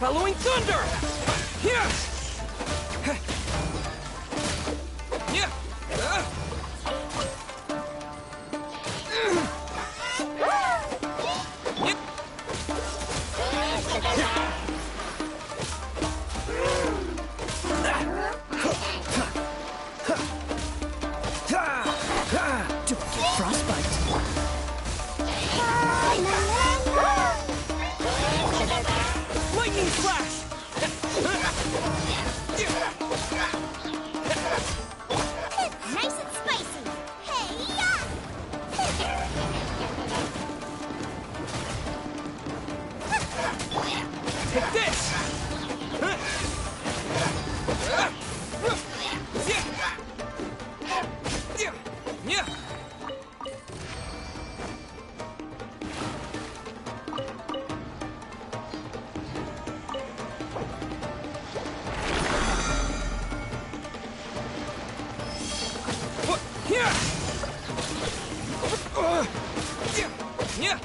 Following thunder! Here! Yeah! Don't get frostbite. Lightning flash! Nice and spicy. Hey-ya! Take this! Yeah! Here! Yeah!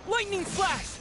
Lightning flash!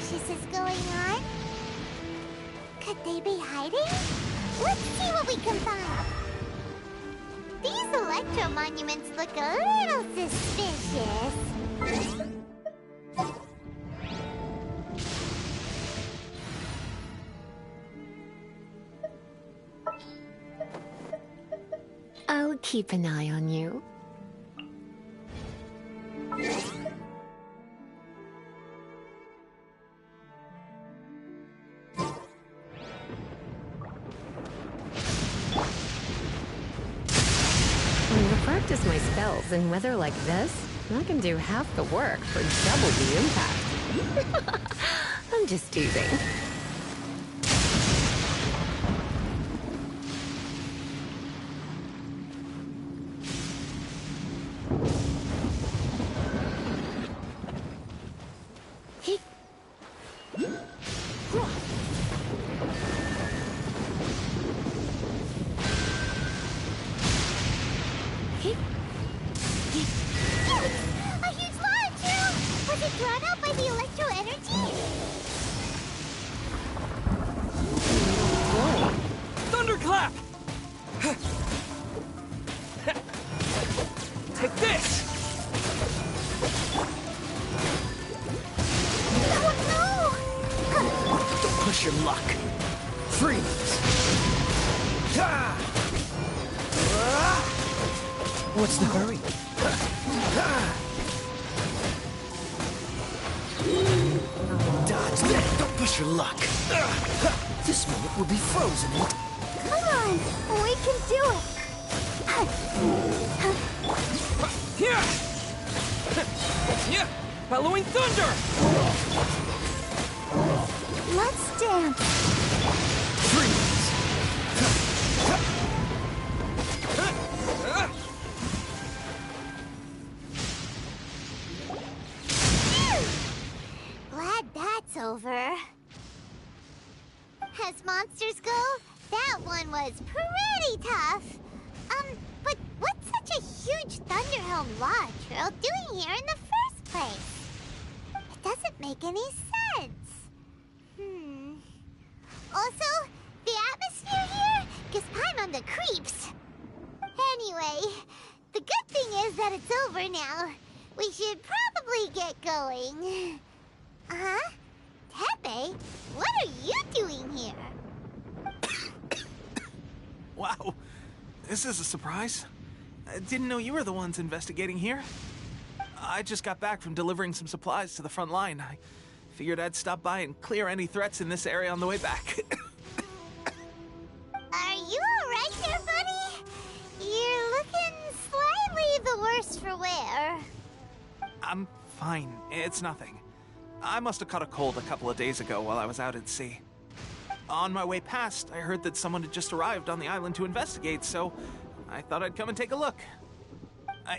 malicious is going on? Could they be hiding? Let's see what we can find. These electro monuments look a little suspicious. I'll keep an eye on you. When I practice my spells in weather like this, I can do half the work for double the impact. I'm just teasing. A huge launch! Was it drawn out by the electro energy? Thunderclap! Take this! Don't push your luck. Freeze! What's the hurry? Dodge that! Don't push your luck. This moment will be frozen in Come on, we can do it. Here! Yeah! Bellowing thunder! Let's dance. freeze! Glad that's over. As monsters go, that one was pretty tough. But what's such a huge Thunderhelm Lodge Earl doing here in the first place? It doesn't make any sense. Also, the atmosphere here gives Paimon the creeps. Anyway, the good thing is that it's over now. We should probably get going. Huh? Tepe, what are you doing here? Wow, this is a surprise. I didn't know you were the ones investigating here. I just got back from delivering some supplies to the front line. I figured I'd stop by and clear any threats in this area on the way back. Are you alright there, buddy? You're looking slightly the worse for wear. I'm fine, it's nothing. I must have caught a cold a couple of days ago while I was out at sea. On my way past, I heard that someone had just arrived on the island to investigate, so I thought I'd come and take a look.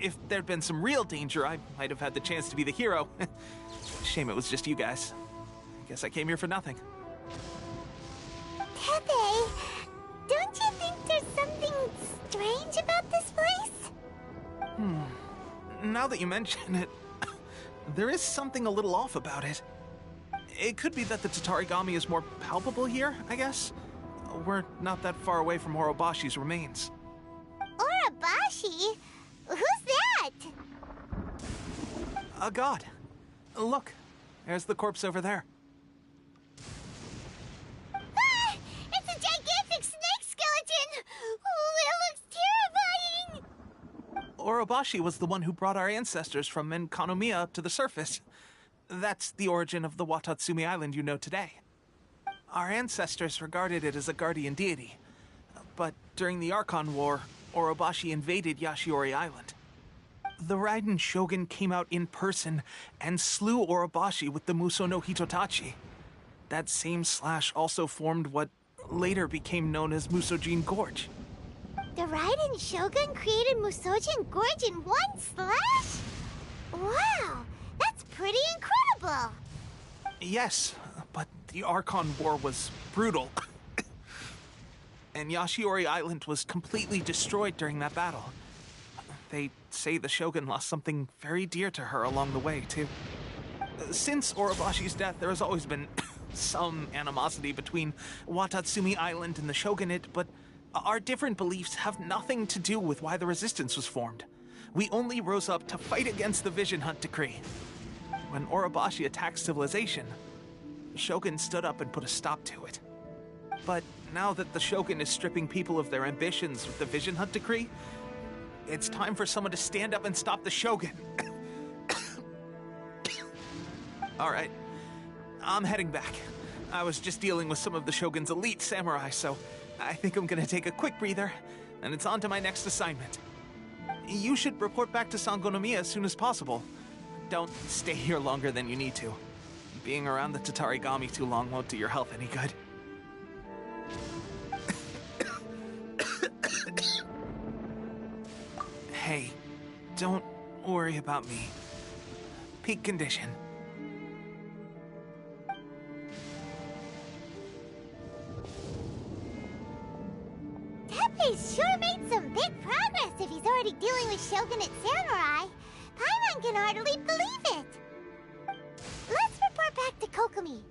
If there'd been some real danger, I might have had the chance to be the hero. Shame it was just you guys. I guess I came here for nothing. Tepe, don't you think there's something strange about this place? Now that you mention it, there is something a little off about it. It could be that the Tatarigami is more palpable here, I guess. We're not that far away from Orobashi's remains. Orobashi? Who's that? A god. Look, there's the corpse over there. Ah! It's a gigantic snake skeleton! Oh, it looks terrifying! Orobashi was the one who brought our ancestors from Menkanomiya up to the surface. That's the origin of the Watatsumi Island you know today. Our ancestors regarded it as a guardian deity. But during the Archon War, Orobashi invaded Yashiori Island. The Raiden Shogun came out in person and slew Orobashi with the Muso no Hitotachi. That same slash also formed what later became known as Musojin Gorge. The Raiden Shogun created Musojin Gorge in one slash? Wow, that's pretty incredible! Yes, but the Archon War was brutal. And Yashiori Island was completely destroyed during that battle. They say the Shogun lost something very dear to her along the way, too. Since Orobashi's death, there has always been some animosity between Watatsumi Island and the Shogunate, but our different beliefs have nothing to do with why the resistance was formed. We only rose up to fight against the Vision Hunt decree. When Orobashi attacked civilization, the Shogun stood up and put a stop to it. But now that the Shogun is stripping people of their ambitions with the Vision Hunt decree, it's time for someone to stand up and stop the Shogun. All right, I'm heading back. I was just dealing with some of the Shogun's elite samurai, so I think I'm gonna take a quick breather, and it's on to my next assignment. You should report back to Sangonomiya as soon as possible. Don't stay here longer than you need to. Being around the Tatarigami too long won't do your health any good. Hey, don't worry about me. Peak condition. Teppei's sure made some big progress if he's already dealing with Shogunate samurai. Paimon can hardly believe it. Let's report back to Kokomi.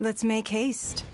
Let's make haste.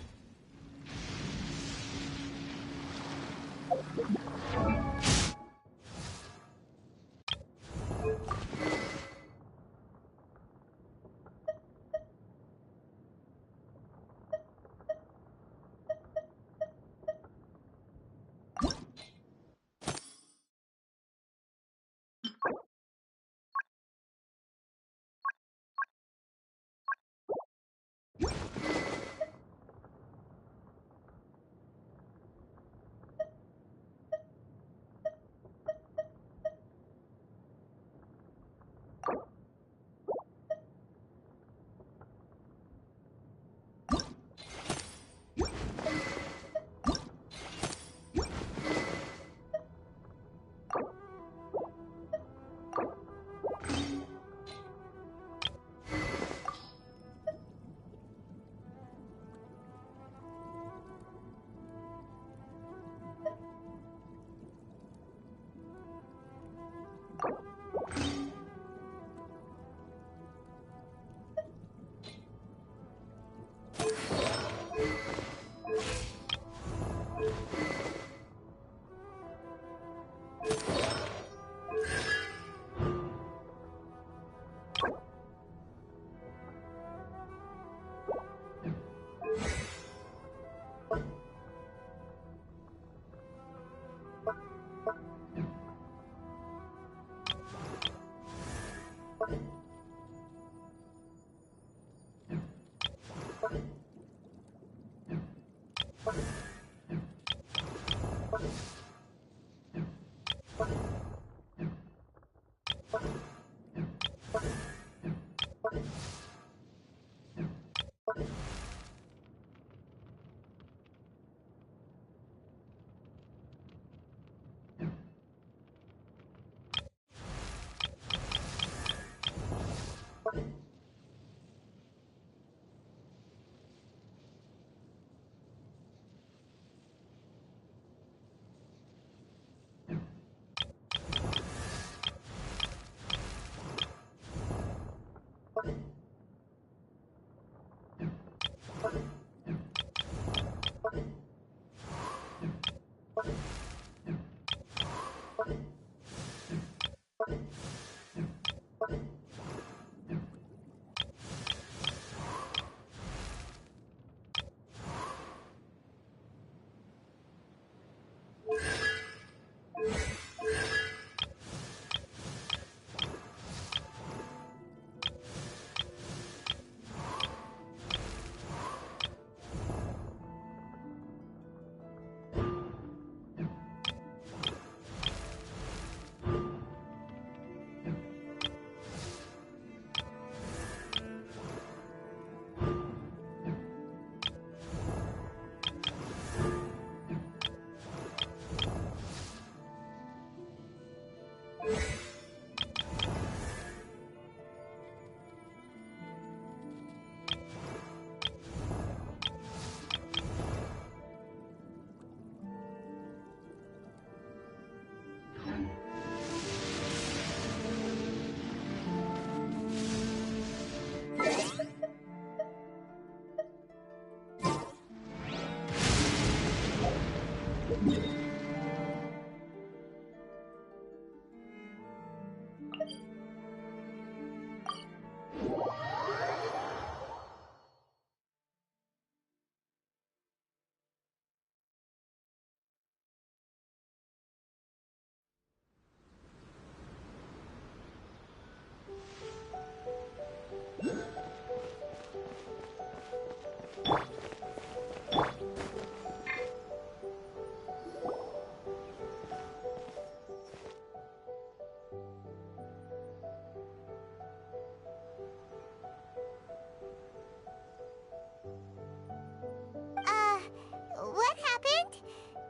What happened?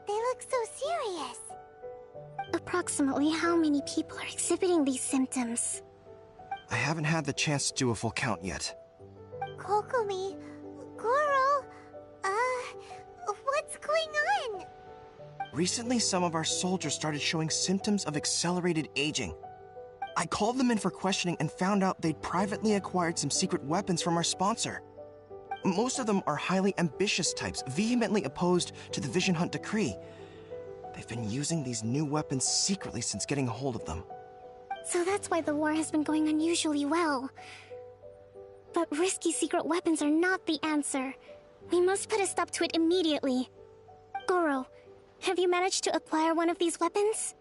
They look so serious. Approximately how many people are exhibiting these symptoms? I haven't had the chance to do a full count yet. Kokomi, Goro, what's going on? Recently, some of our soldiers started showing symptoms of accelerated aging. I called them in for questioning and found out they'd privately acquired some secret weapons from our sponsor. Most of them are highly ambitious types, vehemently opposed to the Vision Hunt decree. They've been using these new weapons secretly since getting a hold of them. So that's why the war has been going unusually well. But risky secret weapons are not the answer. We must put a stop to it immediately. Goro, have you managed to acquire one of these weapons?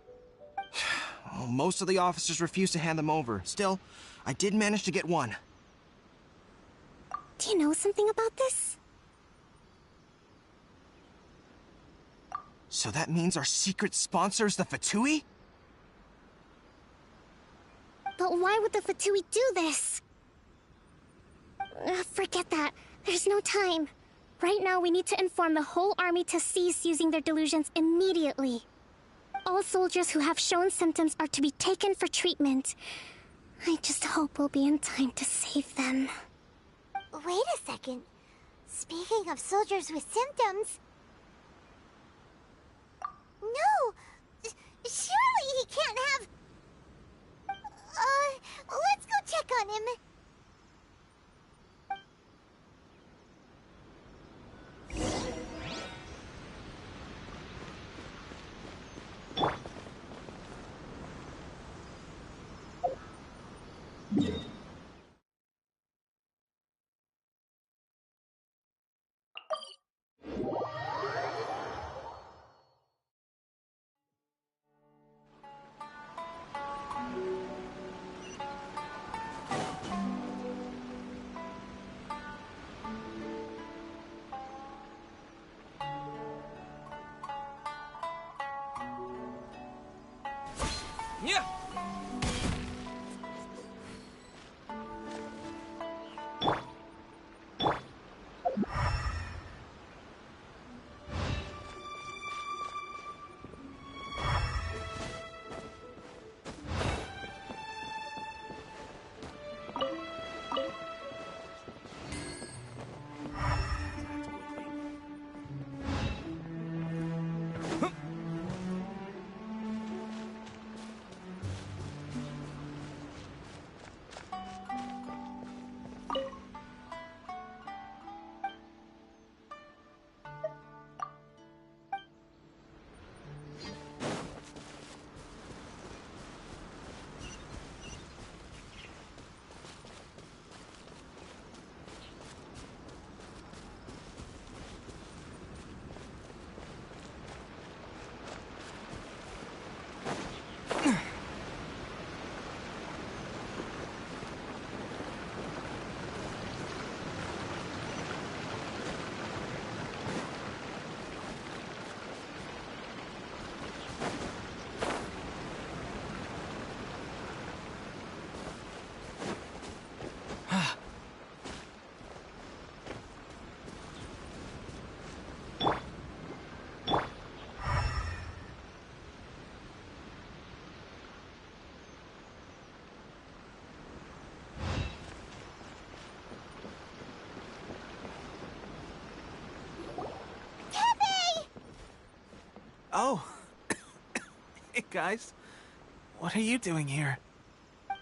Well, most of the officers refuse to hand them over. Still, I did manage to get one. Do you know something about this? So that means our secret sponsor is the Fatui? But why would the Fatui do this? Forget that. There's no time. Right now, we need to inform the whole army to cease using their delusions immediately. All soldiers who have shown symptoms are to be taken for treatment. I just hope we'll be in time to save them. Wait a second. Speaking of soldiers with symptoms... No! Surely he can't have... let's go check on him. Yeah! Oh. Hey, guys. What are you doing here?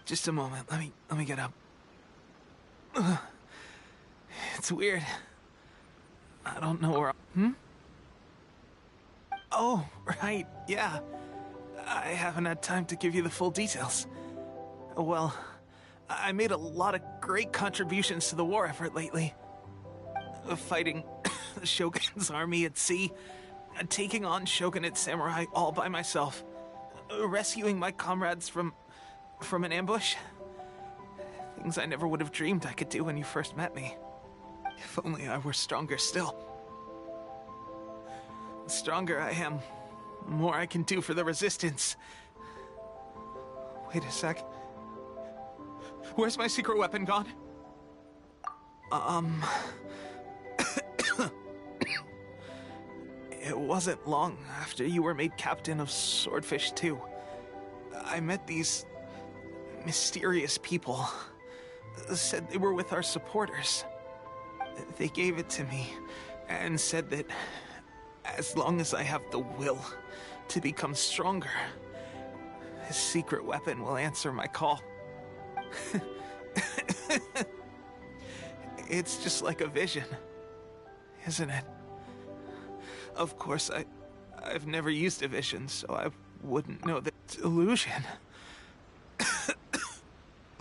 Just a moment. Let me get up. It's weird. I don't know where... Oh, right, yeah. I haven't had time to give you the full details. Well, I made a lot of great contributions to the war effort lately. Fighting the Shogun's army at sea, taking on Shogunate samurai all by myself, rescuing my comrades from an ambush. Things I never would have dreamed I could do when you first met me. If only I were stronger still. The stronger I am, the more I can do for the Resistance. Wait a sec. Where's my secret weapon gone? It wasn't long after you were made captain of Swordfish 2. I met these mysterious people. Said they were with our supporters. They gave it to me and said that as long as I have the will to become stronger, his secret weapon will answer my call. It's just like a vision, isn't it? Of course, I've never used a vision, so I wouldn't know the illusion.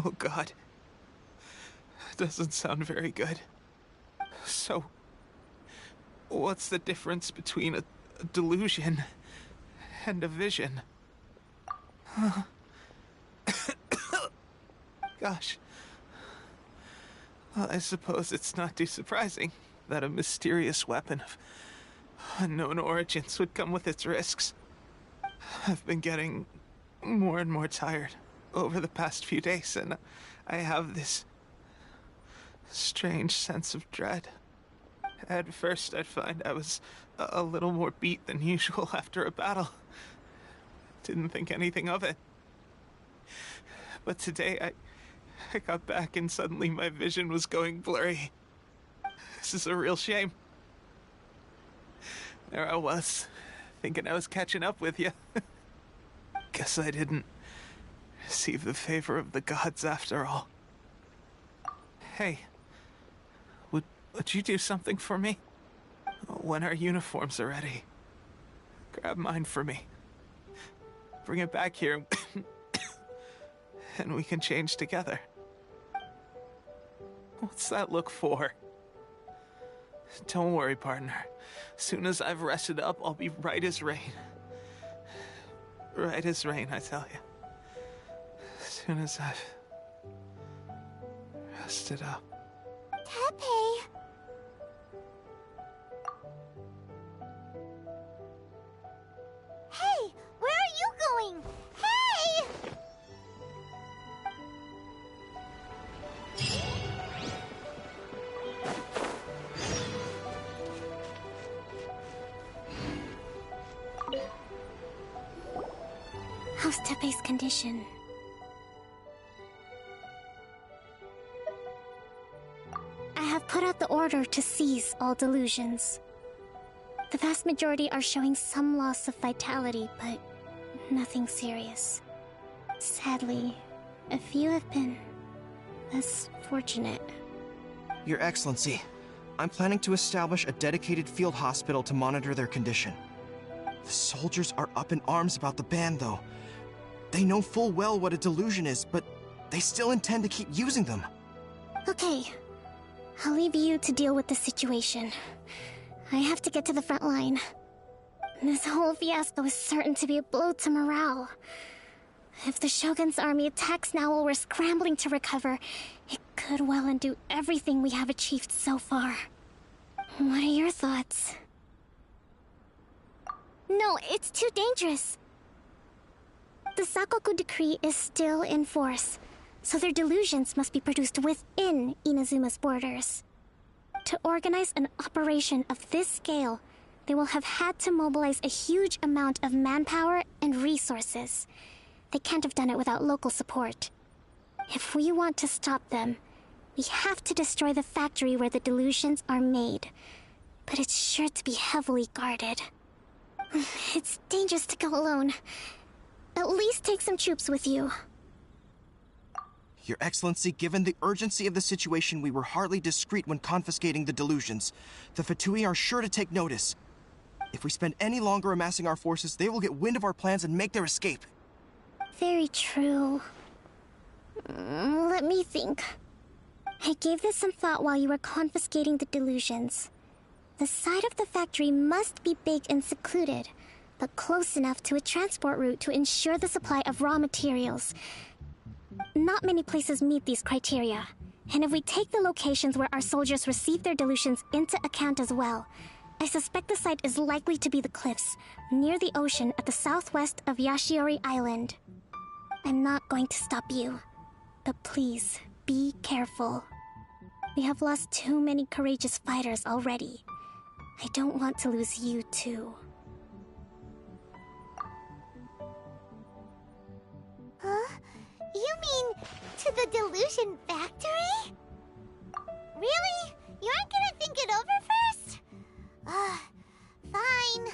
Oh God. Doesn't sound very good. So, what's the difference between a delusion and a vision? Gosh. Well, I suppose it's not too surprising that a mysterious weapon of unknown origins would come with its risks. I've been getting more and more tired over the past few days, and I have this strange sense of dread. At first, I'd find I was a little more beat than usual after a battle. Didn't think anything of it. But today, I got back and suddenly my vision was going blurry. This is a real shame. There I was, thinking I was catching up with you. Guess I didn't receive the favor of the gods after all. Hey, would you do something for me? When our uniforms are ready, grab mine for me. Bring it back here, and we can change together. What's that look for? Don't worry, partner. Soon as I've rested up, I'll be right as rain. Right as rain, I tell you. Soon as I've rested up. Tepe! Hey! Where are you going? Hey! How's Tepe's condition? I have put out the order to seize all delusions. The vast majority are showing some loss of vitality, but nothing serious. Sadly, a few have been less fortunate. Your Excellency, I'm planning to establish a dedicated field hospital to monitor their condition. The soldiers are up in arms about the ban, though. They know full well what a delusion is, but they still intend to keep using them. Okay, I'll leave you to deal with the situation. I have to get to the front line. This whole fiasco is certain to be a blow to morale. If the Shogun's army attacks now while we're scrambling to recover, it could well undo everything we have achieved so far. What are your thoughts? No, it's too dangerous. The Sakoku decree is still in force, so their delusions must be produced within Inazuma's borders. To organize an operation of this scale, they will have had to mobilize a huge amount of manpower and resources. They can't have done it without local support. If we want to stop them, we have to destroy the factory where the delusions are made. But it's sure to be heavily guarded. It's dangerous to go alone. At least take some troops with you. Your Excellency, given the urgency of the situation, we were hardly discreet when confiscating the delusions. The Fatui are sure to take notice. If we spend any longer amassing our forces, they will get wind of our plans and make their escape. Very true. Let me think. I gave this some thought while you were confiscating the delusions. The side of the factory must be big and secluded, but close enough to a transport route to ensure the supply of raw materials. Not many places meet these criteria, and if we take the locations where our soldiers receive their delusions into account as well, I suspect the site is likely to be the cliffs, near the ocean at the southwest of Yashiori Island. I'm not going to stop you, but please, be careful. We have lost too many courageous fighters already. I don't want to lose you too. Huh? You mean to the delusion factory? Really? You aren't gonna think it over first? Fine.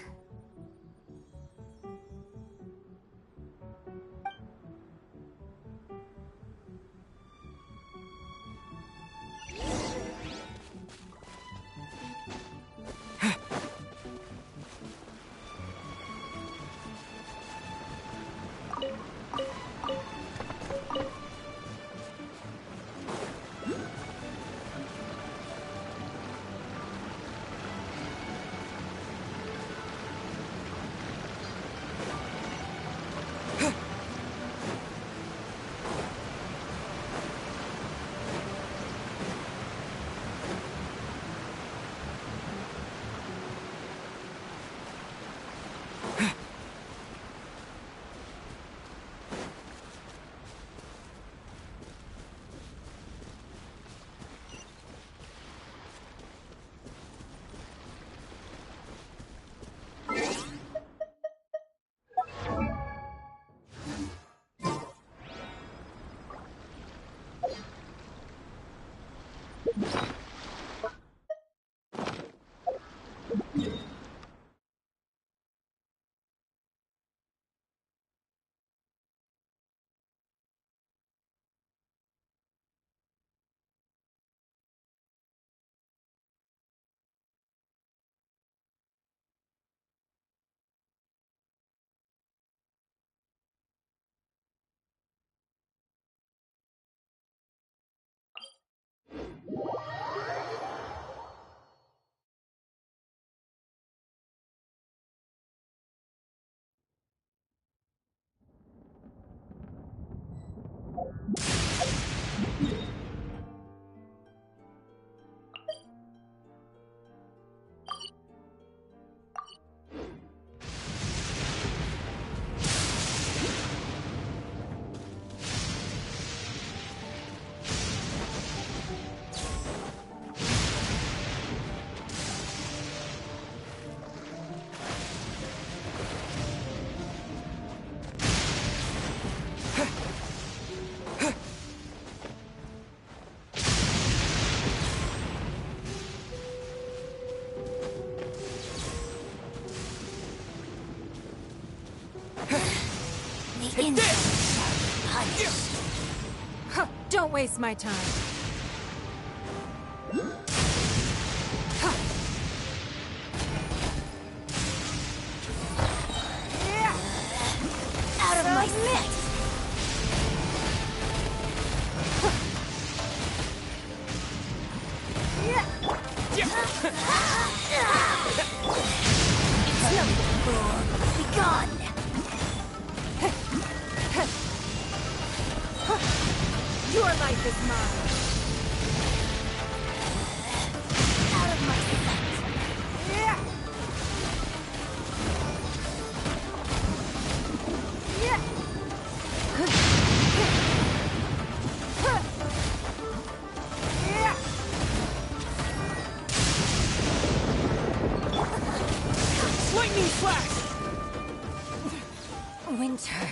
Don't waste my time. Out of my sight! It's no fool! Be gone! Your life is mine. Out of my sight! Lightning flash! Winter.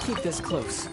keep this close.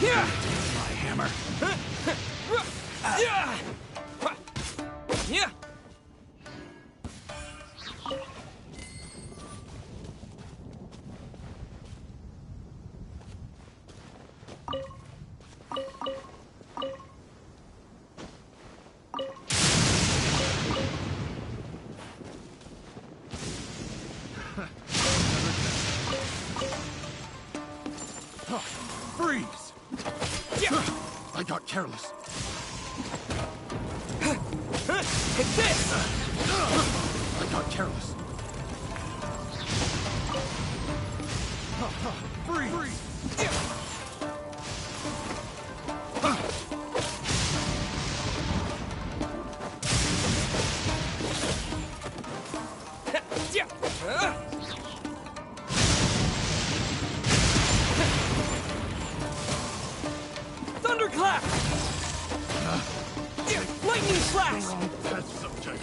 My hammer. Freeze! I got careless. Take this! I got careless. Freeze! Thunderclap! Lightning slash! Wrong test subject.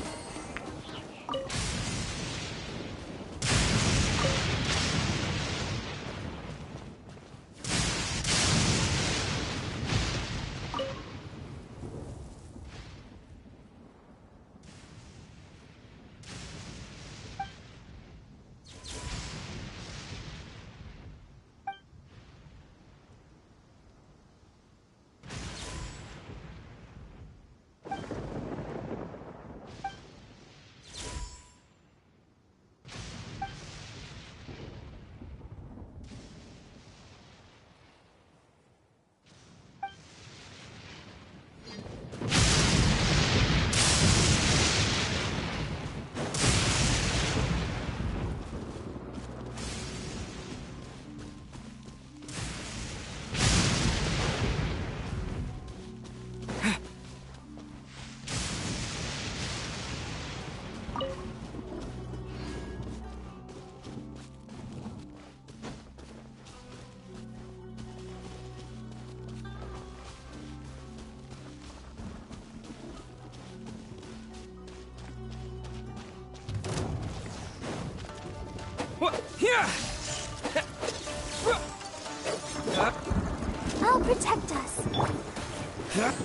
I'll protect us.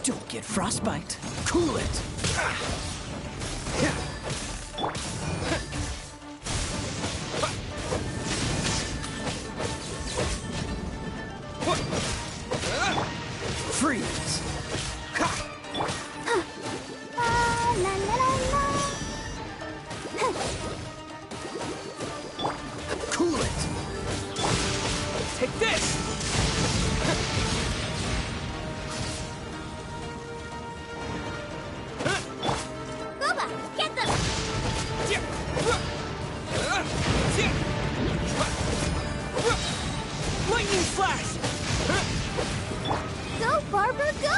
Don't get frostbite. Cool it. Freeze. La la la la. Cool it. Take this. Boba, get them! Lightning flash. Go, Barbara, go!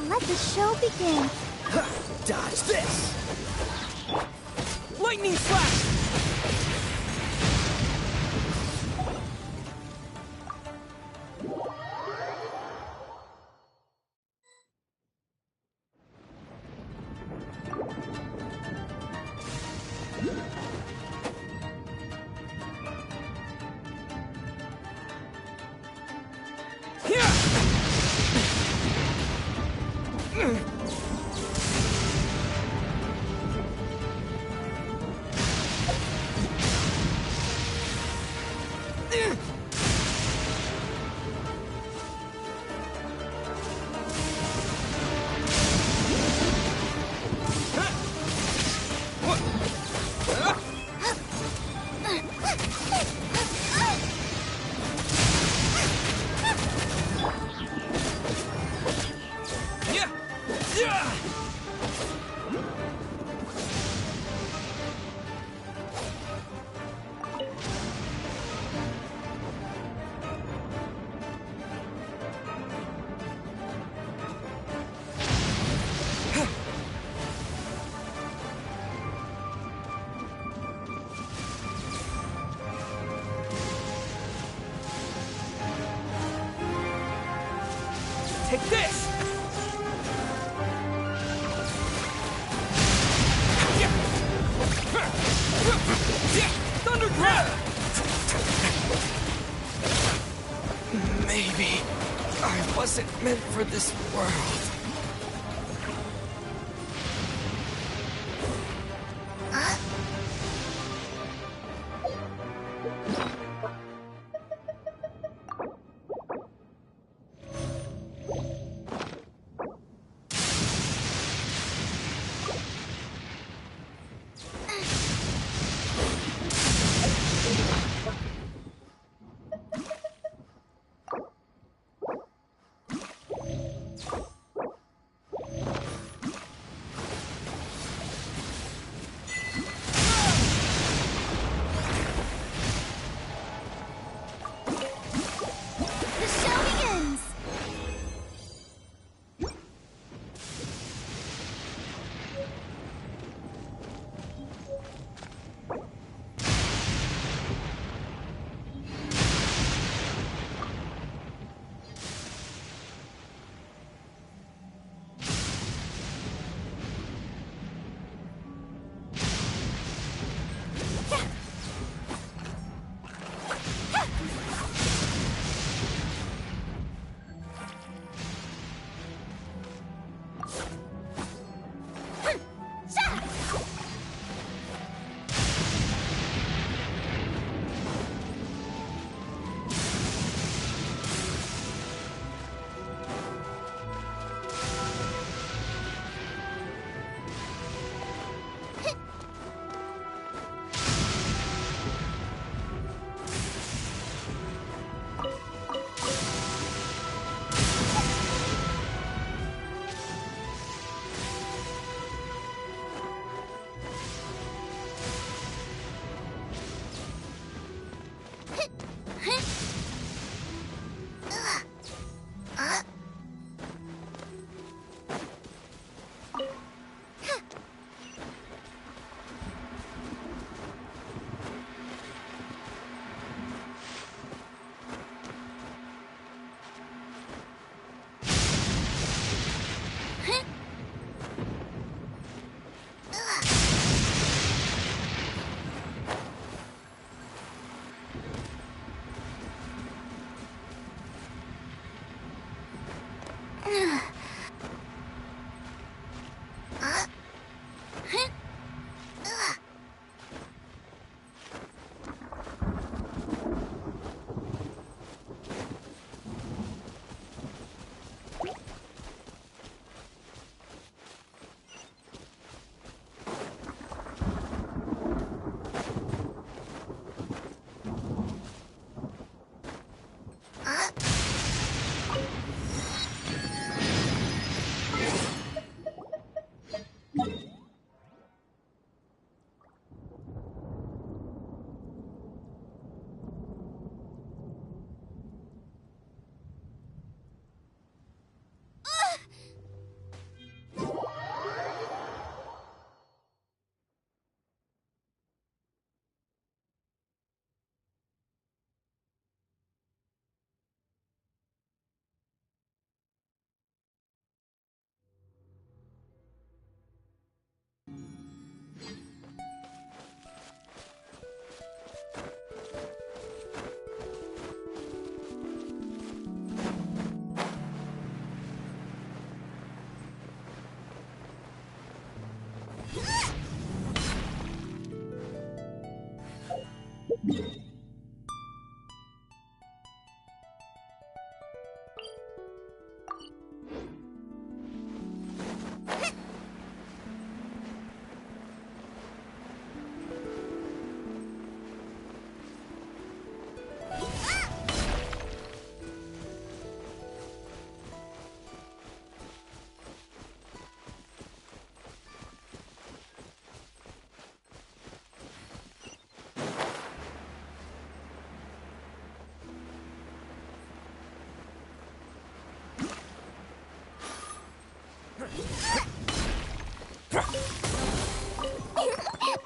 Let the show begin. Dodge this! Lightning flash! Take this! Thunderclap! Maybe I wasn't meant for this world.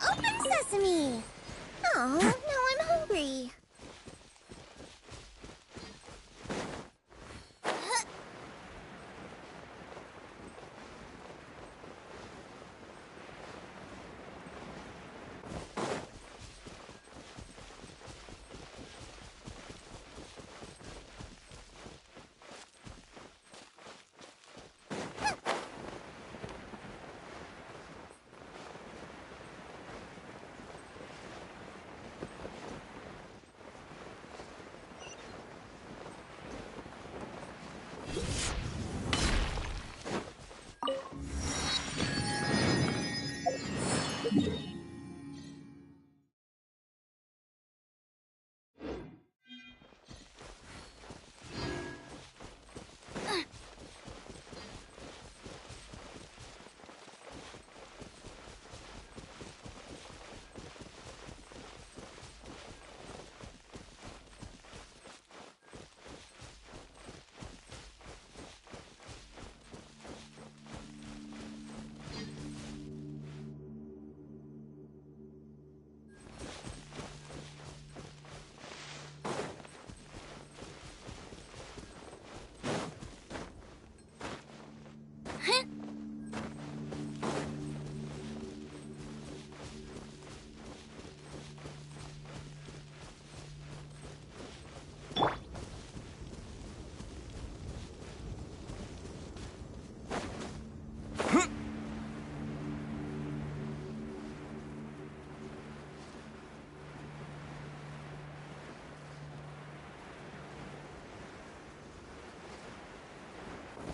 Open sesame! Oh, now I'm hungry.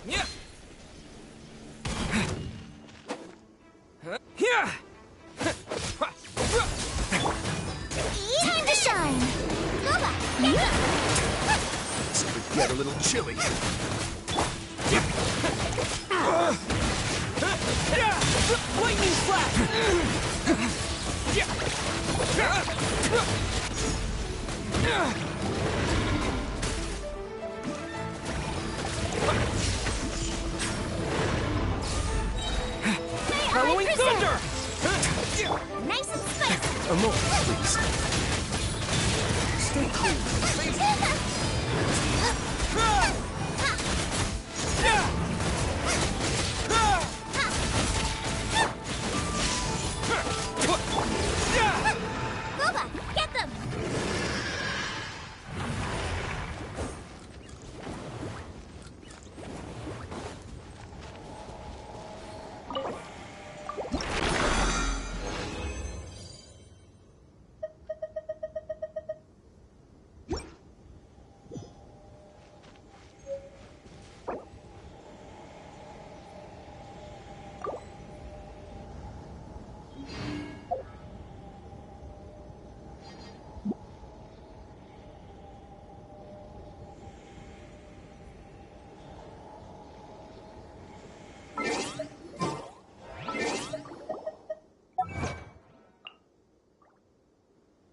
Yeah. Yeah. Time to shine! Lola, get up! This could get a little chilly. Lightning flash! Halloween thunder! Nice and spicy! A moment, please. Stay cool. Lola, get them!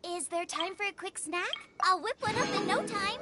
Is there time for a quick snack? I'll whip one up in no time.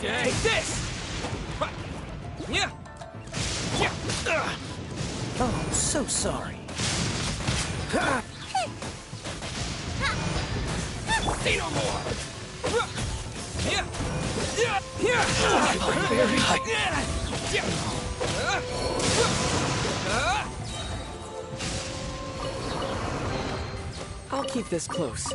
Take this! Yeah! Yeah! Oh, I'm so sorry. Say no more! Yeah! Yeah! Yeah! Very I'll keep this close.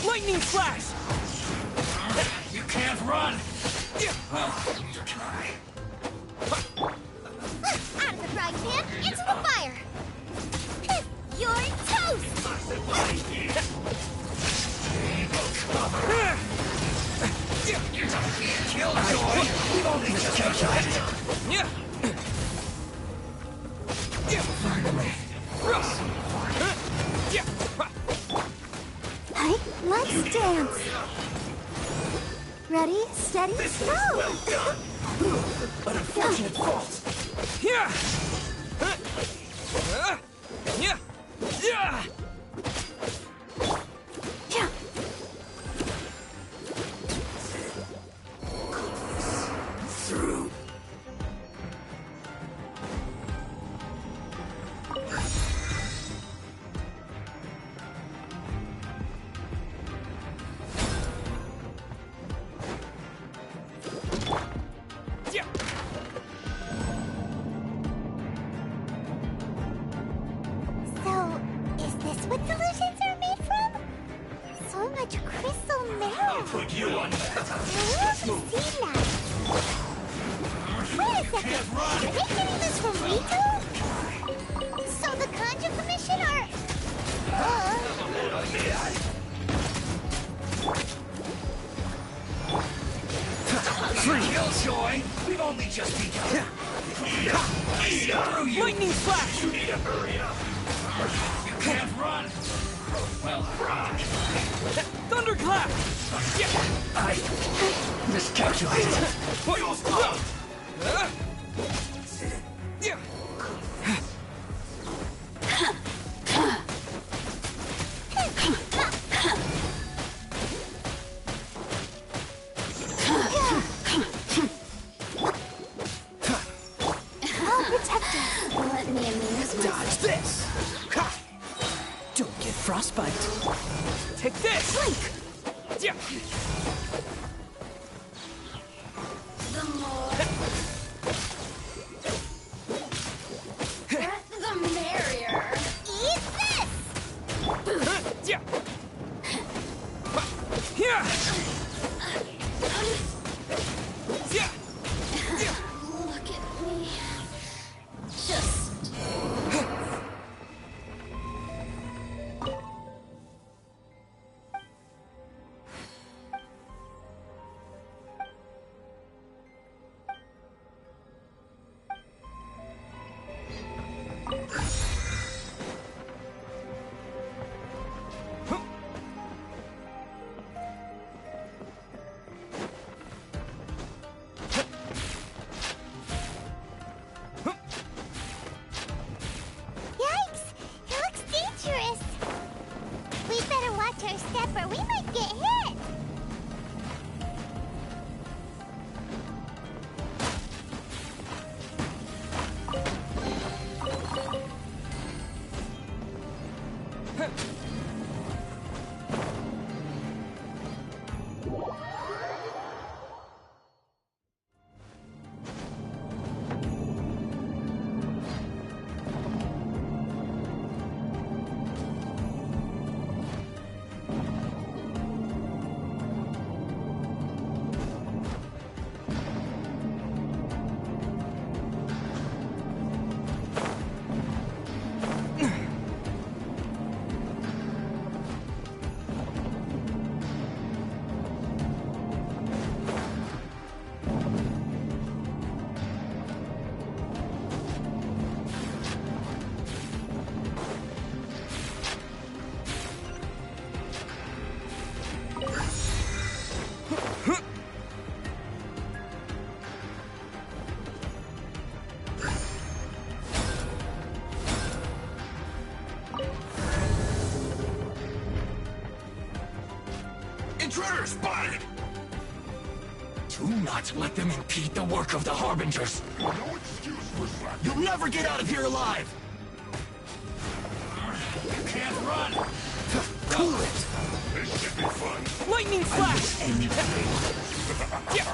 Lightning flash! You can't run! Out of the frying pan, into the fire! You're toast! Killjoy! We've only just Yeah. Finally. Hey, let's dance! Ready, steady, go! An unfortunate fault. Yeah. Yeah. Yeah. Through. Yeah. So, is this what delusions are made from? So much crystal metal. Put you on that. Where have you seen that? Wait a second. Are they getting this from Rito? So the Conjure Commission are... Killjoy! We've only just begun. Screw you! Lightning flash! You need to hurry up. You can't run. Well, run. Thunderclap! Yeah. I miscalculated. Wheels up. Yeah. Let me amuse myself. Dodge this! Ha! Don't get frostbite. Take this! Blink! Yeah. The more breath, the merrier. Eat this! Yeah. Yeah. Yeah. Yeah. Look at me. Just... Yikes! He looks dangerous! We better watch our step or we might get hit! Intruder spotted! Do not let them impede the work of the Harbingers. No excuse for slack. You'll never get out of here alive! You can't run! Cool it! This should be fun. Lightning flash! Yeah.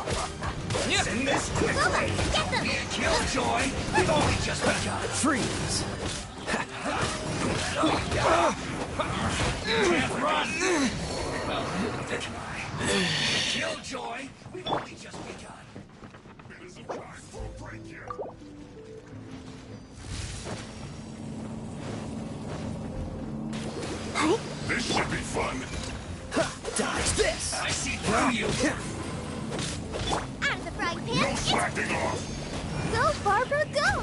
Send this quickly! Get them! Killjoy! We've only just begun! Freeze! This should be fun. Dodge this! I see through you. Out of the frying pan. No slacking off. Go, Barbara, go!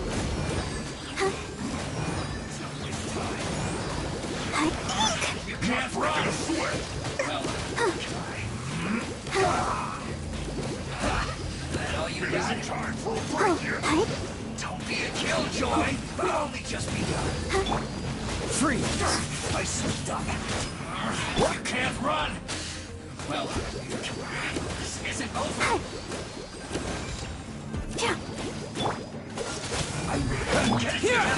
You can't run. A sweat. That all you got? Isn't time for a break yet. Don't be a killjoy. We've only just begun. Freeze! I slipped up. You can't run. Well, this isn't over. Get it together.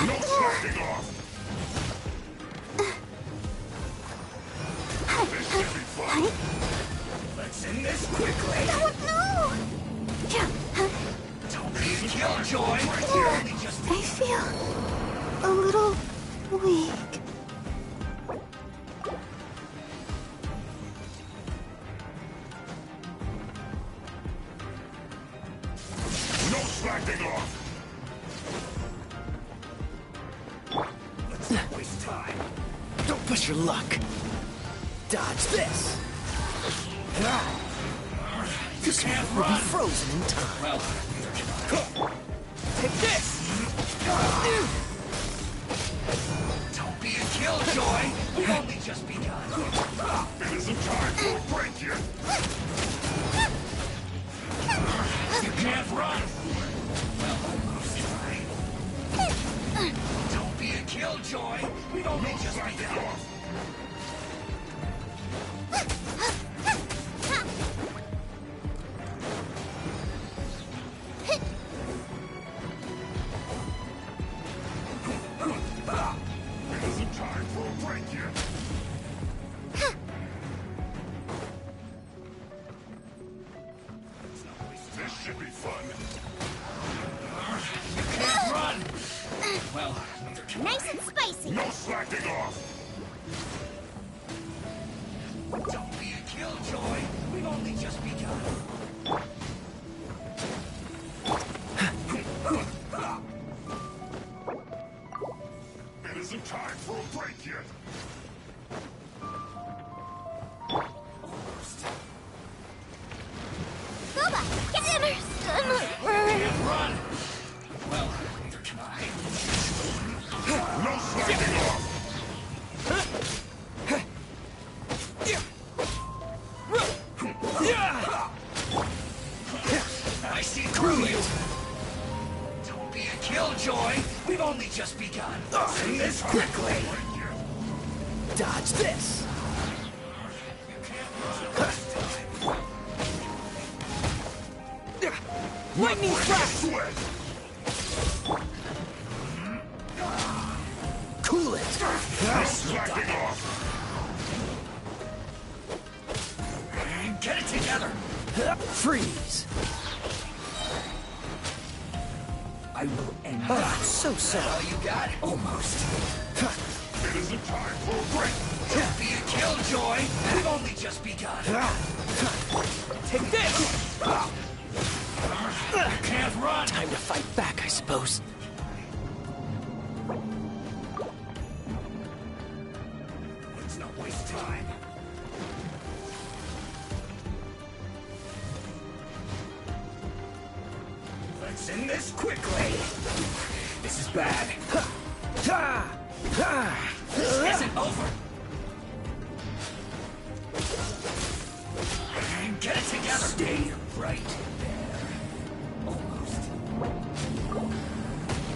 No slacking off. This should be fun. Let's end this quickly. No! Don't be a killjoy. We're only just I feel a little weak. no slacking off. Let's not waste time. Don't push your luck. Dodge this! This can't will be run. frozen in time. Well, Take this! don't be a killjoy. We've only just begun. It isn't time for a break yet. You can't run. Well, almost time. Don't be a killjoy. We've only just begun. It isn't time for a break yet. This should be fun. You can't run. Well, neither can Nice and spicy. no slacking off. Don't be a killjoy. We've only just begun. It isn't time for a break yet. Almost. Boba, get dinner. Can't run. Well, neither can I. No slacking off. I see through you. Don't be a killjoy. We've only just begun. Say this quickly. Dodge this! Lightning flash! Sweat. Cool it! No slacking off. Get it together. Freeze! I will end So sorry. all you got. Almost. It isn't time for a break. Don't be a killjoy. We've only just begun. Take this! You can't run. Time to fight back, I suppose. Let's not waste time. Let's end this quickly. This is bad. This isn't over. Get it together. Stay right there. Almost.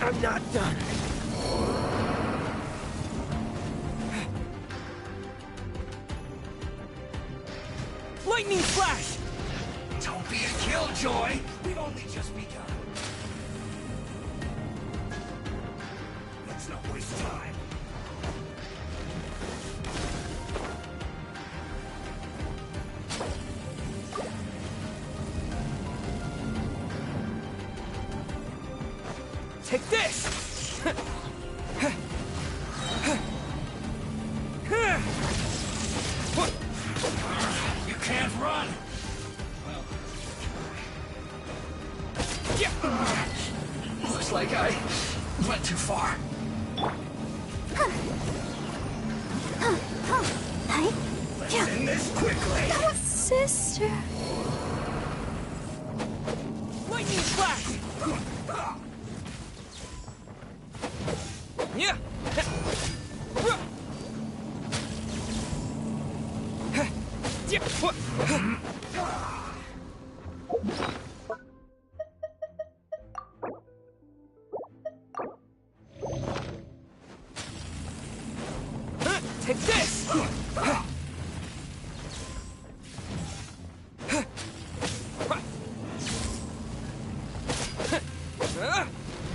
I'm not done. Lightning flash! Don't be a killjoy. We've only just begun. Let's not waste time. Take this! You can't run. Looks like I went too far. Let's end this quickly. Sister. Lightning flash! Yeah! Take this!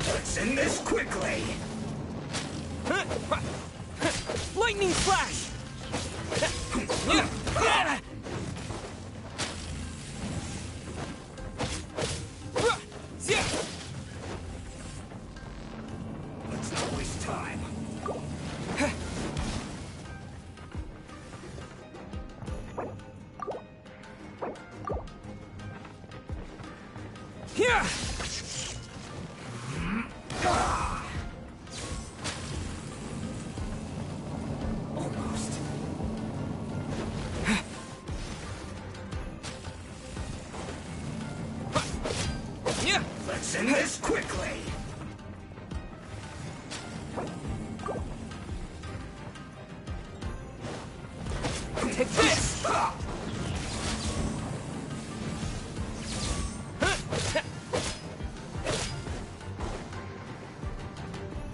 Let's end this quickly. Lightning flash! Let's not waste time. Here! Almost. Yeah! Let's end this quickly. Take this!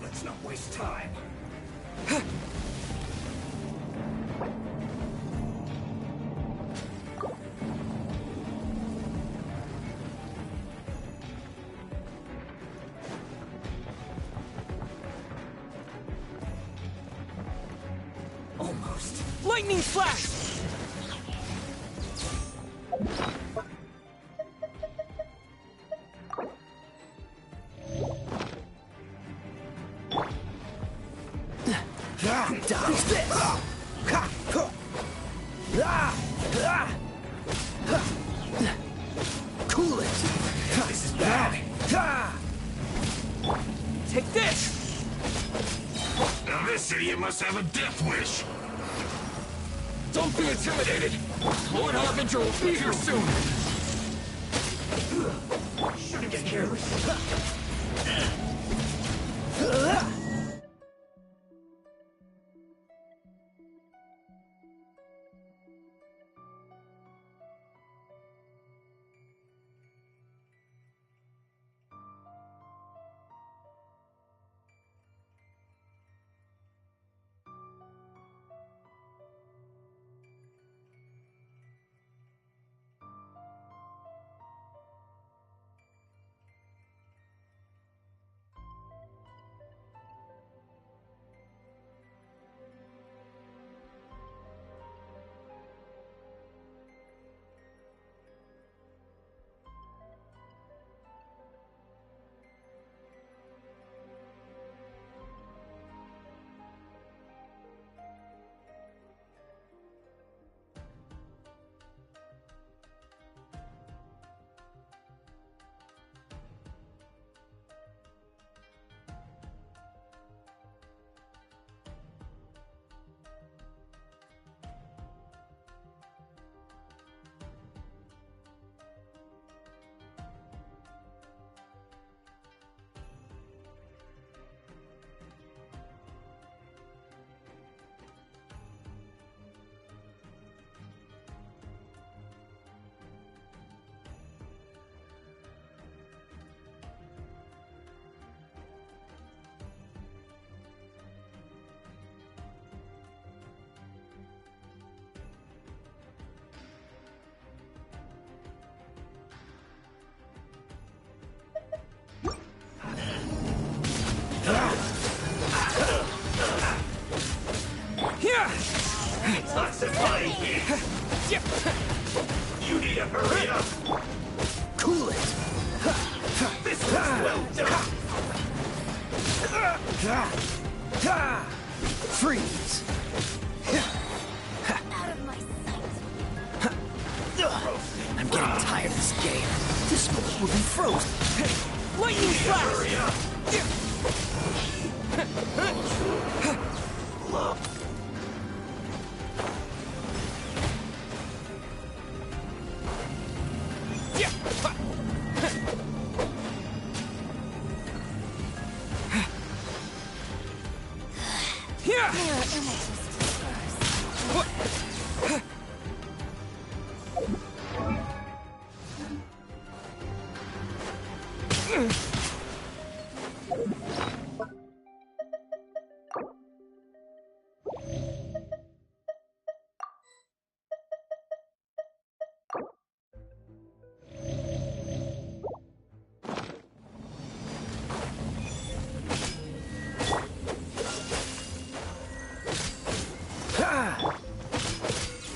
Let's not waste time. Almost. Lightning flash! Dodge this! Cool it! This is bad. Take this! Now this idiot must have a death wish. Don't be intimidated. Lord Harbinger will be here soon. Shouldn't get careless. Here! It's not supplying here. You need to hurry up. Cool it! This was well done. Freeze! Out of my sight. I'm getting tired of this game. This move will be frozen. Lightning flash! Hurry up.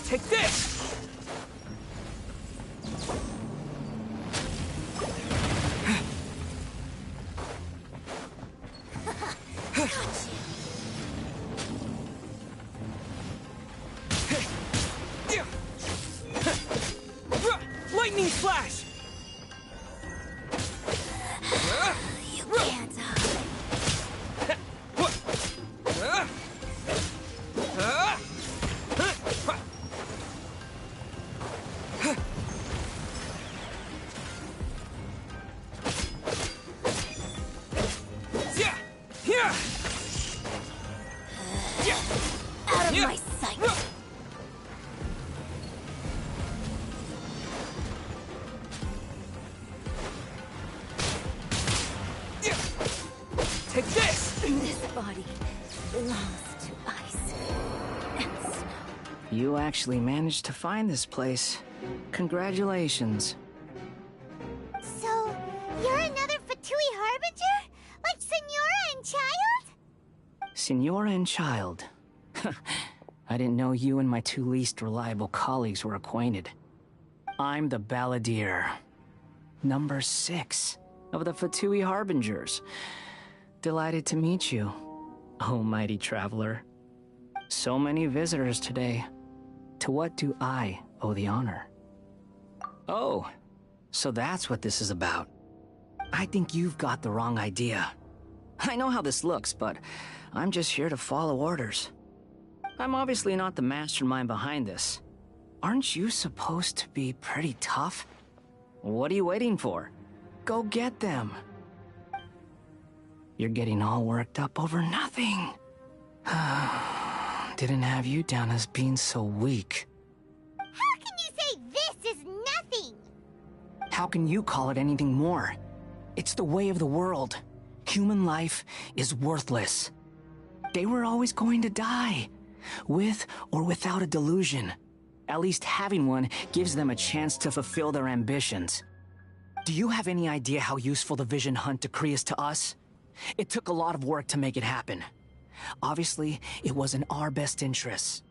Take this! Lightning flash! You can't. Out of my sight. Take this! This body belongs to ice and snow. You actually managed to find this place. Congratulations. So, you're another Fatui Harbinger? Like Senora and Child? Senora and Child. I didn't know you and my two least reliable colleagues were acquainted. I'm the Balladeer. Number 6 of the Fatui Harbingers. Delighted to meet you, oh mighty traveler. So many visitors today. To what do I owe the honor? Oh, so that's what this is about. I think you've got the wrong idea. I know how this looks, but I'm just here to follow orders. I'm obviously not the mastermind behind this. Aren't you supposed to be pretty tough? What are you waiting for? Go get them. You're getting all worked up over nothing. Didn't have you down as being so weak. How can you say this is nothing? How can you call it anything more? It's the way of the world. Human life is worthless. They were always going to die, with or without a delusion. At least having one gives them a chance to fulfill their ambitions. Do you have any idea how useful the Vision Hunt decree is to us? It took a lot of work to make it happen. Obviously, it was in our best interests.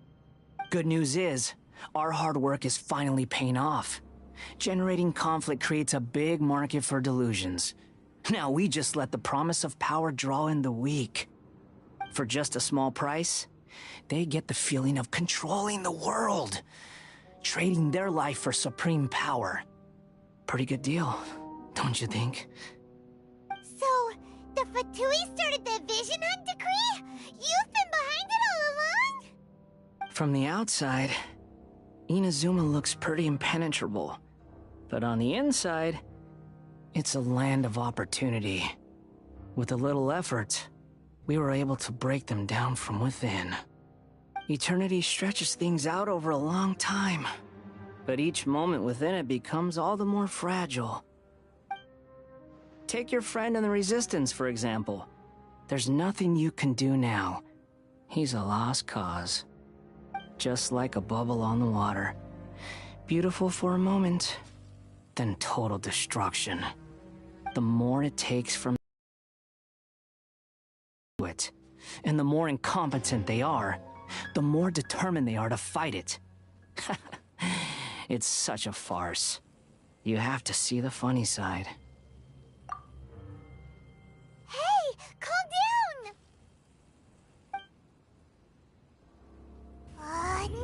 Good news is, our hard work is finally paying off. Generating conflict creates a big market for delusions. Now we just let the promise of power draw in the weak. For just a small price, they get the feeling of controlling the world, trading their life for supreme power. Pretty good deal, don't you think? So, the Fatui started the Vision Hunt decree? You've been behind it all along? From the outside, Inazuma looks pretty impenetrable. But on the inside, it's a land of opportunity. With a little effort, we were able to break them down from within. Eternity stretches things out over a long time, but each moment within it becomes all the more fragile. Take your friend in the Resistance, for example. There's nothing you can do now. He's a lost cause. Just like a bubble on the water. Beautiful for a moment, then total destruction. The more it takes from it, and the more incompetent they are, the more determined they are to fight it. It's such a farce. You have to see the funny side. Hey, calm down!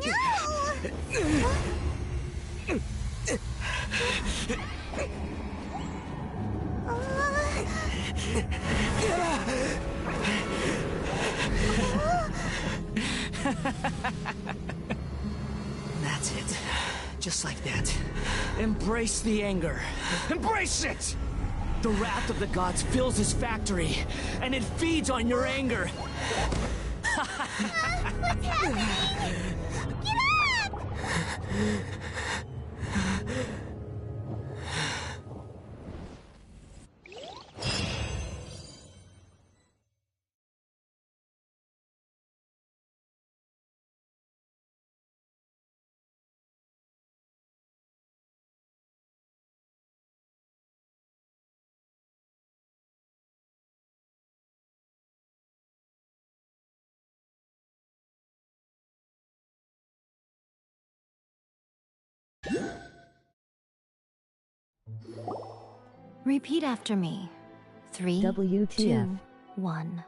No! That's it. Just like that. Embrace the anger. Embrace it! The wrath of the gods fills his factory, and it feeds on your anger. What's happening? Get up! Repeat after me. 3, WTF. 2, 1.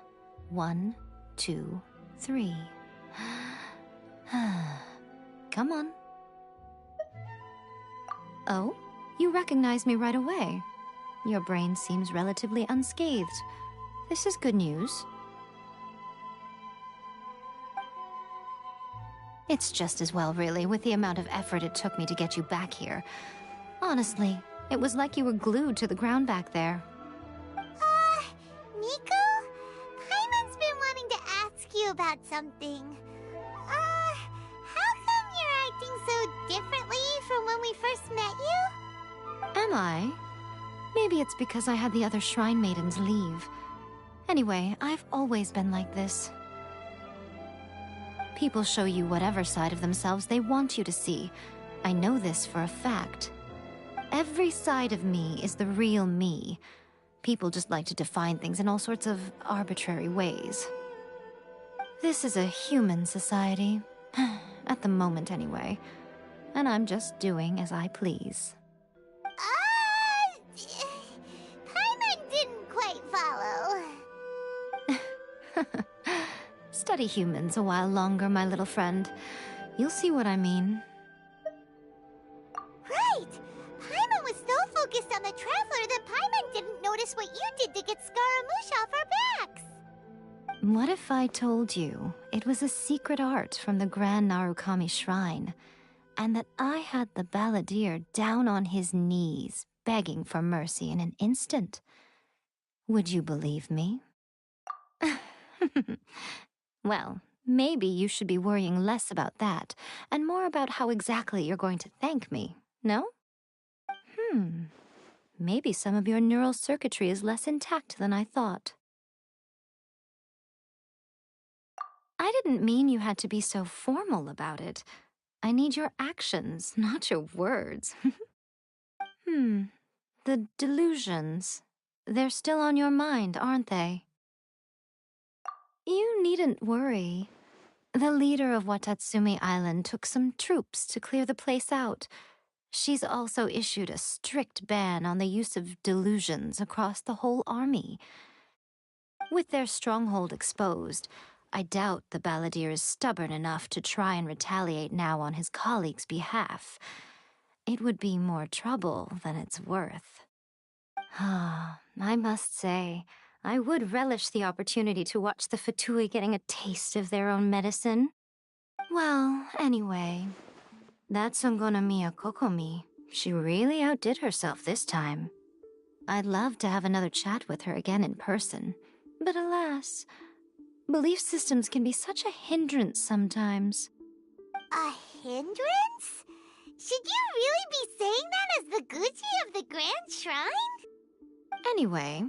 1, 2, 3. Come on. Oh, you recognize me right away. Your brain seems relatively unscathed. This is good news. It's just as well, really, with the amount of effort it took me to get you back here. Honestly, it was like you were glued to the ground back there. Nico? Paimon's been wanting to ask you about something. How come you're acting so differently from when we first met you? Am I? Maybe it's because I had the other Shrine Maidens leave. Anyway, I've always been like this. People show you whatever side of themselves they want you to see. I know this for a fact. Every side of me is the real me. People just like to define things in all sorts of arbitrary ways. This is a human society. At the moment, anyway. And I'm just doing as I please. Paimon didn't quite follow. Study humans a while longer, my little friend. You'll see what I mean. Right! Paimon was so focused on the Traveler that Paimon didn't notice what you did to get Scaramouche off our backs. What if I told you it was a secret art from the Grand Narukami Shrine, and that I had the balladeer down on his knees, begging for mercy in an instant? Would you believe me? Well, maybe you should be worrying less about that, and more about how exactly you're going to thank me, no? Maybe some of your neural circuitry is less intact than I thought. I didn't mean you had to be so formal about it. I need your actions, not your words. The delusions. They're still on your mind, aren't they? You needn't worry. The leader of Watatsumi Island took some troops to clear the place out. She's also issued a strict ban on the use of delusions across the whole army. With their stronghold exposed, I doubt the balladeer is stubborn enough to try and retaliate now on his colleagues' behalf. It would be more trouble than it's worth. I must say, I would relish the opportunity to watch the Fatui getting a taste of their own medicine. Well, anyway, that Songonomiya Kokomi, she really outdid herself this time. I'd love to have another chat with her again in person, but alas, belief systems can be such a hindrance sometimes. A hindrance? Should you really be saying that as the Gucci of the Grand Shrine? Anyway,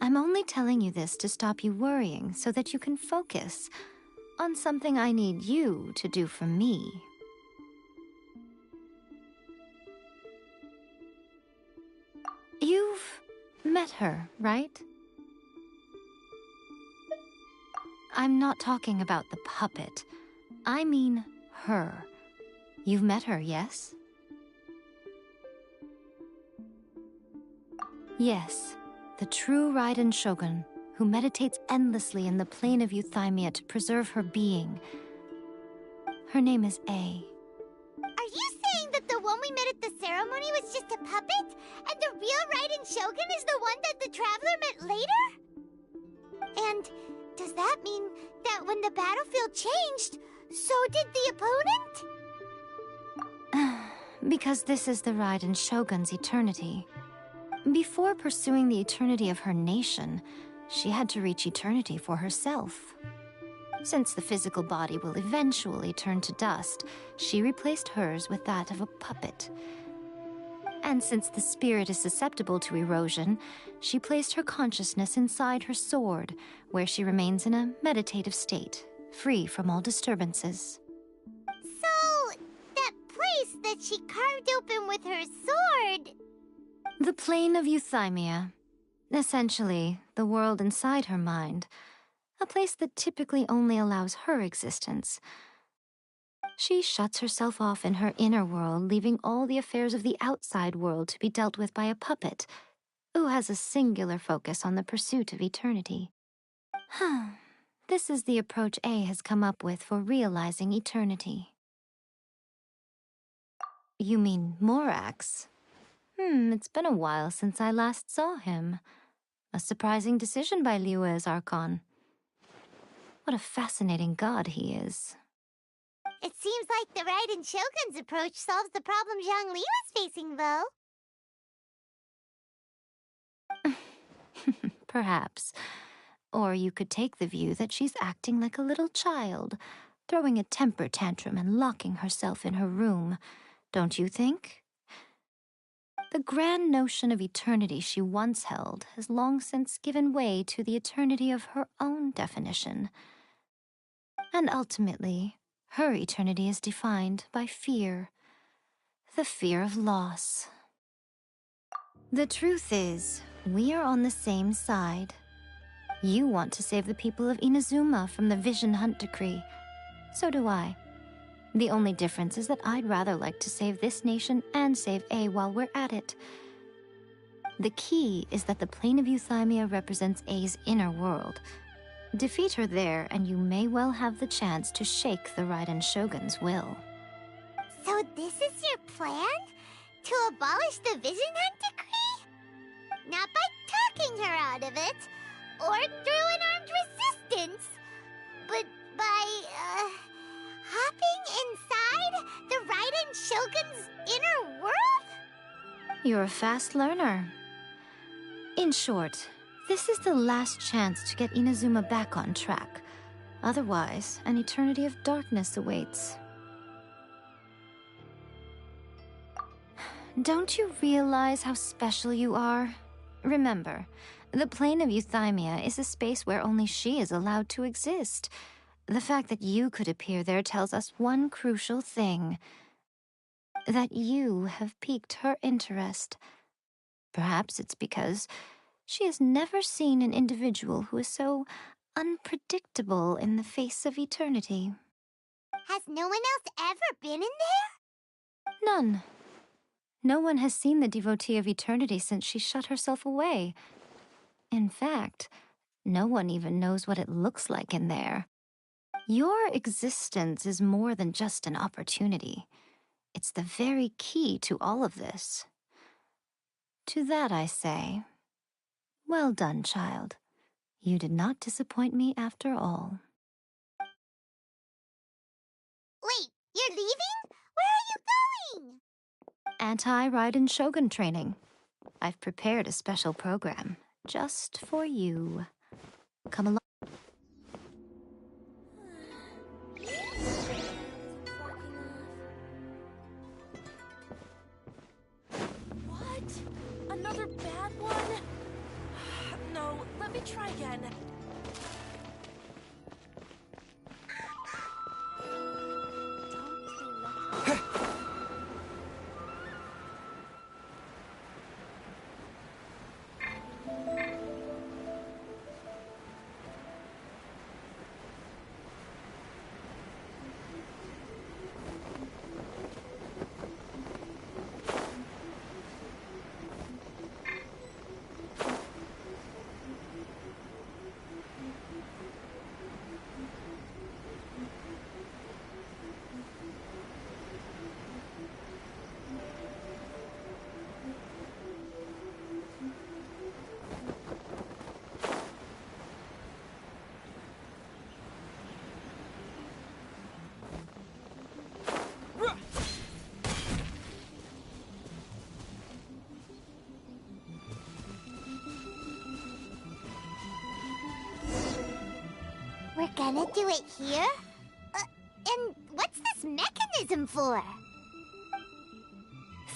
I'm only telling you this to stop you worrying so that you can focus on something I need you to do for me. You've met her, right? I'm not talking about the puppet. I mean her. You've met her, yes? Yes, the true Raiden Shogun, who meditates endlessly in the plane of Euthymia to preserve her being. Her name is A. Are you saying that the one we met at the ceremony was just a puppet? And the real Raiden Shogun is the one that the Traveler met later? And does that mean that when the battlefield changed, So did the opponent? Because this is the Raiden Shogun's eternity. Before pursuing the eternity of her nation, she had to reach eternity for herself. Since the physical body will eventually turn to dust, she replaced hers with that of a puppet. And since the spirit is susceptible to erosion, she placed her consciousness inside her sword, where she remains in a meditative state, free from all disturbances. So, that place that she carved open with her sword... The plane of euthymia. Essentially, the world inside her mind. A place that typically only allows her existence. She shuts herself off in her inner world, leaving all the affairs of the outside world to be dealt with by a puppet, who has a singular focus on the pursuit of eternity. This is the approach A has come up with for realizing eternity. You mean Morax? It's been a while since I last saw him. A surprising decision by Liyue's Archon. What a fascinating god he is. It seems like the Raiden Shogun's approach solves the problem Zhongli was facing, though. Perhaps. Or you could take the view that she's acting like a little child, throwing a temper tantrum and locking herself in her room. Don't you think? The grand notion of eternity she once held has long since given way to the eternity of her own definition. And ultimately, her eternity is defined by fear. The fear of loss. The truth is, we are on the same side. You want to save the people of Inazuma from the Vision Hunt decree. So do I. The only difference is that I'd rather like to save this nation and save A while we're at it. The key is that the plane of euthymia represents A's inner world. Defeat her there, and you may well have the chance to shake the Raiden Shogun's will. So this is your plan? To abolish the Vision Hunt decree? Not by talking her out of it, or through an armed resistance, but by, hopping inside the Raiden Shogun's inner world? You're a fast learner. In short, this is the last chance to get Inazuma back on track. Otherwise, an eternity of darkness awaits. Don't you realize how special you are? Remember, the plane of euthymia is a space where only she is allowed to exist. The fact that you could appear there tells us one crucial thing. That you have piqued her interest. Perhaps it's because she has never seen an individual who is so unpredictable in the face of eternity. Has no one else ever been in there? None. No one has seen the devotee of eternity since she shut herself away. In fact, no one even knows what it looks like in there. Your existence is more than just an opportunity. It's the very key to all of this. To that I say, well done, child. You did not disappoint me after all. Wait, you're leaving? Where are you going? Anti-Raiden Shogun training. I've prepared a special program just for you. Come along. What? Another bad one? No, let me try again. You're gonna do it here? And what's this mechanism for?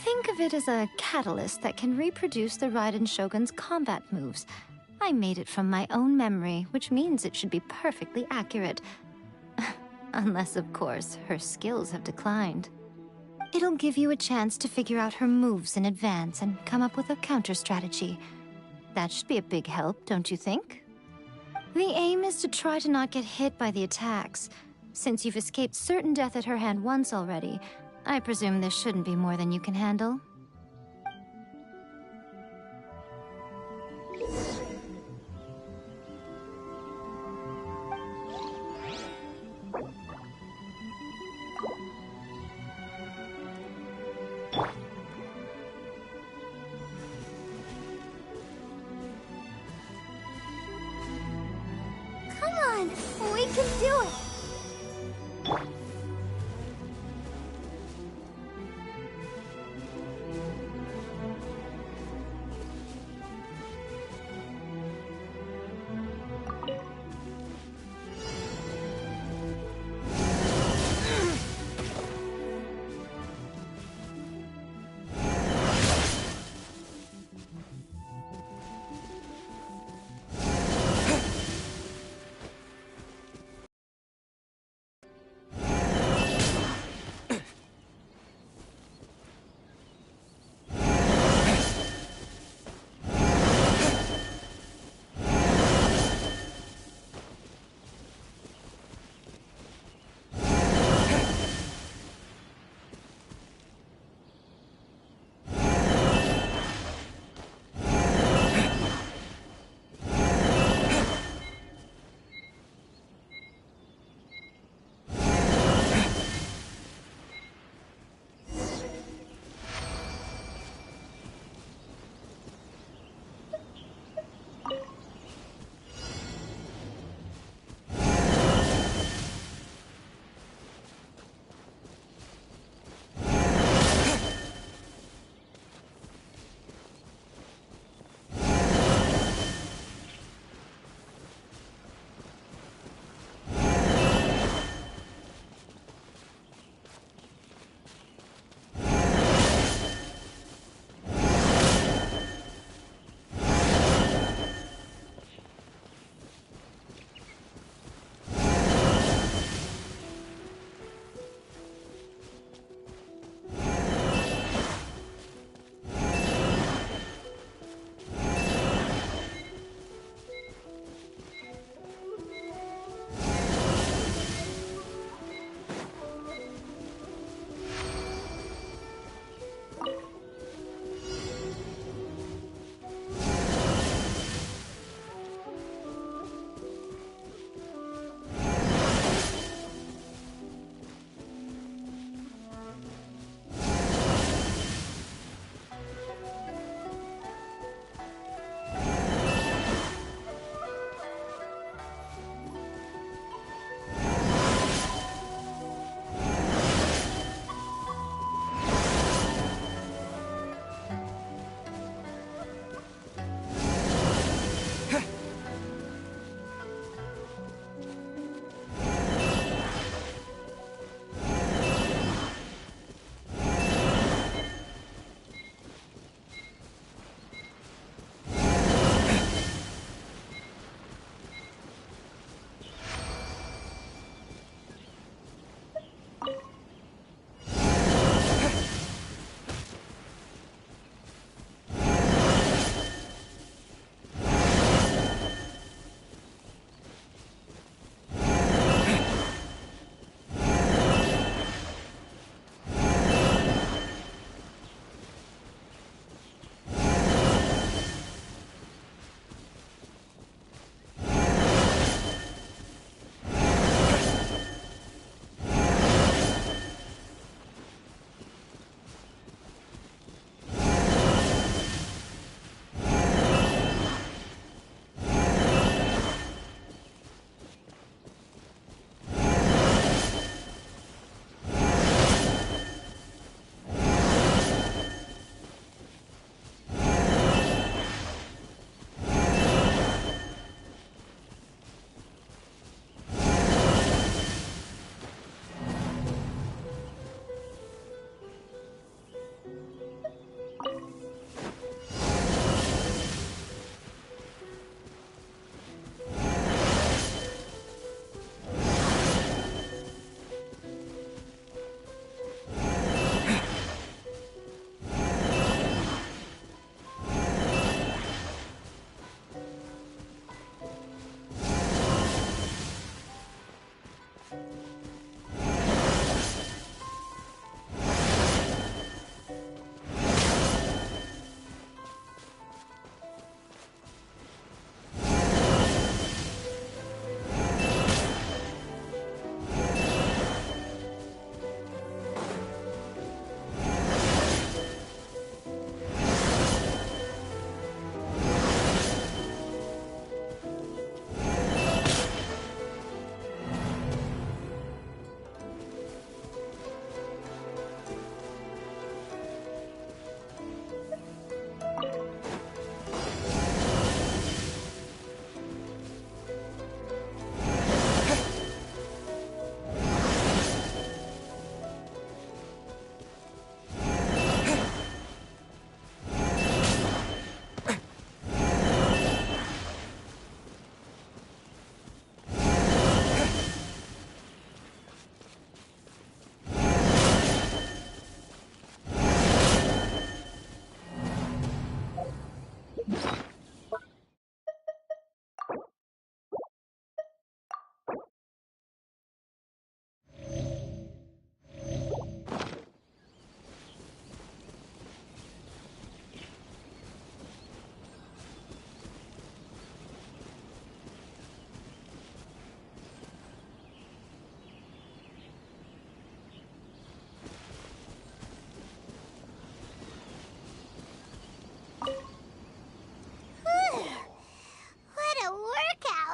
Think of it as a catalyst that can reproduce the Raiden Shogun's combat moves. I made it from my own memory, which means it should be perfectly accurate. Unless, of course, her skills have declined. It'll give you a chance to figure out her moves in advance and come up with a counter strategy. That should be a big help, don't you think? The aim is to try to not get hit by the attacks. Since you've escaped certain death at her hand once already, I presume this shouldn't be more than you can handle. Come on, we can do it!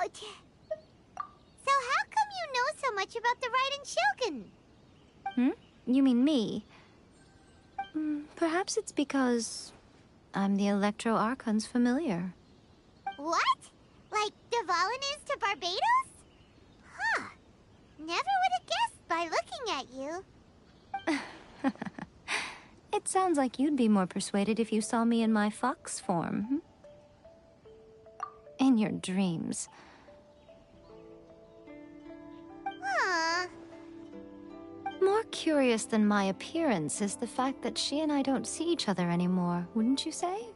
out. So how come you know so much about the Raiden Shogun? You mean me? Perhaps it's because I'm the Electro Archon's familiar. What? Like Dvalin is to Barbados? Huh. Never would have guessed by looking at you. It sounds like you'd be more persuaded if you saw me in my fox form. In your dreams. Aww. More curious than my appearance is the fact that she and I don't see each other anymore, wouldn't you say?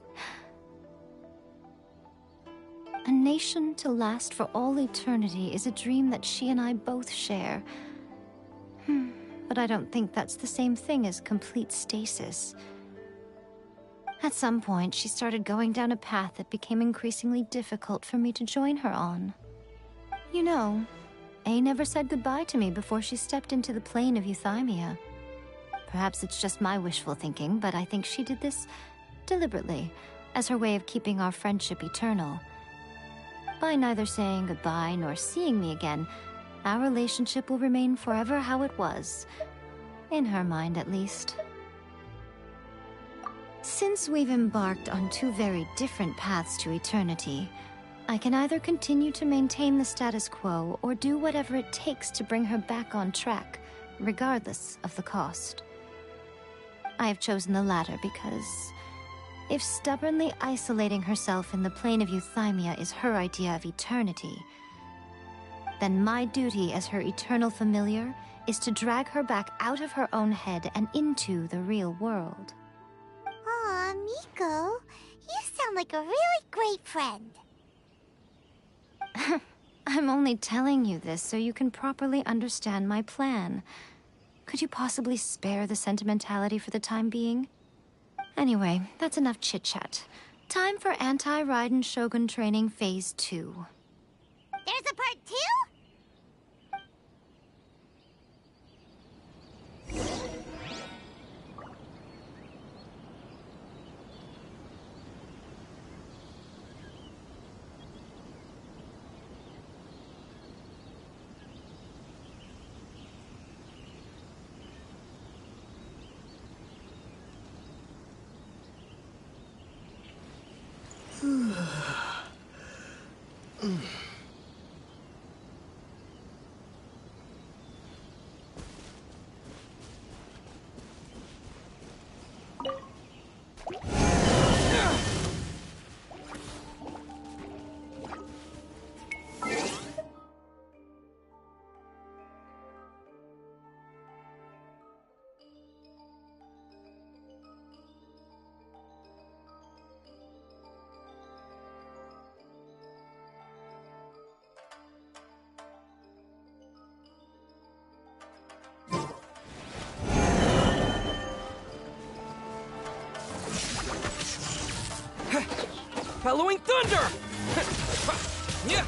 A nation to last for all eternity is a dream that she and I both share. But I don't think that's the same thing as complete stasis. At some point, she started going down a path that became increasingly difficult for me to join her on. You know, A never said goodbye to me before she stepped into the plane of Euthymia. Perhaps it's just my wishful thinking, but I think she did this deliberately, as her way of keeping our friendship eternal. By neither saying goodbye nor seeing me again, our relationship will remain forever how it was. In her mind, at least. Since we've embarked on two very different paths to eternity, I can either continue to maintain the status quo or do whatever it takes to bring her back on track, regardless of the cost. I have chosen the latter because if stubbornly isolating herself in the plane of Euthymia is her idea of eternity, then my duty as her eternal familiar is to drag her back out of her own head and into the real world. Aw, Miko, you sound like a really great friend. I'm only telling you this so you can properly understand my plan. Could you possibly spare the sentimentality for the time being? Anyway, that's enough chit-chat. Time for Anti-Raiden Shogun Training Phase 2. There's a part 2? Bellowing thunder! Yeah!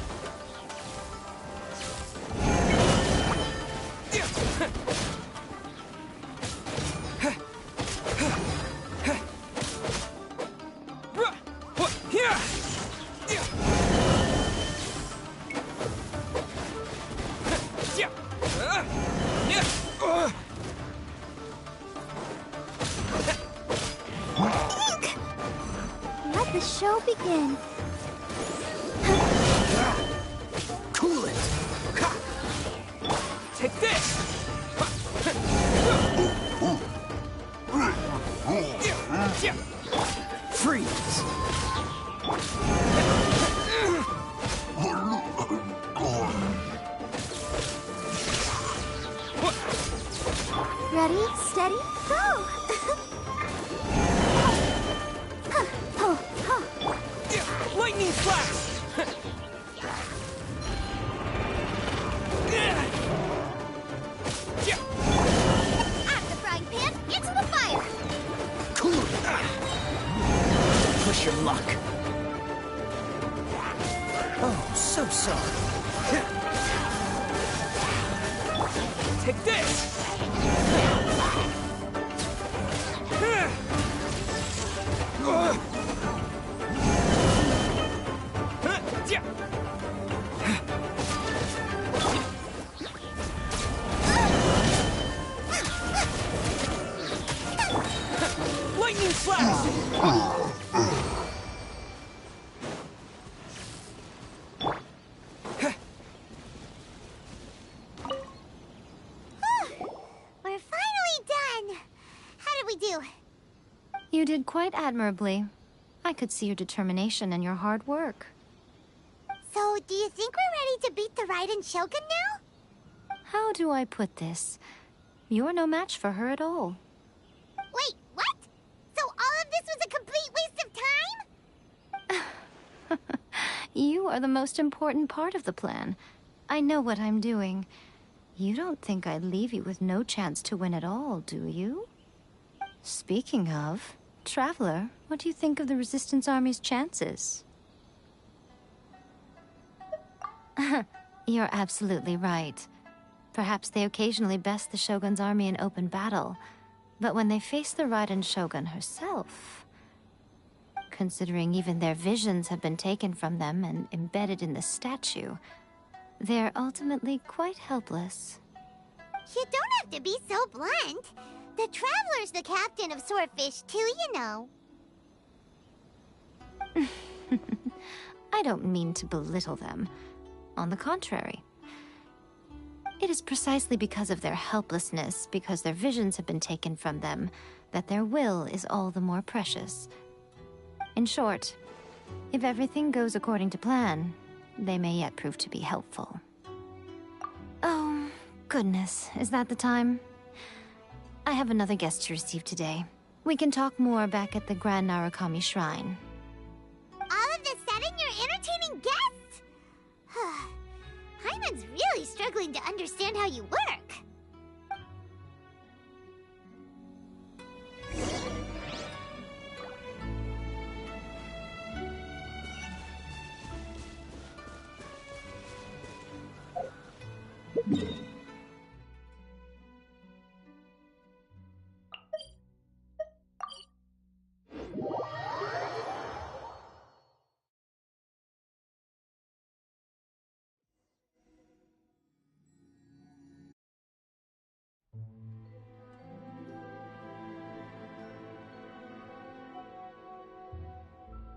Let the show begin. Cool it! Take this! Freeze! Ready, steady, go! Lightning flash! Out of the frying pan, into the fire! Cool it! Push your luck. Oh, so sorry. Take this! You did quite admirably. I could see your determination and your hard work. So, do you think we're ready to beat the Raiden Shogun now? How do I put this? You're no match for her at all. Wait, what? So all of this was a complete waste of time? You are the most important part of the plan. I know what I'm doing. You don't think I'd leave you with no chance to win at all, do you? Speaking of, Traveler, what do you think of the Resistance Army's chances? You're absolutely right. Perhaps they occasionally best the Shogun's army in open battle, but when they face the Raiden Shogun herself... Considering even their visions have been taken from them and embedded in the statue, they're ultimately quite helpless. You don't have to be so blunt. The Traveler's the captain of Swordfish too, you know. I don't mean to belittle them. On the contrary. It is precisely because of their helplessness, because their visions have been taken from them, that their will is all the more precious. In short, if everything goes according to plan, they may yet prove to be helpful. Oh, goodness, is that the time? I have another guest to receive today. We can talk more back at the Grand Narukami Shrine. All of this sudden, you're entertaining guests? Hyman's really struggling to understand how you work.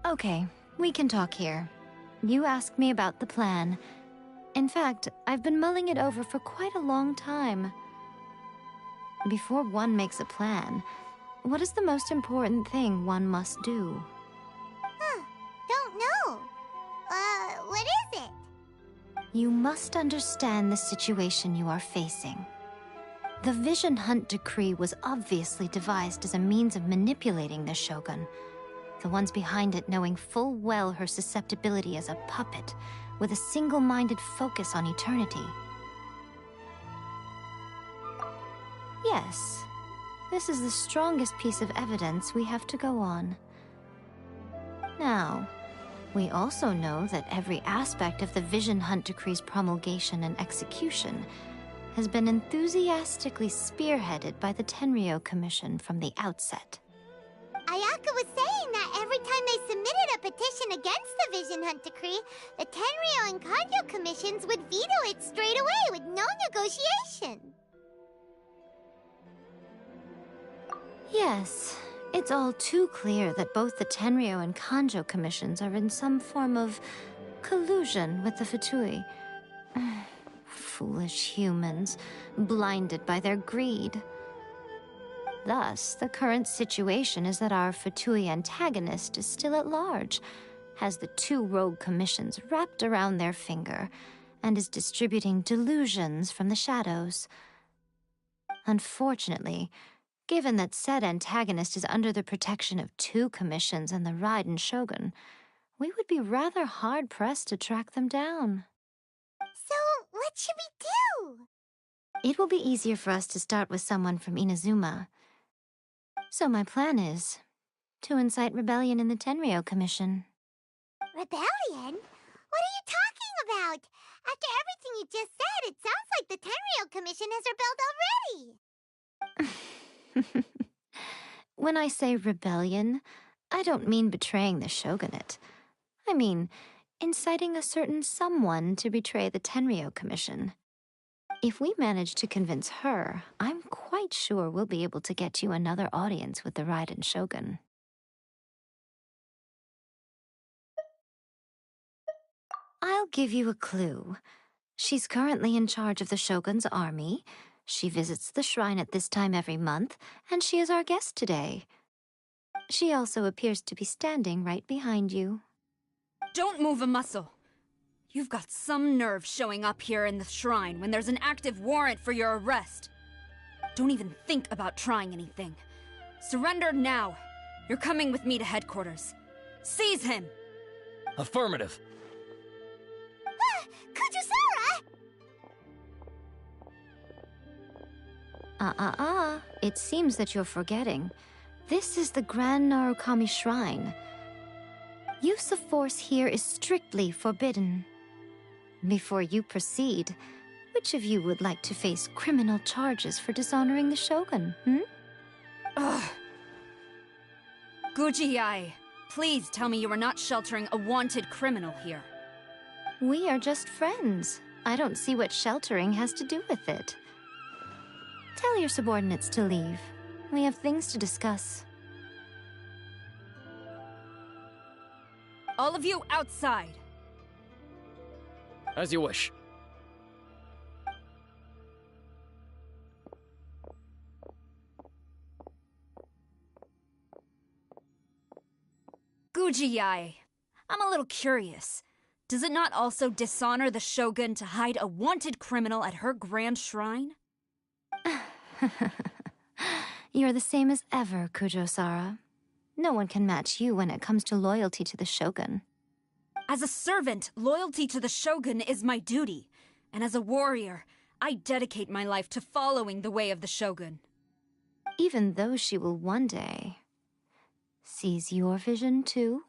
Okay, we can talk here. You asked me about the plan. In fact, I've been mulling it over for quite a long time. Before one makes a plan, what is the most important thing one must do? Don't know. What is it? You must understand the situation you are facing. The Vision Hunt Decree was obviously devised as a means of manipulating the Shogun. The ones behind it knowing full well her susceptibility as a puppet, with a single-minded focus on eternity. Yes, this is the strongest piece of evidence we have to go on. Now, we also know that every aspect of the Vision Hunt Decree's promulgation and execution has been enthusiastically spearheaded by the Tenryou Commission from the outset. Ayaka was saying that every time they submitted a petition against the Vision Hunt Decree, the Tenryou and Kanjo commissions would veto it straight away with no negotiation. Yes, it's all too clear that both the Tenryou and Kanjo commissions are in some form of collusion with the Fatui. Foolish humans, blinded by their greed. Thus, the current situation is that our Fatui antagonist is still at large, has the two rogue commissions wrapped around their finger, and is distributing delusions from the shadows. Unfortunately, given that said antagonist is under the protection of two commissions and the Raiden Shogun, we would be rather hard-pressed to track them down. So, what should we do? It will be easier for us to start with someone from Inazuma. So my plan is to incite rebellion in the Tenryou Commission. Rebellion? What are you talking about? After everything you just said, it sounds like the Tenryou Commission has rebelled already. When I say rebellion, I don't mean betraying the shogunate. I mean inciting a certain someone to betray the Tenryou Commission. If we manage to convince her, I'm quite sure we'll be able to get you another audience with the Raiden Shogun. I'll give you a clue. She's currently in charge of the Shogun's army. She visits the shrine at this time every month, and she is our guest today. She also appears to be standing right behind you. Don't move a muscle. You've got some nerve showing up here in the shrine when there's an active warrant for your arrest. Don't even think about trying anything. Surrender now. You're coming with me to headquarters. Seize him! Affirmative. Kujusara! It seems that you're forgetting. This is the Grand Narukami Shrine. Use of force here is strictly forbidden. Before you proceed, which of you would like to face criminal charges for dishonoring the Shogun, Ugh. Guji-ai, please tell me you are not sheltering a wanted criminal here. We are just friends. I don't see what sheltering has to do with it. Tell your subordinates to leave. We have things to discuss. All of you outside. As you wish. Guji-ai, I'm a little curious. Does it not also dishonor the Shogun to hide a wanted criminal at her grand shrine? You're the same as ever, Kujo-sara. No one can match you when it comes to loyalty to the Shogun. As a servant, loyalty to the Shogun is my duty. And as a warrior, I dedicate my life to following the way of the Shogun. Even though she will one day seize your vision too?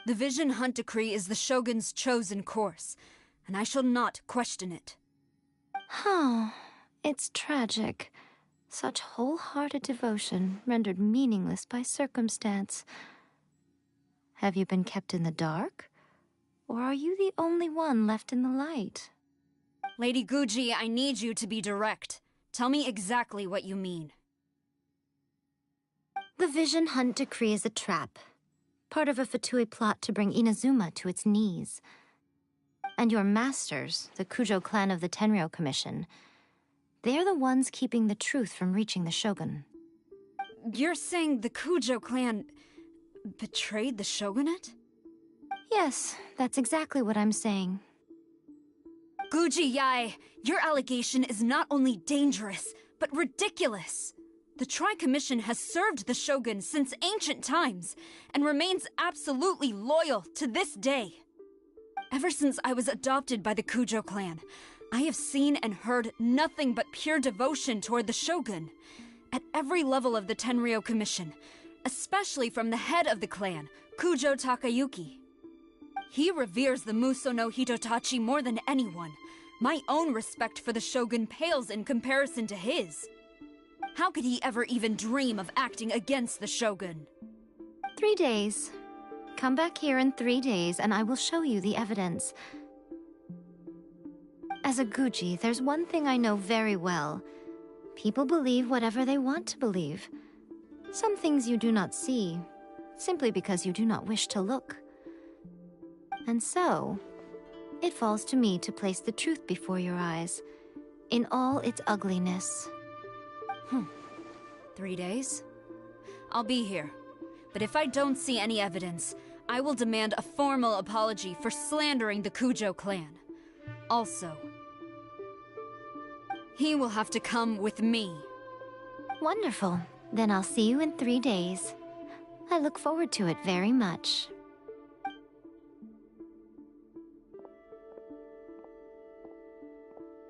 The Vision Hunt Decree is the Shogun's chosen course, and I shall not question it. It's tragic. Such wholehearted devotion rendered meaningless by circumstance. Have you been kept in the dark? Or are you the only one left in the light? Lady Guji, I need you to be direct. Tell me exactly what you mean. The Vision Hunt Decree is a trap. Part of a Fatui plot to bring Inazuma to its knees. And your masters, the Kujo clan of the Tenryou Commission, they're the ones keeping the truth from reaching the Shogun. You're saying the Kujo clan betrayed the Shogunate? Yes, that's exactly what I'm saying. Guji-ai, your allegation is not only dangerous, but ridiculous. The Tri-Commission has served the Shogun since ancient times, and remains absolutely loyal to this day. Ever since I was adopted by the Kujo clan, I have seen and heard nothing but pure devotion toward the Shogun. At every level of the Tenryou Commission, especially from the head of the clan, Kujo Takayuki. He reveres the Muso no Hitotachi more than anyone. My own respect for the Shogun pales in comparison to his. How could he ever even dream of acting against the Shogun? 3 days. Come back here in 3 days and I will show you the evidence. As a Guji, there's one thing I know very well. People believe whatever they want to believe. Some things you do not see, simply because you do not wish to look. And so, it falls to me to place the truth before your eyes, in all its ugliness. 3 days? I'll be here. But if I don't see any evidence, I will demand a formal apology for slandering the Kujo clan. Also, he will have to come with me. Wonderful. Then I'll see you in 3 days. I look forward to it very much.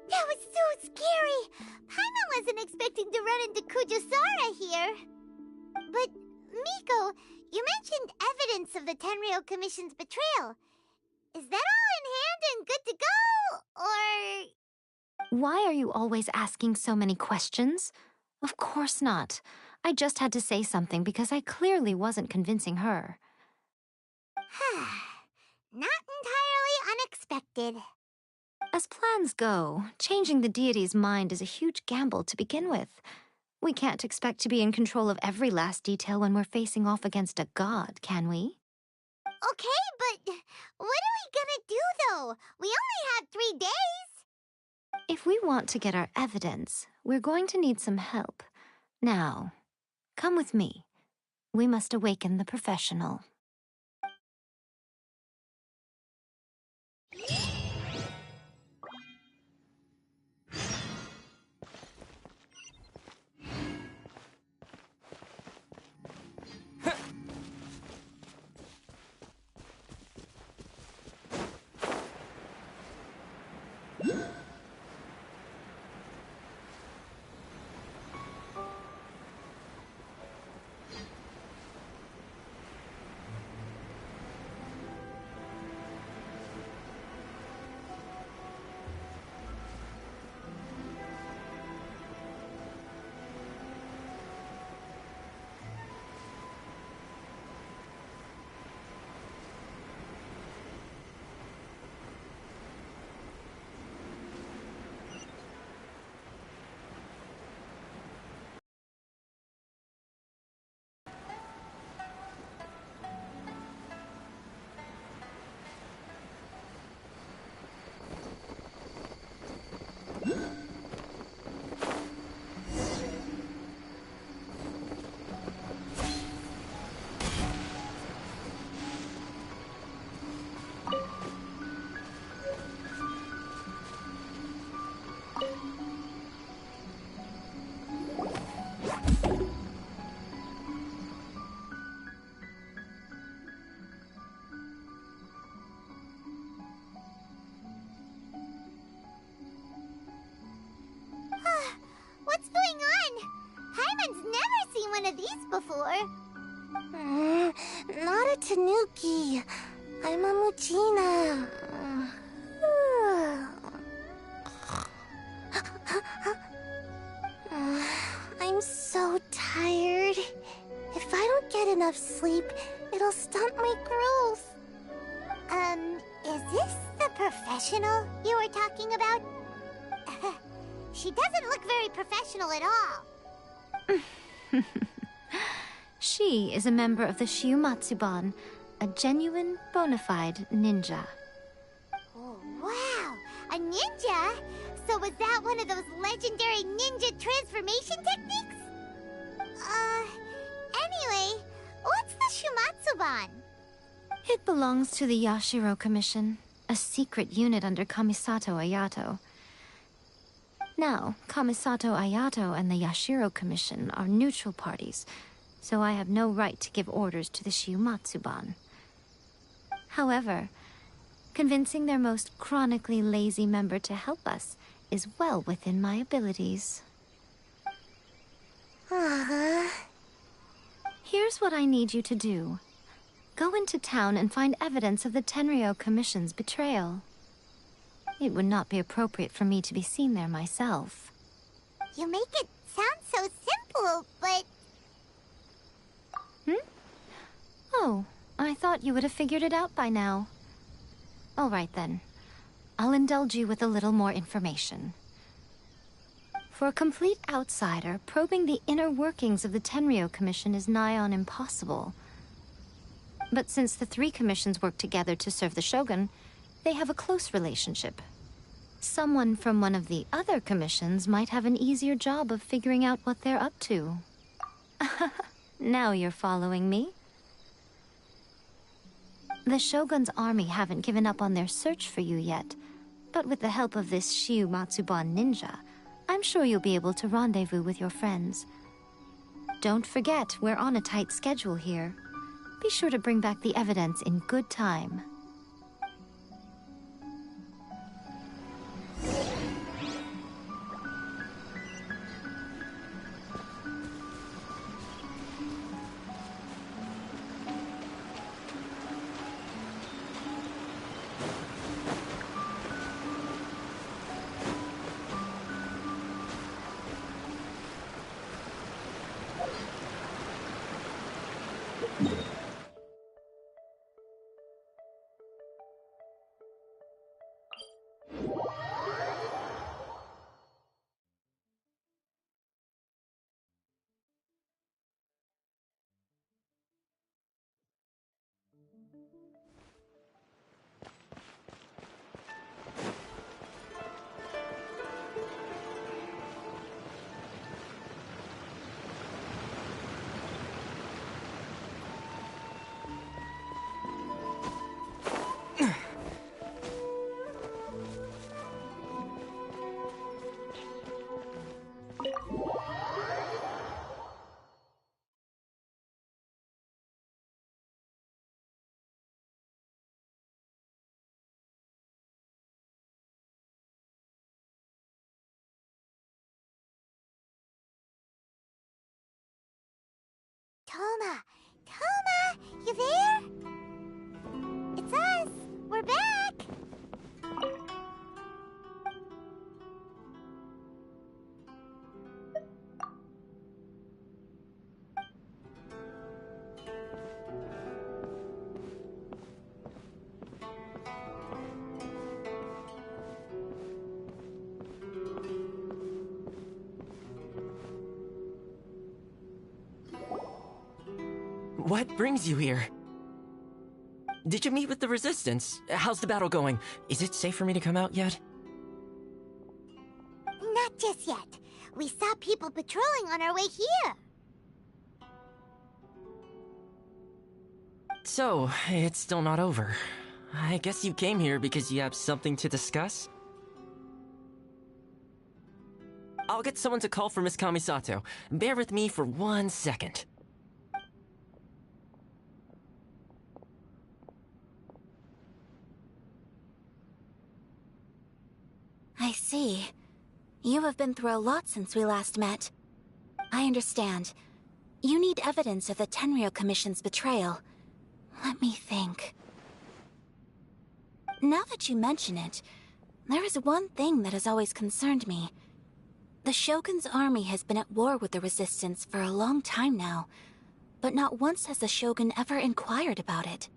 That was so scary! Paimon wasn't expecting to run into Kujusara here. But, Miko, you mentioned evidence of the Tenryou Commission's betrayal. Is that all in hand and good to go, or...? Why are you always asking so many questions? Of course not. I just had to say something because I clearly wasn't convincing her. Not entirely unexpected. As plans go, changing the deity's mind is a huge gamble to begin with. We can't expect to be in control of every last detail when we're facing off against a god, can we? Okay, but what are we gonna do, though? We only have 3 days! If we want to get our evidence, we're going to need some help. Now, come with me. we must awaken the professional. What's going on? Paimon's never seen one of these before. Not a Tanuki. I'm a Muchina. I'm so tired. If I don't get enough sleep, it'll stunt my growth. Is this the professional you were talking about? She doesn't look very professional at all. She is a member of the Shiumatsuban, a genuine, bona fide ninja. Oh, wow! A ninja? So was that one of those legendary ninja transformation techniques? Anyway, what's the Shumatsuban? It belongs to the Yashiro Commission, a secret unit under Kamisato Ayato. Now, Kamisato Ayato and the Yashiro Commission are neutral parties, so I have no right to give orders to the Shiumatsuban. However, convincing their most chronically lazy member to help us is well within my abilities. Here's what I need you to do. Go into town and find evidence of the Tenryo Commission's betrayal. It would not be appropriate for me to be seen there myself. You make it sound so simple, but... Oh, I thought you would have figured it out by now. All right then. I'll indulge you with a little more information. For a complete outsider, probing the inner workings of the Tenryo Commission is nigh on impossible. But since the three commissions work together to serve the Shogun, they have a close relationship. Someone from one of the other commissions might have an easier job of figuring out what they're up to. Now you're following me. The Shogun's army haven't given up on their search for you yet, but with the help of this Shiumatsuban ninja, I'm sure you'll be able to rendezvous with your friends. Don't forget, we're on a tight schedule here. Be sure to bring back the evidence in good time. Toma! Toma! You there? It's us! We're back! What brings you here? Did you meet with the Resistance? How's the battle going? Is it safe for me to come out yet? Not just yet. We saw people patrolling on our way here. So, it's still not over. I guess you came here because you have something to discuss? I'll get someone to call for Miss Kamisato. Bear with me for 1 second. I see. You have been through a lot since we last met. I understand. You need evidence of the Tenryou Commission's betrayal. Let me think. Now that you mention it, there is one thing that has always concerned me. The Shogun's army has been at war with the Resistance for a long time now, but not once has the Shogun ever inquired about it.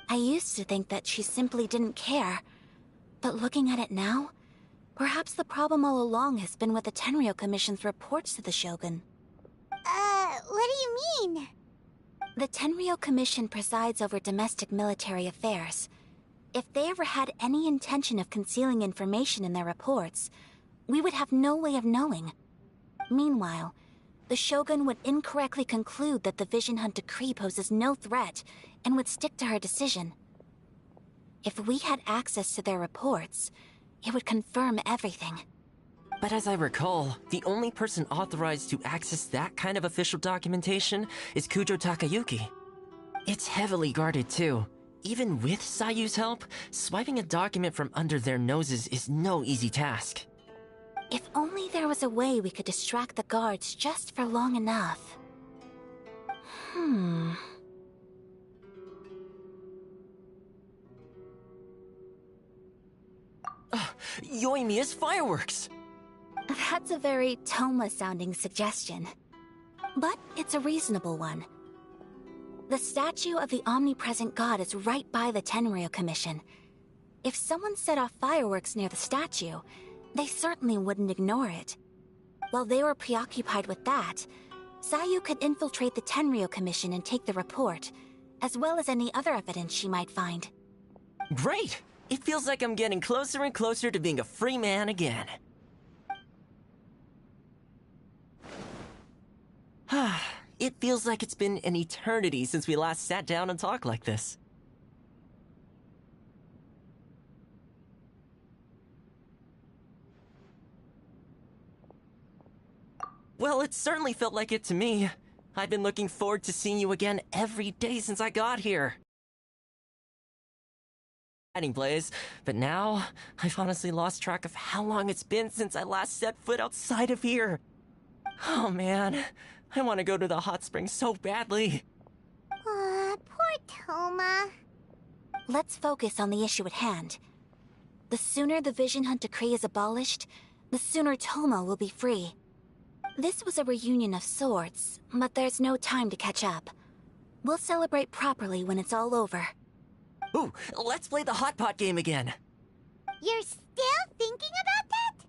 I used to think that she simply didn't care, but looking at it now, perhaps the problem all along has been with the Tenryou Commission's reports to the Shogun. What do you mean? The Tenryou Commission presides over domestic military affairs. If they ever had any intention of concealing information in their reports, we would have no way of knowing. Meanwhile, the Shogun would incorrectly conclude that the Vision Hunt decree poses no threat and would stick to her decision. If we had access to their reports, it would confirm everything. But as I recall, the only person authorized to access that kind of official documentation is Kujo Takayuki. It's heavily guarded too. Even with Sayu's help, swiping a document from under their noses is no easy task. If only there was a way we could distract the guards just for long enough. Yoimiya's fireworks! That's a very Toma-sounding suggestion. But it's a reasonable one. The statue of the omnipresent god is right by the Tenryou Commission. If someone set off fireworks near the statue, they certainly wouldn't ignore it. While they were preoccupied with that, Sayu could infiltrate the Tenryou Commission and take the report, as well as any other evidence she might find. Great! It feels like I'm getting closer and closer to being a free man again. It feels like it's been an eternity since we last sat down and talked like this. Well, it certainly felt like it to me. I've been looking forward to seeing you again every day since I got here. Place, but now I've honestly lost track of how long it's been since I last set foot outside of here. Oh man, I want to go to the hot springs so badly. Poor Toma. Let's focus on the issue at hand. The sooner the Vision Hunt decree is abolished, the sooner Toma will be free. This was a reunion of sorts, but there's no time to catch up. We'll celebrate properly when it's all over. Ooh, let's play the hot pot game again. You're still thinking about that?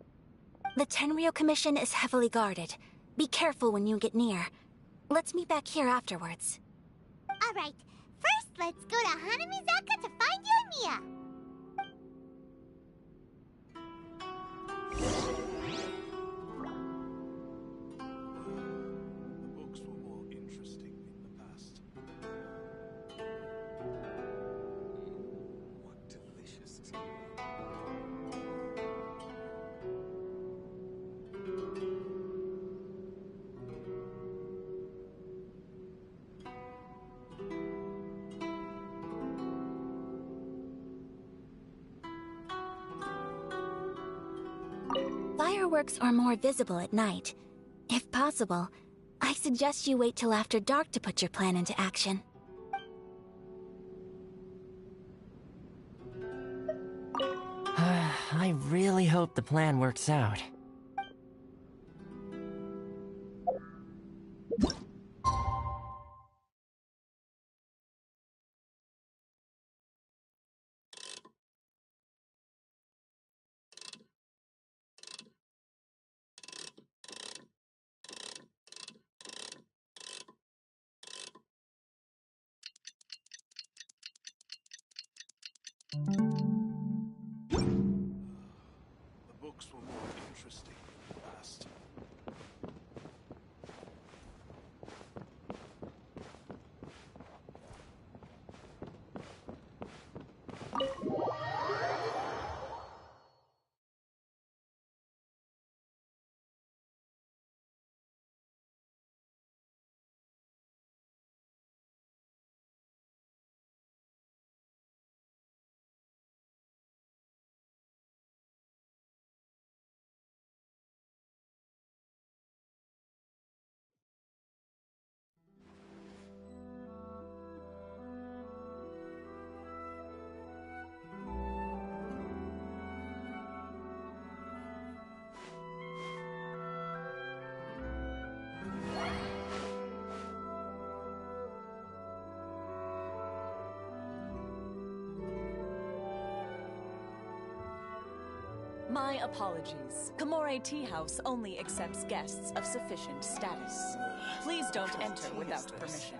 The Tenryou Commission is heavily guarded. Be careful when you get near. Let's meet back here afterwards. Alright, first let's go to Hanamizaka to find Yoimiya. The books were more interesting in the past. What delicious tea. Fireworks are more visible at night. If possible, I suggest you wait till after dark to put your plan into action. I really hope the plan works out. The books were more interesting in the past. My apologies. Kamore Tea House only accepts guests of sufficient status. Please don't enter without permission.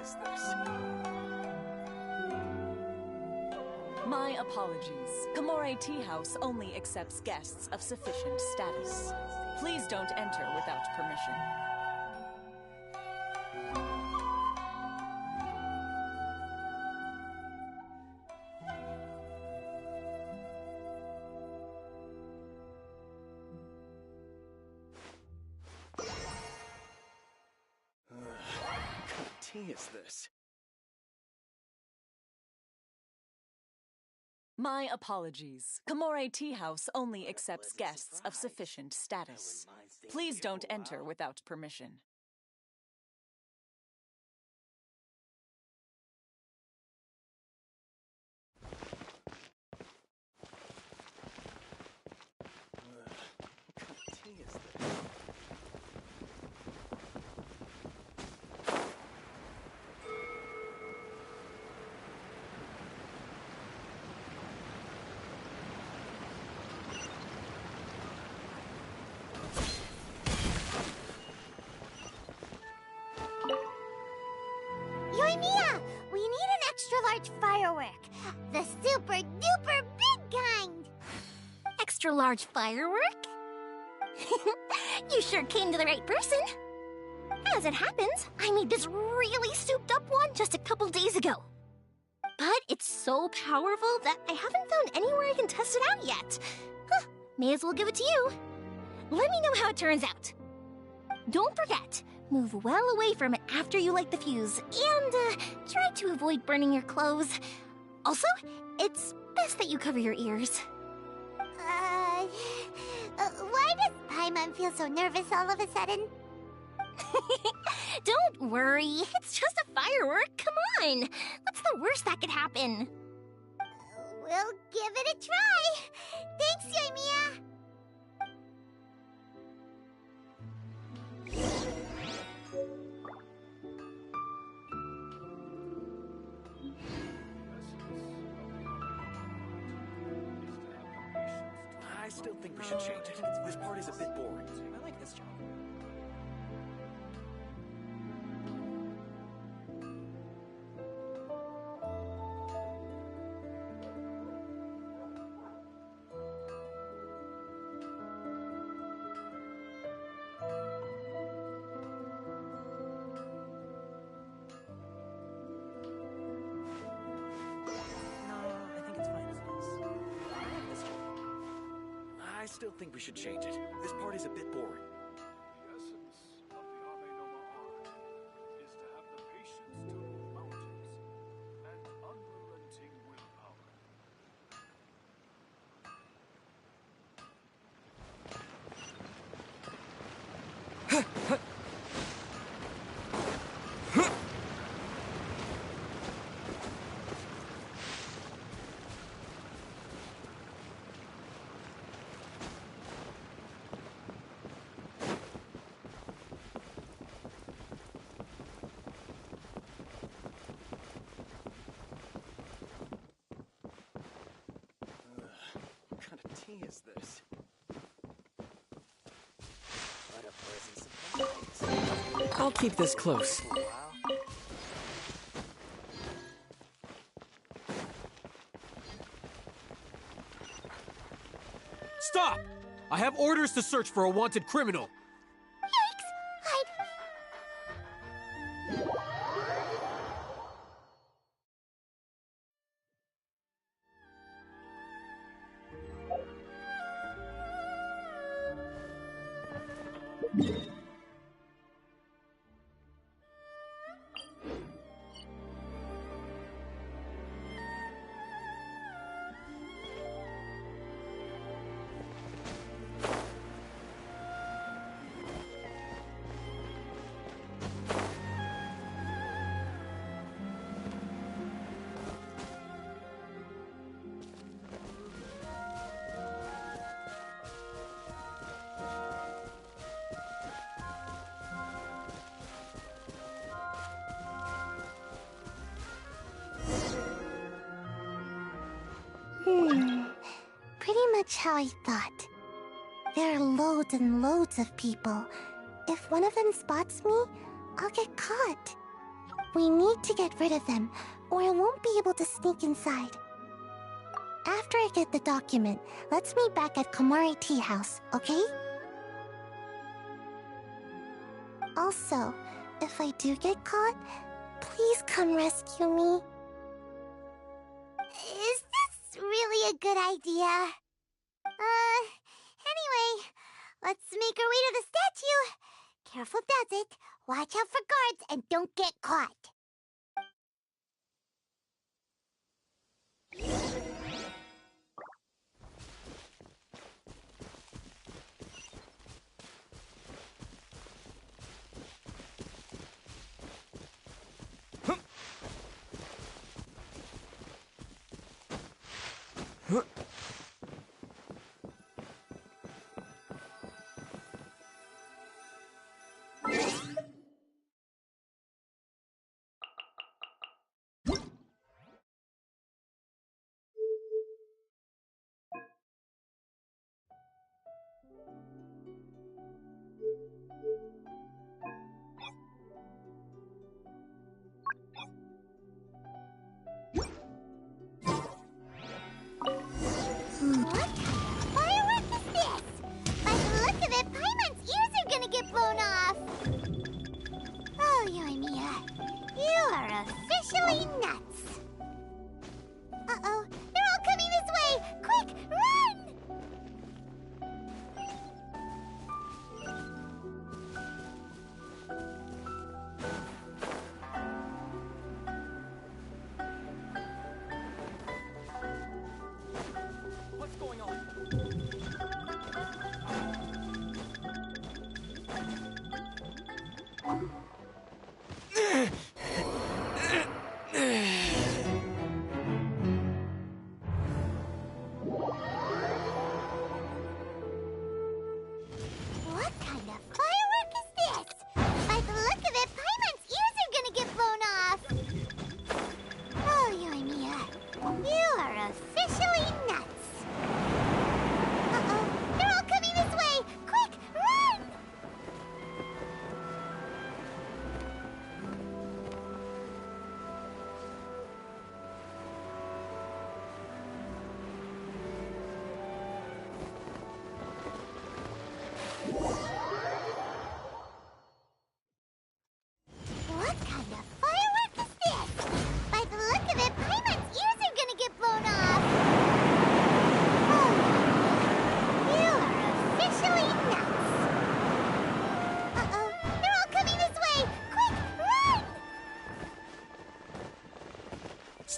Is this? My apologies. Kamore Tea House only accepts guests of sufficient status. Please don't enter without permission. What kind of tea is this? My apologies. Kamore Tea House only accepts guests of sufficient status. Please don't enter without permission. What kind of tea is this? Yoimiya! We need an extra-large firework. The super-duper big kind! Extra-large firework? You sure came to the right person. As it happens, I made this really souped-up one just a couple days ago. But it's so powerful that I haven't found anywhere I can test it out yet. Huh, may as well give it to you. Let me know how it turns out. Don't forget, move well away from it after you light the fuse, and try to avoid burning your clothes. Also, it's best that you cover your ears. Why does Paimon feel so nervous all of a sudden? Don't worry, it's just a firework, come on! What's the worst that could happen? We'll give it a try! Thanks, Yoimiya! I still think we should change it. This part is a bit boring. I like this job. still think we should change it. This part is a bit boring. The essence of the Ame no art is to have the patience to move mountains and unrelenting willpower. What kind of tea is this? What a pleasant surprise. I'll keep this close. Stop! I have orders to search for a wanted criminal. Yikes! Hide! Pretty much how I thought. There are loads and loads of people. If one of them spots me, I'll get caught. We need to get rid of them, or I won't be able to sneak inside. After I get the document, let's meet back at Komari Tea House, okay? Also, if I do get caught, please come rescue me. Is this really a good idea? Anyway, let's make our way to the statue. Careful does it. Watch out for guards and don't get caught. What? Firework is this? By the look of it, Paimon's ears are gonna get blown off. Oh, Yoimiya, you are officially nuts. Uh-oh, they're all coming this way! Quick, run! What's going on?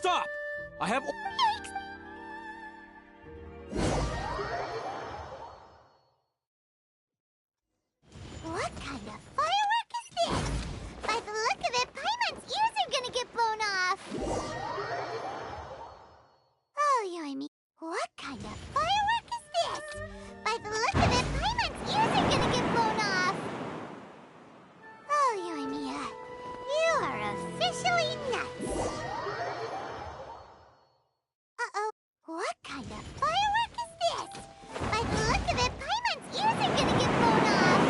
Stop! I have... Yikes! What kind of firework is this? By the look of it, Paimon's ears are gonna get blown off! Oh, Yoimi, what kind of firework is this? By the look of it, Paimon's ears are gonna get blown off! Oh, Yoimiya, you are officially nuts! Uh-oh, what kind of firework is this? By the look of it, Paimon's ears are gonna get blown off!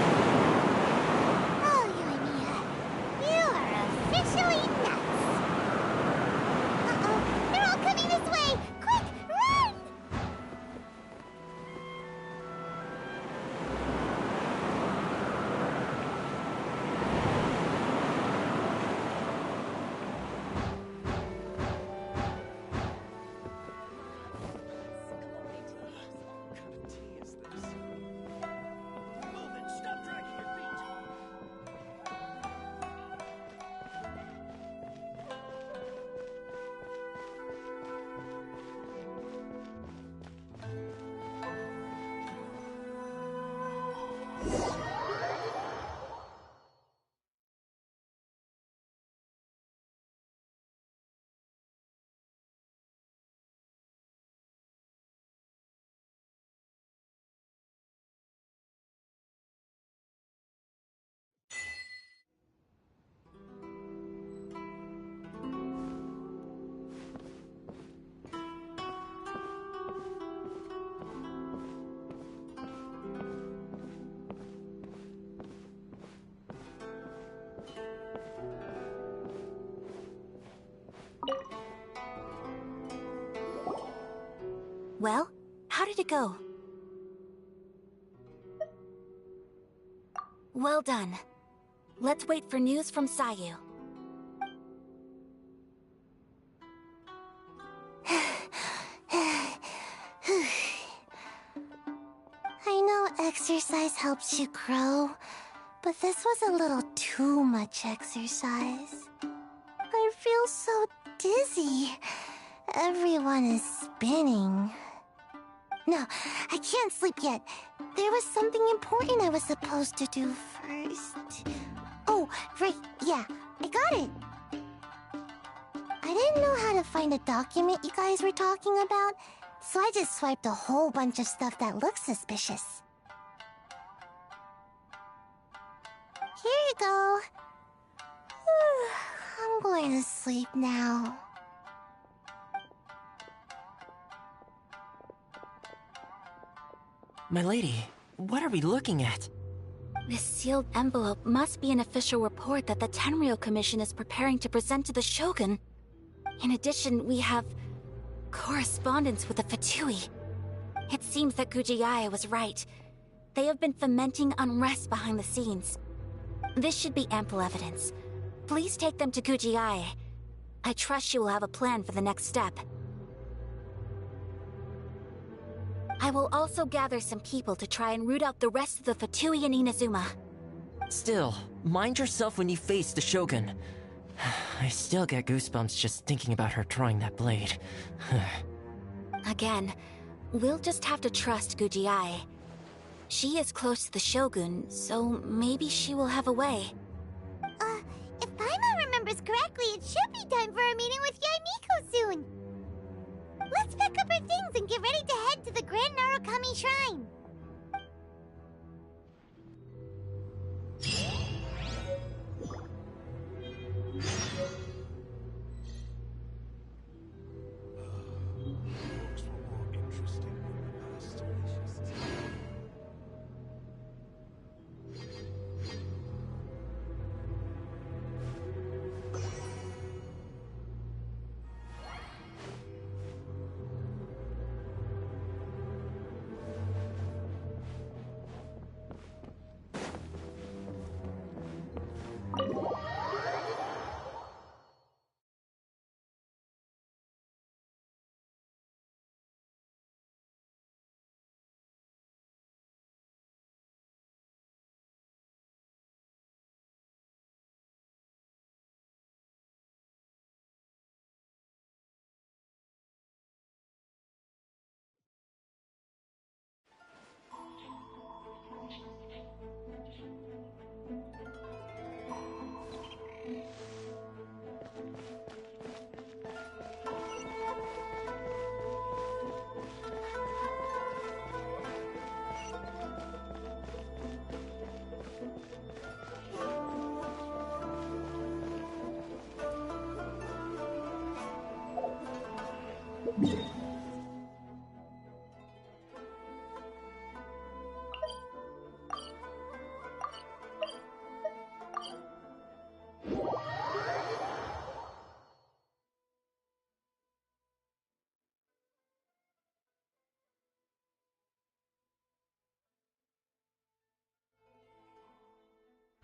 Oh, Yoimiya, you are officially nuts! Uh-oh, they're all coming this way! Quick, run! Well, how did it go? Well done. Let's wait for news from Sayu. I know exercise helps you grow, but this was a little too much exercise. I feel so dizzy. Everyone is spinning. No, I can't sleep yet. There was something important I was supposed to do first. Oh, right, yeah, I got it. I didn't know how to find a document you guys were talking about, so I just swiped a whole bunch of stuff that looks suspicious. Here you go. I'm going to sleep now. My lady, what are we looking at? This sealed envelope must be an official report that the Tenryou Commission is preparing to present to the Shogun. In addition, we have correspondence with the Fatui. It seems that Gujiae was right. They have been fomenting unrest behind the scenes. This should be ample evidence. Please take them to Gujiae. I trust she will have a plan for the next step. I will also gather some people to try and root out the rest of the Fatui in Inazuma. Still, mind yourself when you face the Shogun. I still get goosebumps just thinking about her drawing that blade. Again, we'll just have to trust Gujiae. She is close to the Shogun, so maybe she will have a way. If Paimon remembers correctly, it should be time for a meeting with Yaimiko soon. Let's pack up our things and get ready to head to the Grand Narukami Shrine.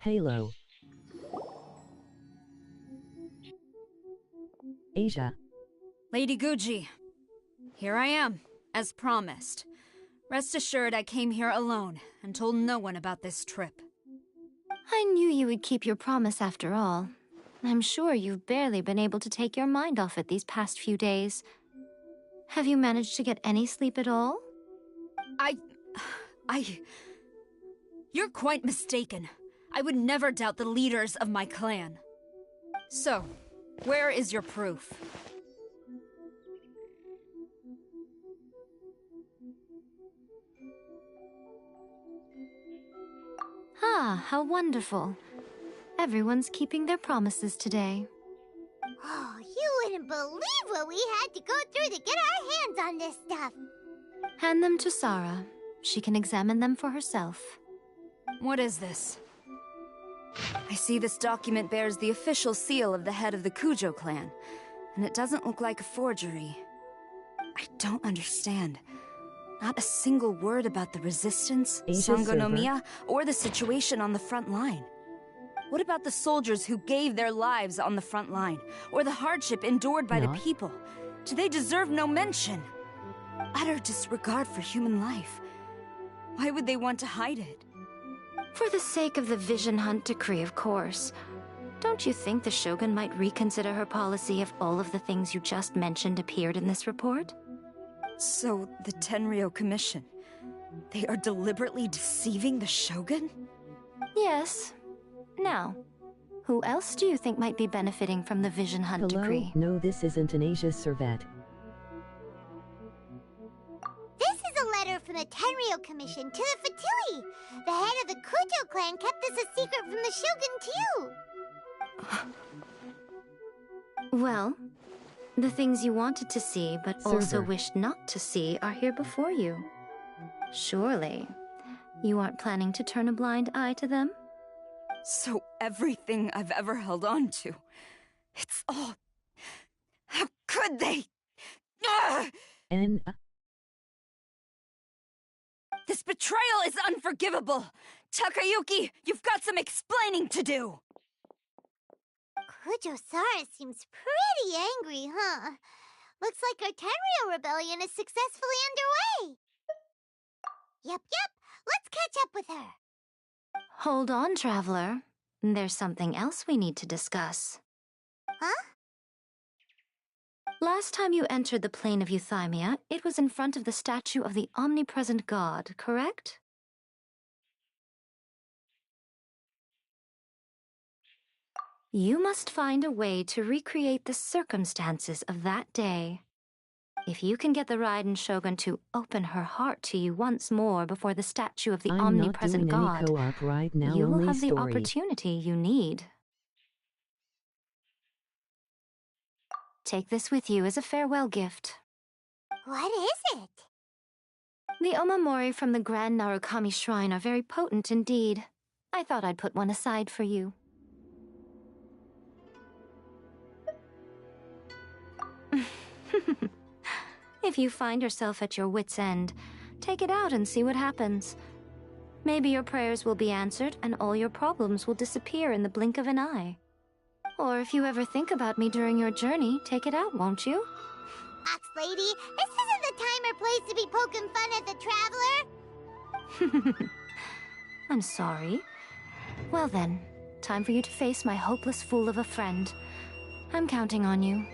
Halo. Asia. Lady Guji, here I am, as promised. Rest assured I came here alone and told no one about this trip. I knew you would keep your promise after all. I'm sure you've barely been able to take your mind off it these past few days. Have you managed to get any sleep at all? You're quite mistaken. I would never doubt the leaders of my clan. So, where is your proof? Ah, how wonderful. Everyone's keeping their promises today. Oh, you wouldn't believe what we had to go through to get our hands on this stuff. Hand them to Sarah. She can examine them for herself. What is this? I see this document bears the official seal of the head of the Kujo clan, and it doesn't look like a forgery. I don't understand. Not a single word about the resistance, Sangonomiya, or the situation on the front line. What about the soldiers who gave their lives on the front line, or the hardship endured by the people? Do they deserve no mention? Utter disregard for human life. Why would they want to hide it? For the sake of the Vision Hunt decree, of course. Don't you think the Shogun might reconsider her policy if all of the things you just mentioned appeared in this report? So, the Tenryo Commission, they are deliberately deceiving the Shogun? Yes. Now, who else do you think might be benefiting from the Vision Hunt decree? No, this isn't an Asia Servet. This is a letter from the Tenryo Commission to the Fatui. The head of the Kujo clan kept this a secret from the Shogun, too. Well, the things you wanted to see but also wished not to see are here before you. Surely, you aren't planning to turn a blind eye to them? So everything I've ever held on to, it's all... How could they? Ugh! And... This betrayal is unforgivable! Takayuki, you've got some explaining to do! Kujo-Sara seems pretty angry, huh? Looks like our Tenryo rebellion is successfully underway. Yep. Let's catch up with her. Hold on, Traveler. There's something else we need to discuss. Huh? Last time you entered the plane of Euthymia, it was in front of the statue of the omnipresent god, correct? You must find a way to recreate the circumstances of that day. If you can get the Raiden Shogun to open her heart to you once more before the statue of the omnipresent god, right now, you will have the opportunity you need. Take this with you as a farewell gift. What is it? The omamori from the Grand Narukami Shrine are very potent indeed. I thought I'd put one aside for you. If you find yourself at your wit's end, take it out and see what happens. Maybe your prayers will be answered and all your problems will disappear in the blink of an eye. Or if you ever think about me during your journey, take it out, won't you? Ox lady, this isn't the time or place to be poking fun at the Traveler. I'm sorry. Well then, time for you to face my hopeless fool of a friend. I'm counting on you.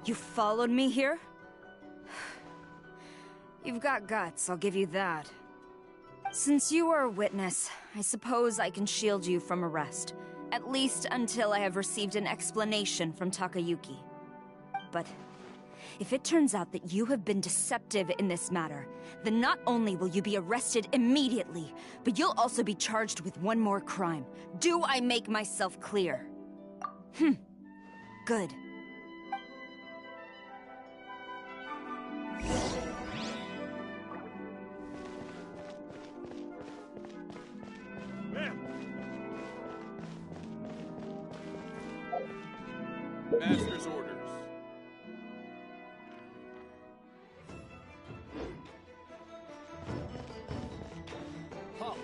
You followed me here? You've got guts, I'll give you that. Since you are a witness, I suppose I can shield you from arrest. At least until I have received an explanation from Takayuki. But if it turns out that you have been deceptive in this matter, then not only will you be arrested immediately, but you'll also be charged with one more crime. Do I make myself clear? Good. Master's orders. Halt.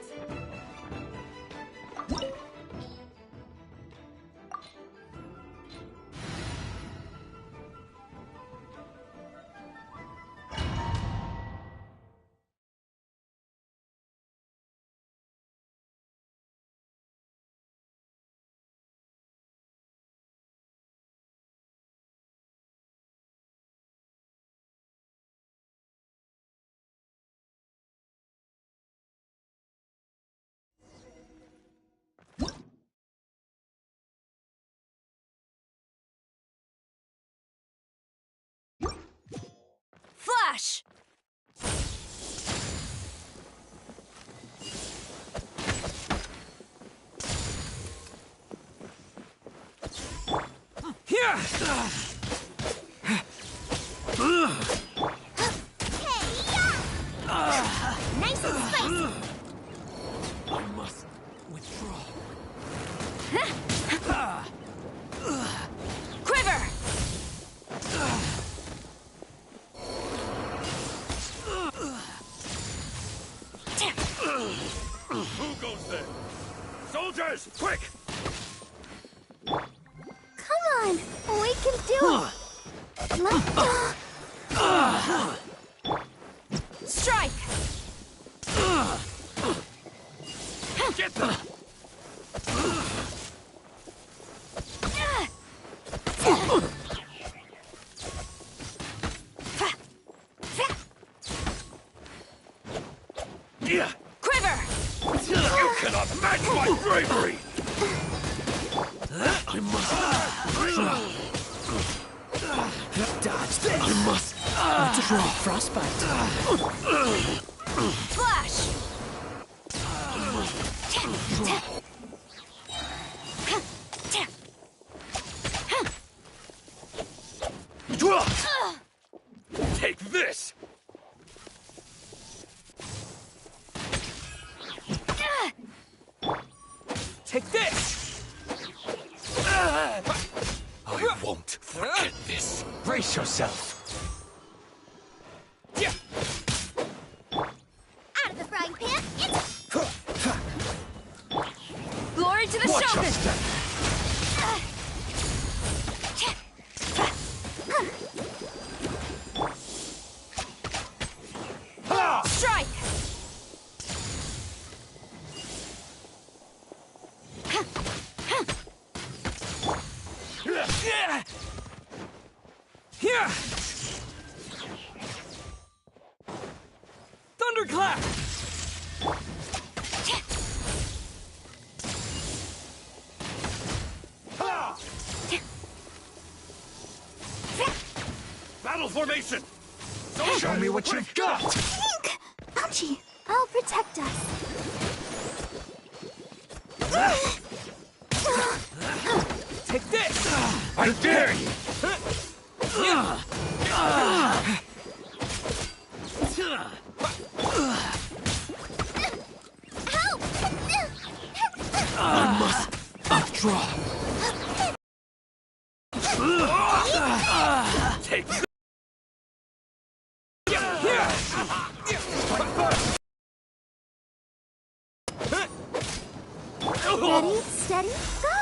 Flash! Here! Nice and spicy! I must withdraw. Quiver! Who goes there? Soldiers, quick! Come on! We can do it! Strike! Get them! Yeah. Quiver! You cannot match my bravery! I must Dodge this! I must Withdraw. Frostbite. Flash! Take this! Take this! I won't forget this. Brace yourself. Out of the frying pan, it's... Glory to the Watch Shogun! your step. Strike! Here! Thunderclap! Battle formation! Show me what you've got! Pink! Ouchie! I'll protect us. Take this! I dare you! Help! I must withdraw. Take this! Ready, steady, go!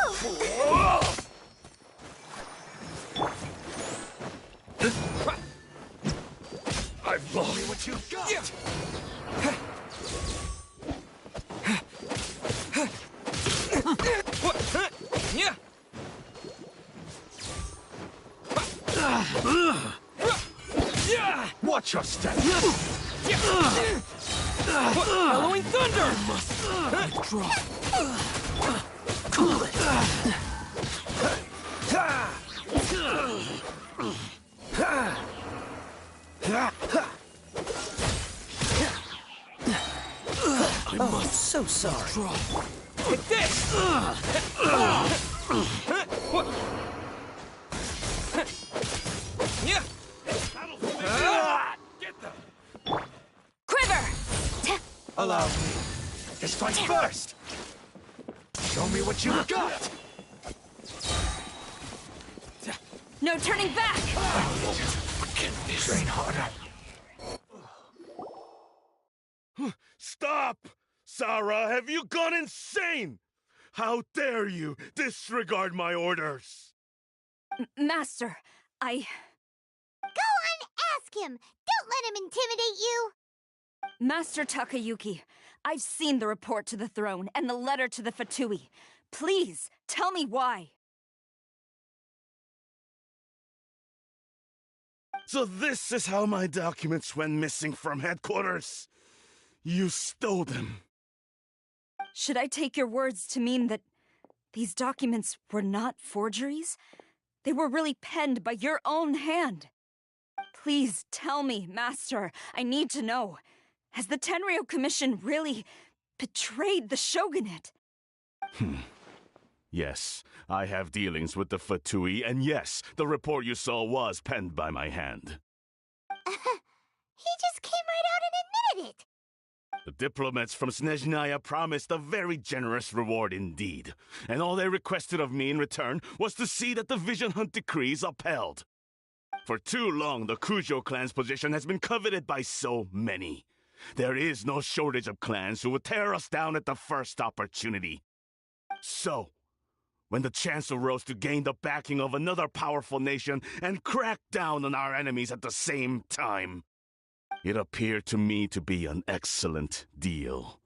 I've lost what you've got! Yeah! Watch your step! Bellowing thunder! Withdraw. Cool it! I'm so sorry. Take this! Yeah! Quiver! Allow me to strike first! Show me what you got! No turning back! Train harder. Stop! Sarah, have you gone insane? How dare you disregard my orders? Master, I... Go on, ask him! Don't let him intimidate you! Master Takayuki, I've seen the report to the throne and the letter to the Fatui. Please, tell me why. So this is how my documents went missing from headquarters. You stole them. Should I take your words to mean that these documents were not forgeries? They were really penned by your own hand. Please tell me, Master. I need to know. Has the Tenryou Commission really betrayed the shogunate? Yes, I have dealings with the Fatui, and yes, the report you saw was penned by my hand. He just came right out and admitted it! The diplomats from Snezhnaya promised a very generous reward indeed, and all they requested of me in return was to see that the Vision Hunt decree is upheld. For too long, the Kujo clan's position has been coveted by so many. There is no shortage of clans who would tear us down at the first opportunity. So, when the chance arose to gain the backing of another powerful nation and crack down on our enemies at the same time, it appeared to me to be an excellent deal.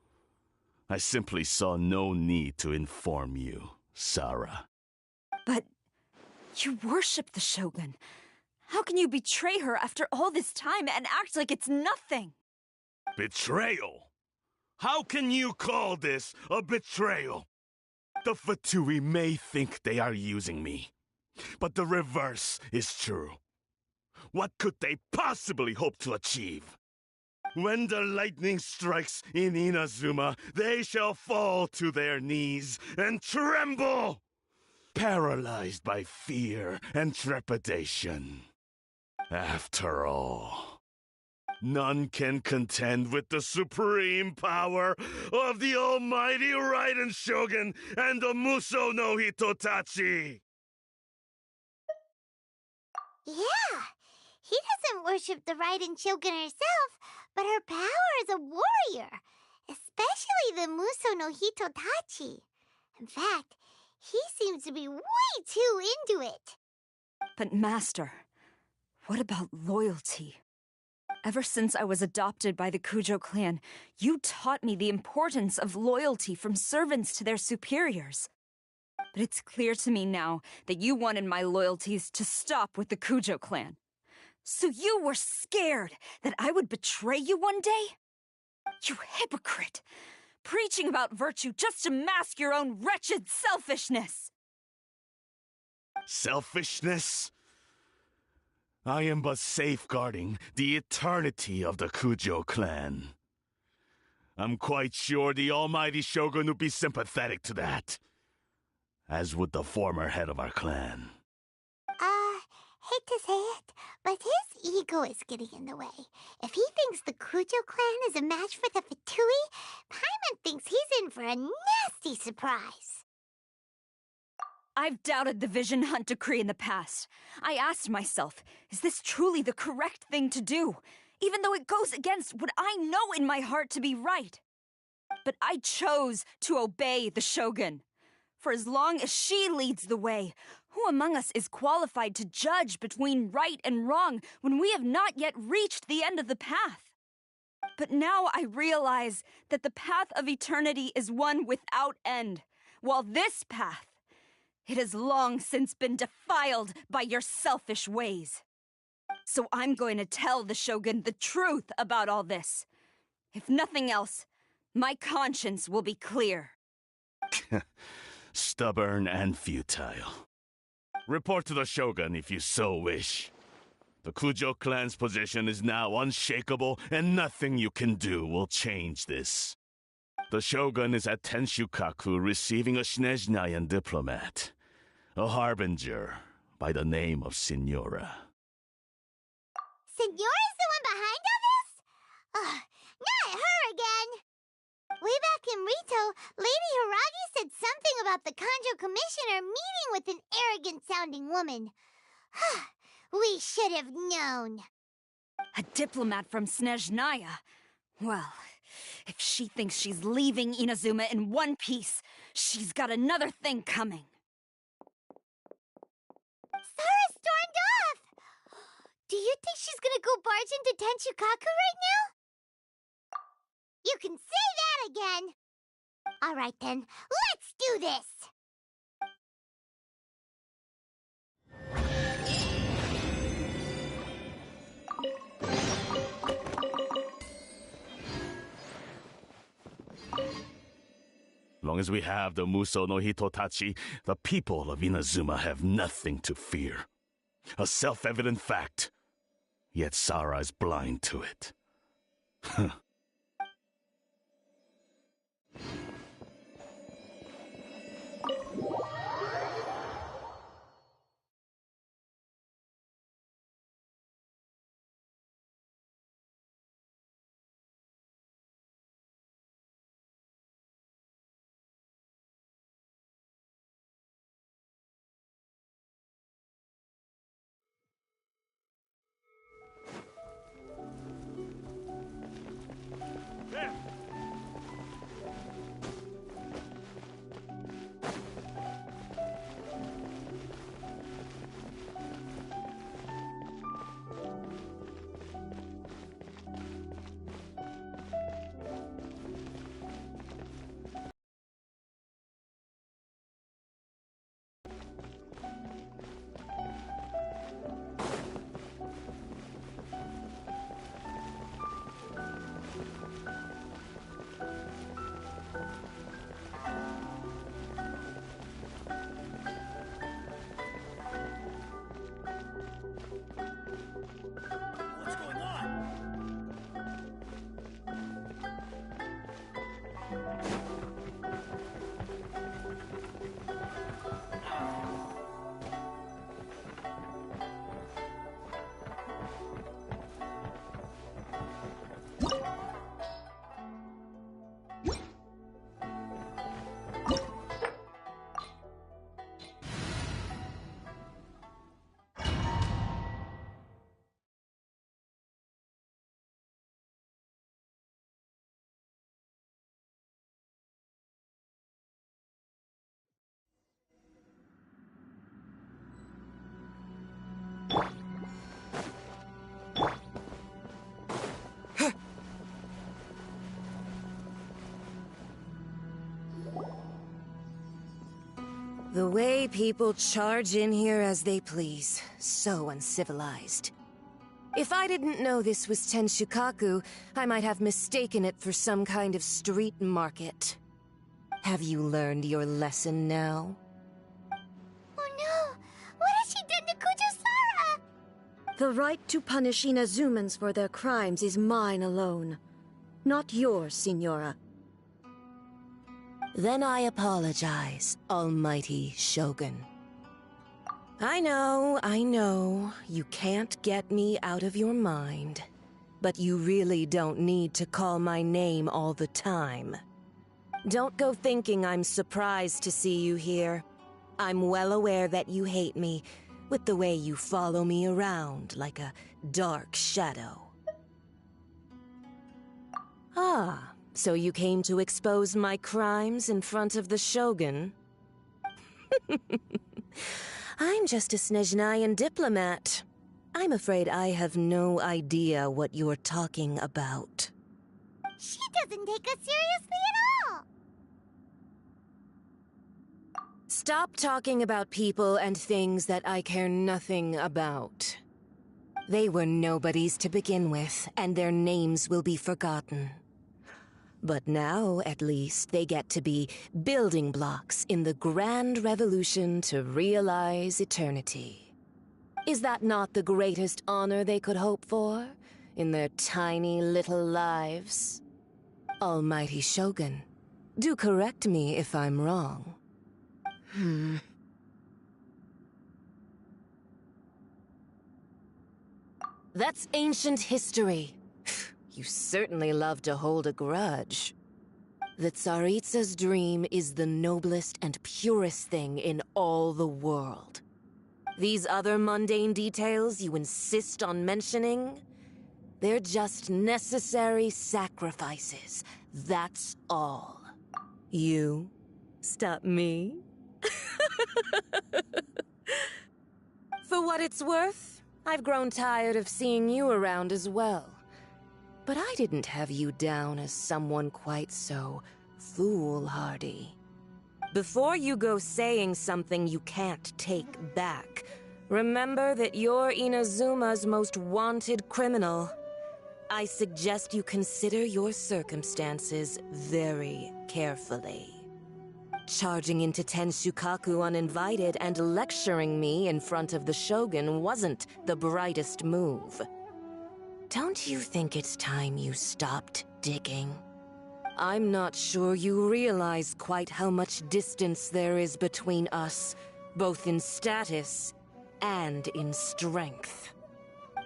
I simply saw no need to inform you, Sarah. But you worship the Shogun. How can you betray her after all this time and act like it's nothing? Betrayal? How can you call this a betrayal? The Fatui may think they are using me, but the reverse is true. What could they possibly hope to achieve? When the lightning strikes in Inazuma, they shall fall to their knees and tremble, paralyzed by fear and trepidation. After all, none can contend with the supreme power of the almighty Raiden Shogun and the Muso no Hitotachi! Yeah, he doesn't worship the Raiden Shogun herself, but her power as a warrior, especially the Muso no Hitotachi. In fact, he seems to be way too into it. But Master, what about loyalty? Ever since I was adopted by the Kujo clan, you taught me the importance of loyalty from servants to their superiors. But it's clear to me now that you wanted my loyalties to stop with the Kujo clan. So you were scared that I would betray you one day? You hypocrite! Preaching about virtue just to mask your own wretched selfishness! Selfishness? I am but safeguarding the eternity of the Kujo clan. I'm quite sure the almighty Shogun would be sympathetic to that, as would the former head of our clan. Hate to say it, but his ego is getting in the way. If he thinks the Kujo clan is a match for the Fatui, Paimon thinks he's in for a nasty surprise. I've doubted the Vision Hunt decree in the past. I asked myself, is this truly the correct thing to do? Even though it goes against what I know in my heart to be right. But I chose to obey the Shogun. For as long as she leads the way, who among us is qualified to judge between right and wrong when we have not yet reached the end of the path? But now I realize that the path of eternity is one without end, while this path, it has long since been defiled by your selfish ways. So I'm going to tell the Shogun the truth about all this. If nothing else, my conscience will be clear. Stubborn and futile. Report to the Shogun if you so wish. The Kujo clan's position is now unshakable, and nothing you can do will change this. The Shogun is at Tenshukaku receiving a Snezhnayan diplomat, a harbinger by the name of Signora. Signora's the one behind all this? Ugh, not her again! Way back in Rito, Lady Hiragi said something about the Kanjo Commissioner meeting with an arrogant-sounding woman. We should have known. A diplomat from Snezhnaya? Well, if she thinks she's leaving Inazuma in one piece, she's got another thing coming. Sara stormed off! Do you think she's gonna go barge into Tenshukaku right now? You can say that again! Alright then, let's do this! Long as we have the Muso no Hitotachi, the people of Inazuma have nothing to fear. A self-evident fact. Yet Sara is blind to it. The way people charge in here as they please. So uncivilized. If I didn't know this was Tenshukaku, I might have mistaken it for some kind of street market. Have you learned your lesson now? Oh no! What has she done to Kujo-Sara? The right to punish Inazumans for their crimes is mine alone. Not yours, Signora. Then I apologize, Almighty Shogun. I know, you can't get me out of your mind. But you really don't need to call my name all the time. Don't go thinking I'm surprised to see you here. I'm well aware that you hate me, with the way you follow me around like a dark shadow. Ah. So you came to expose my crimes in front of the Shogun? I'm just a Snezhnayan diplomat. I'm afraid I have no idea what you're talking about. She doesn't take us seriously at all! Stop talking about people and things that I care nothing about. They were nobodies to begin with, and their names will be forgotten. But now, at least, they get to be building blocks in the grand revolution to realize eternity. Is that not the greatest honor they could hope for in their tiny little lives? Almighty Shogun, do correct me if I'm wrong. That's ancient history. You certainly love to hold a grudge. The Tsaritsa's dream is the noblest and purest thing in all the world. These other mundane details you insist on mentioning, they're just necessary sacrifices. That's all. You stop me? For what it's worth, I've grown tired of seeing you around as well. But I didn't have you down as someone quite so foolhardy. Before you go saying something you can't take back, remember that you're Inazuma's most wanted criminal. I suggest you consider your circumstances very carefully. Charging into Tenshukaku uninvited and lecturing me in front of the Shogun wasn't the brightest move. Don't you think it's time you stopped digging? I'm not sure you realize quite how much distance there is between us, both in status and in strength.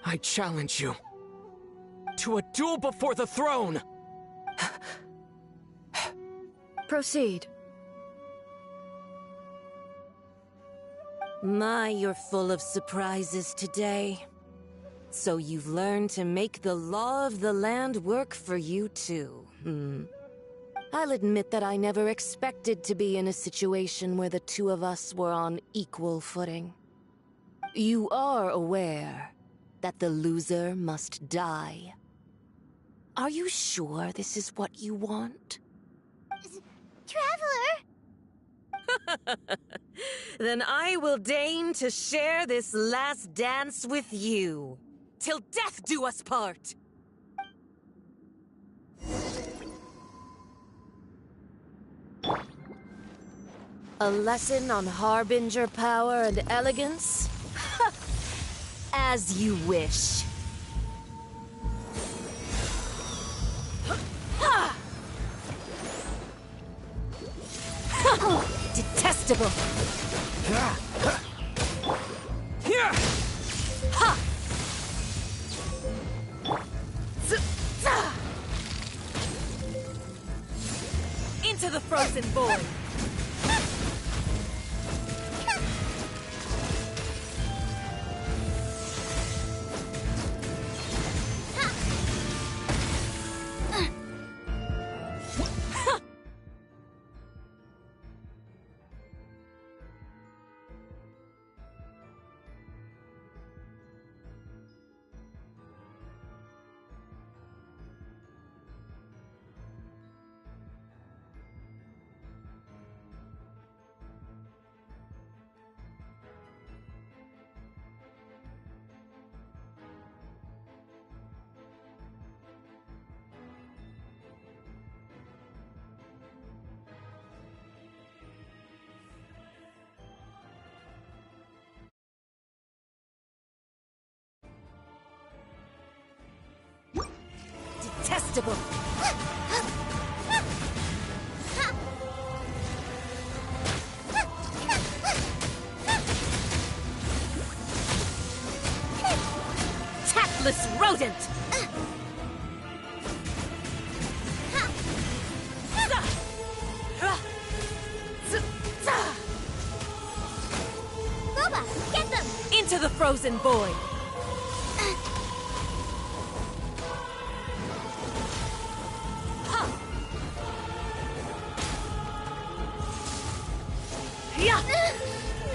I challenge you to a duel before the throne! Proceed. My, you're full of surprises today. So you've learned to make the law of the land work for you too, I'll admit that I never expected to be in a situation where the two of us were on equal footing. You are aware that the loser must die. Are you sure this is what you want? Traveler! Then I will deign to share this last dance with you. Till death do us part! A lesson on Harbinger power and elegance? As you wish. Detestable! Into the frozen void! Detestable! Tactless rodent! Boba, get them! Into the frozen void!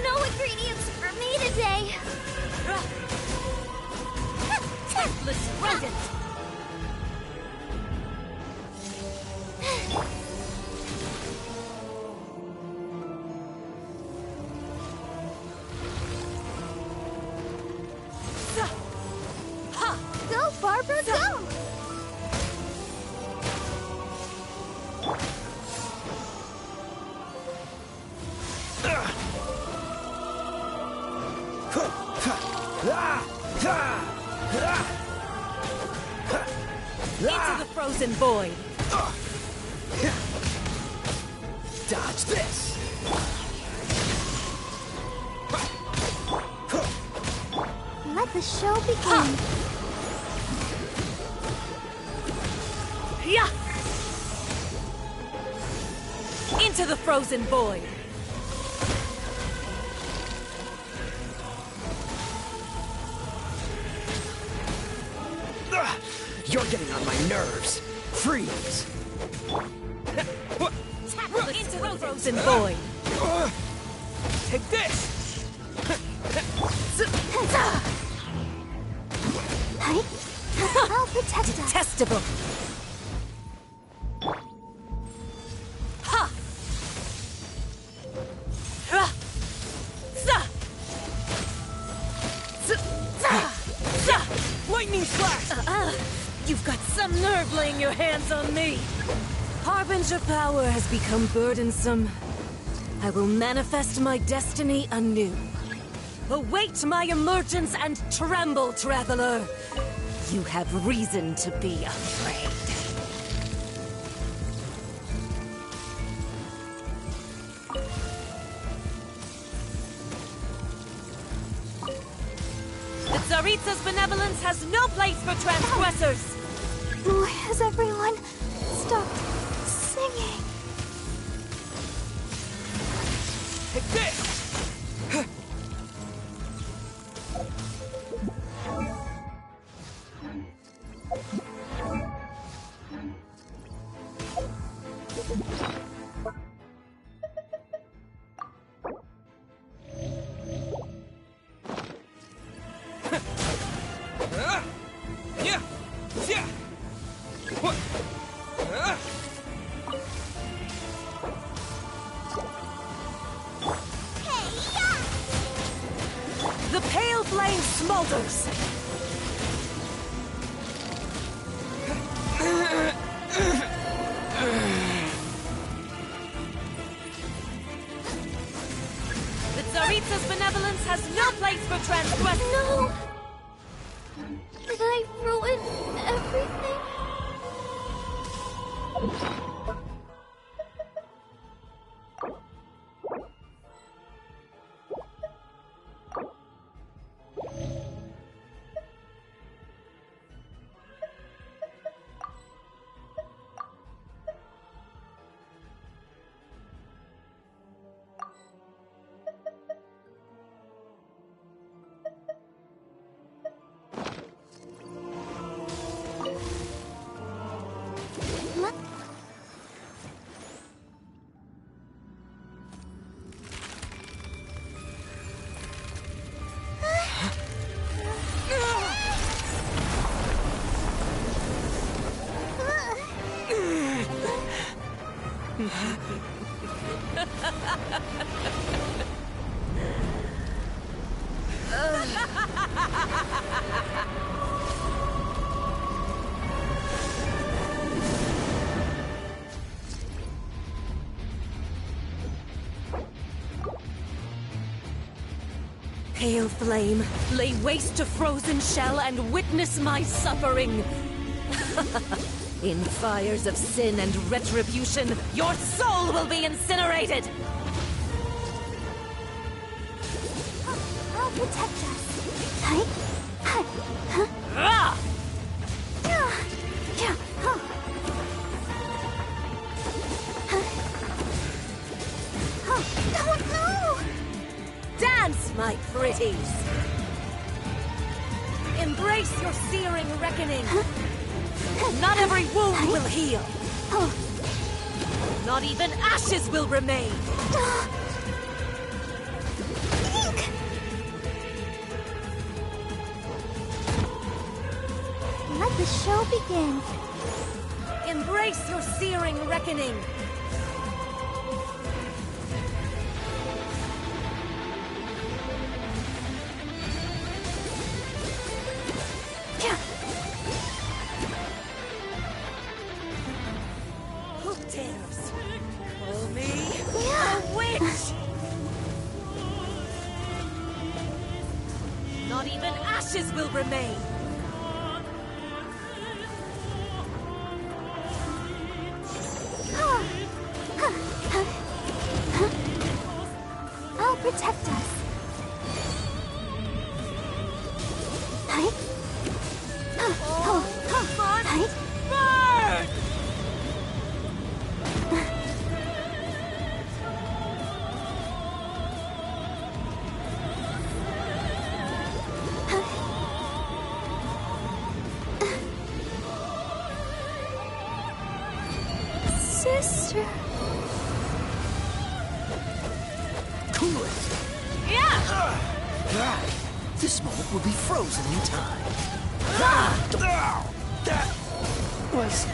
No ingredients for me today! Tactless rodent! frozen void. Dodge this. Let the show begin. Yeah. Into the frozen void. You're getting on my nerves. Freeze. Into the frozen void. Take this. I'll protect us. Detestable. Ha! Lightning slash! You've got some nerve laying your hands on me. Harbinger power has become burdensome. I will manifest my destiny anew. Await my emergence and tremble, traveler. You have reason to be afraid. The Tsaritsa's benevolence has no place for transgressors! Why has everyone stopped singing? Take this! The pale flame smolders! The Tsaritsa's benevolence has no place for transgressors! No! Did I ruin everything? Pale flame, lay waste to frozen shell and witness my suffering! In fires of sin and retribution, your soul will be incinerated! I'll protect us. Ah! Oh, Dance, my pretties! Embrace your searing reckoning! Not every wound will heal! Not even ashes will remain! Let the show begin. Embrace your searing reckoning! Who dares call me a witch? Not even ashes will remain! danger? Cool it! Yeah! This moment will be frozen in time. That was...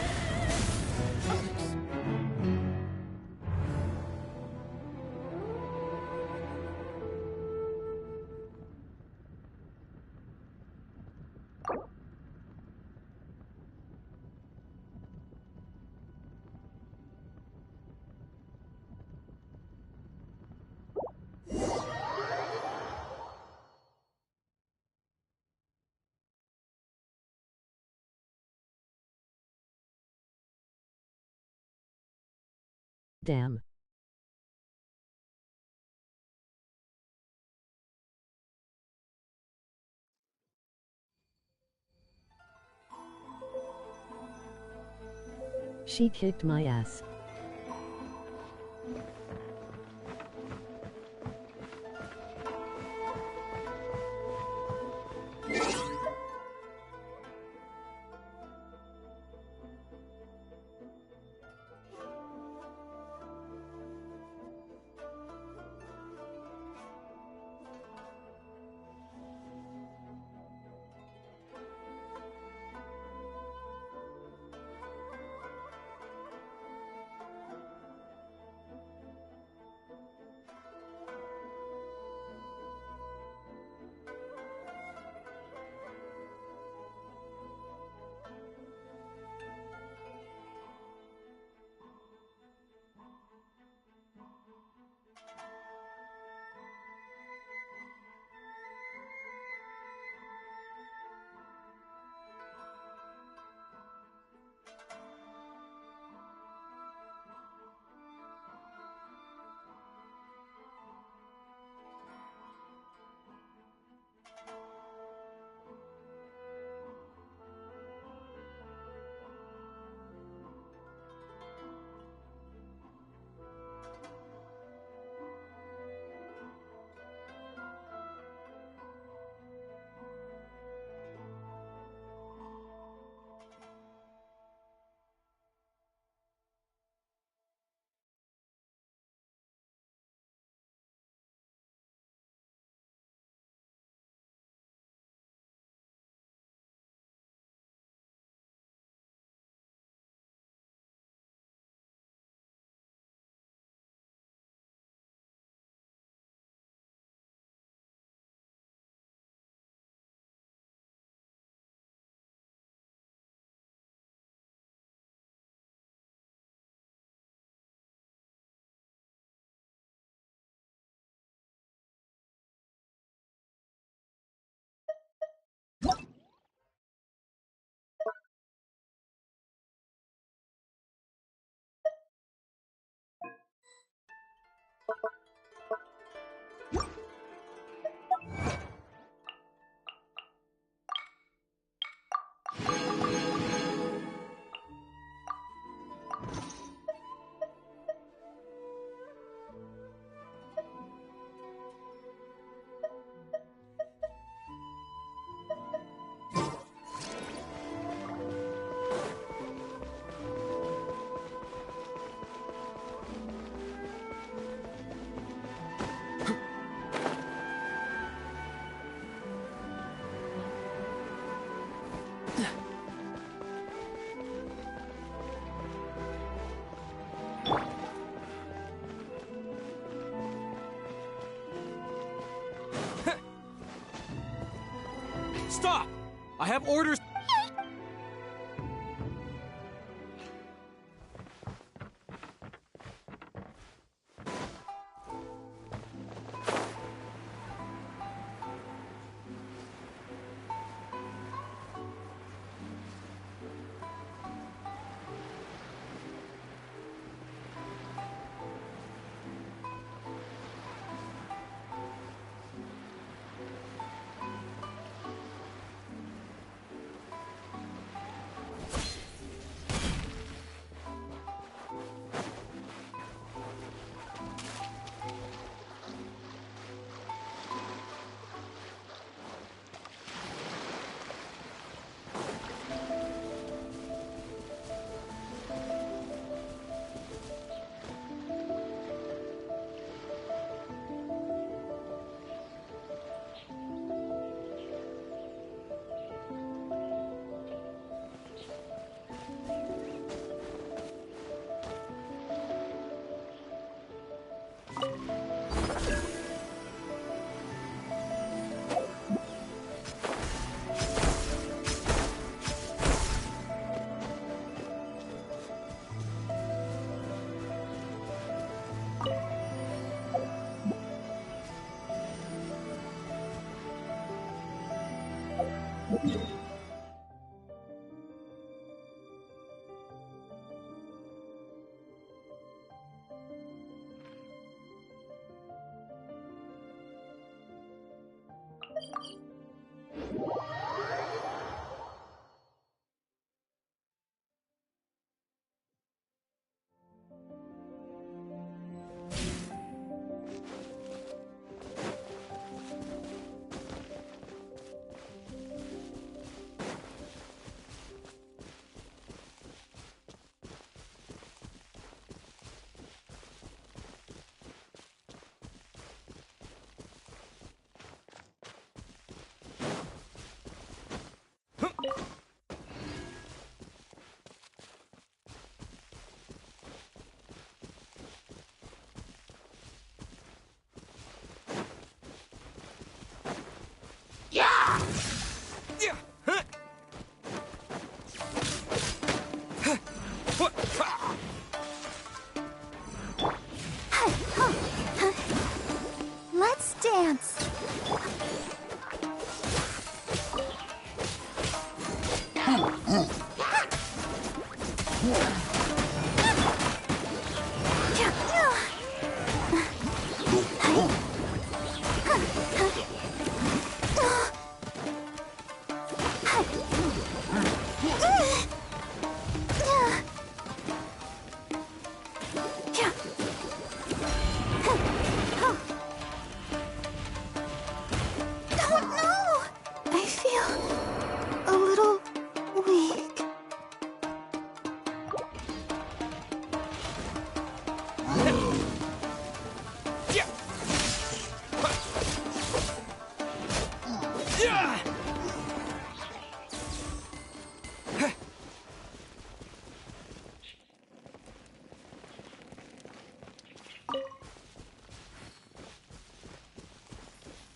Damn. She kicked my ass. Stop! I have orders. Let's dance.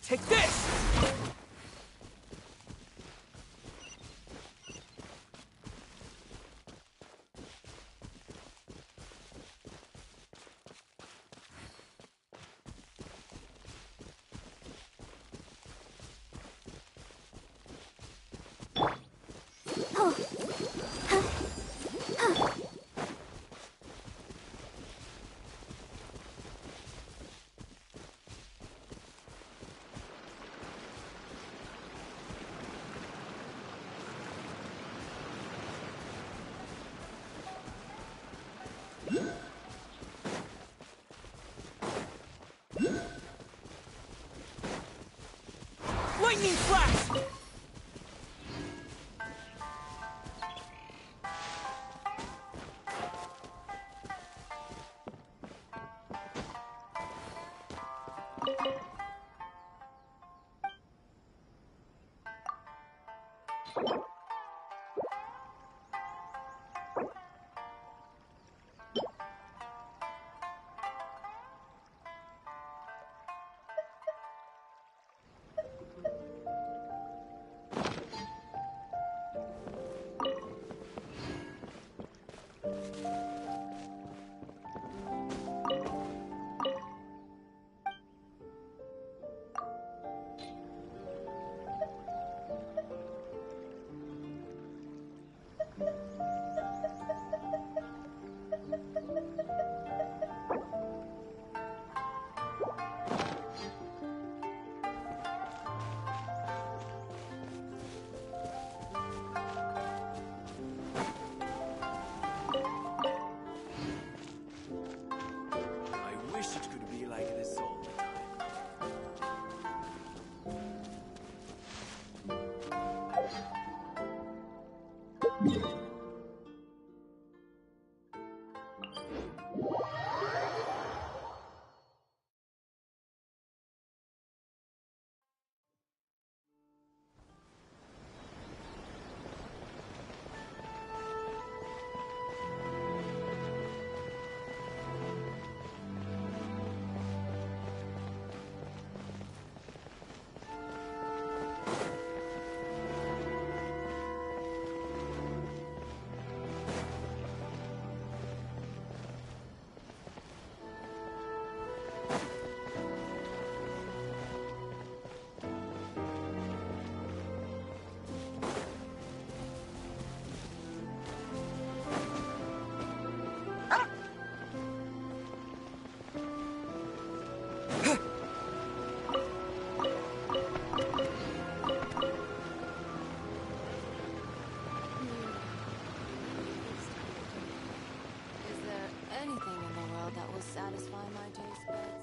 Take this! Lightning flash! I wish it could be like this all the time. satisfy my taste buds.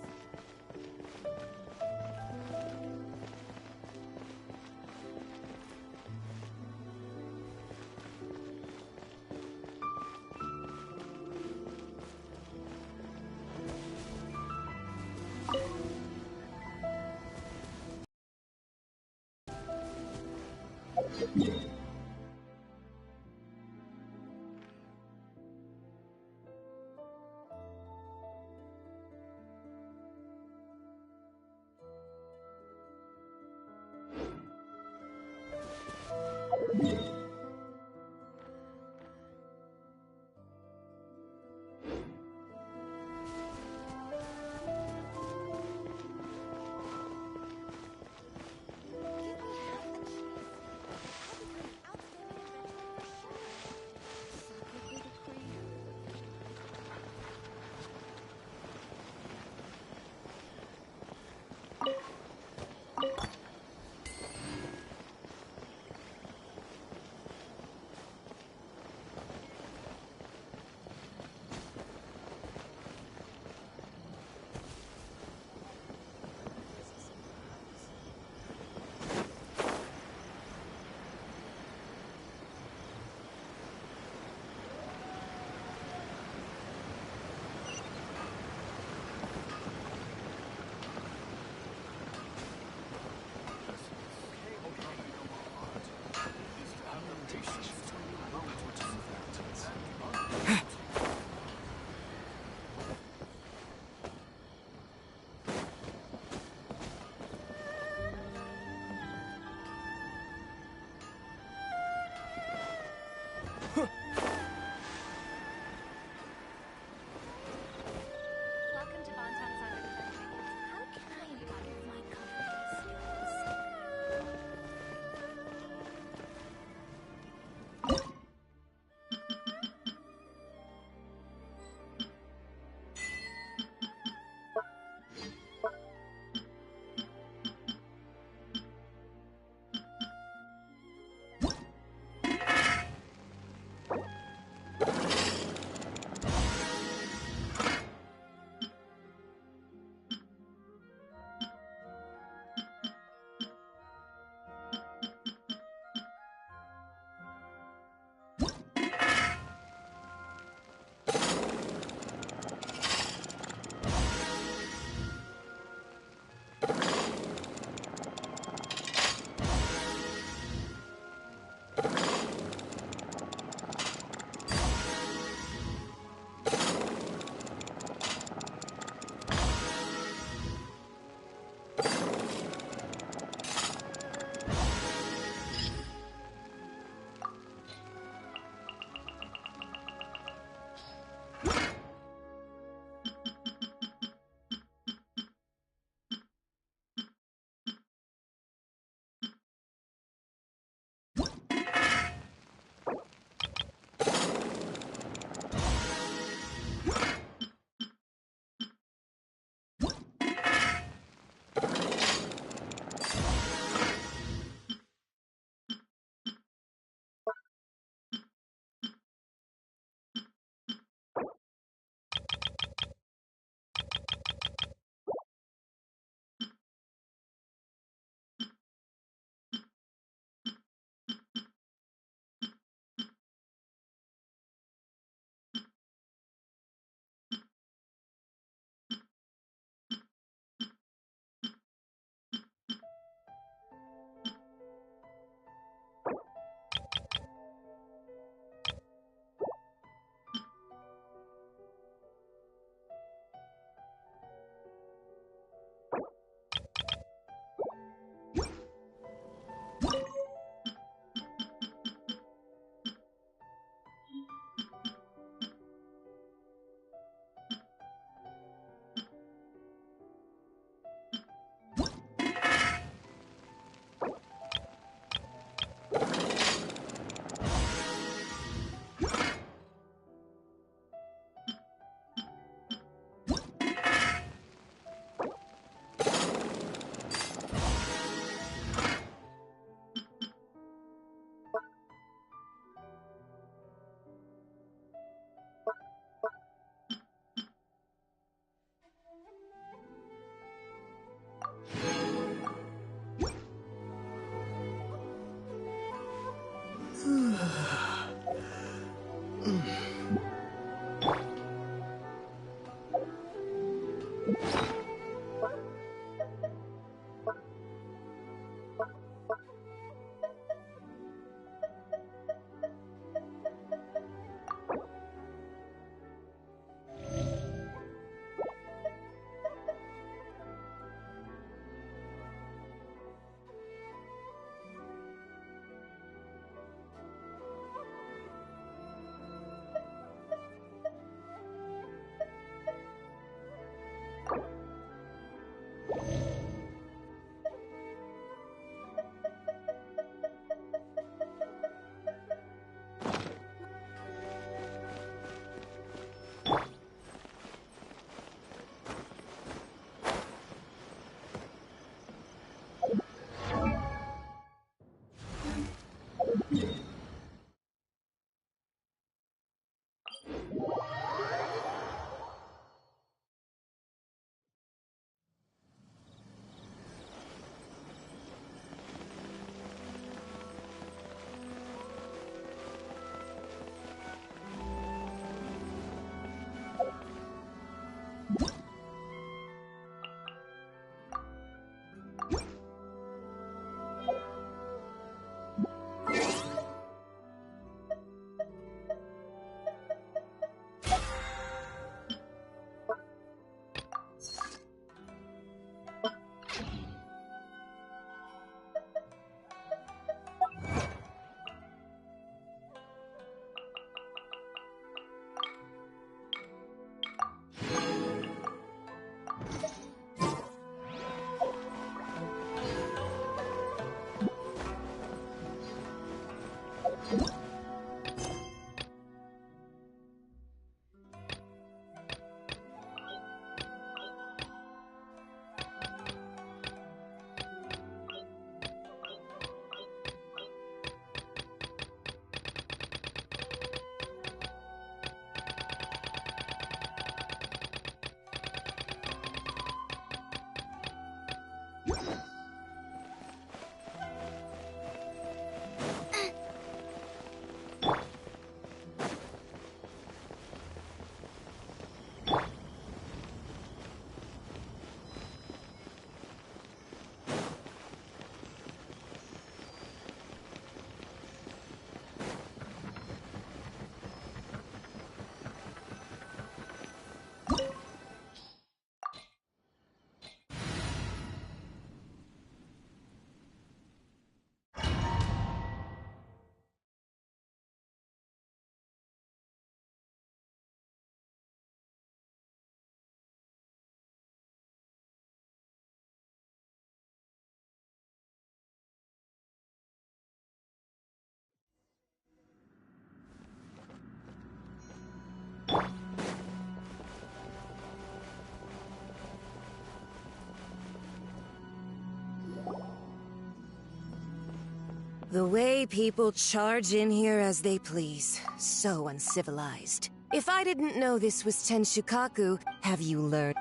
The way people charge in here as they please. So uncivilized. If I didn't know this was Tenshukaku, have you learned?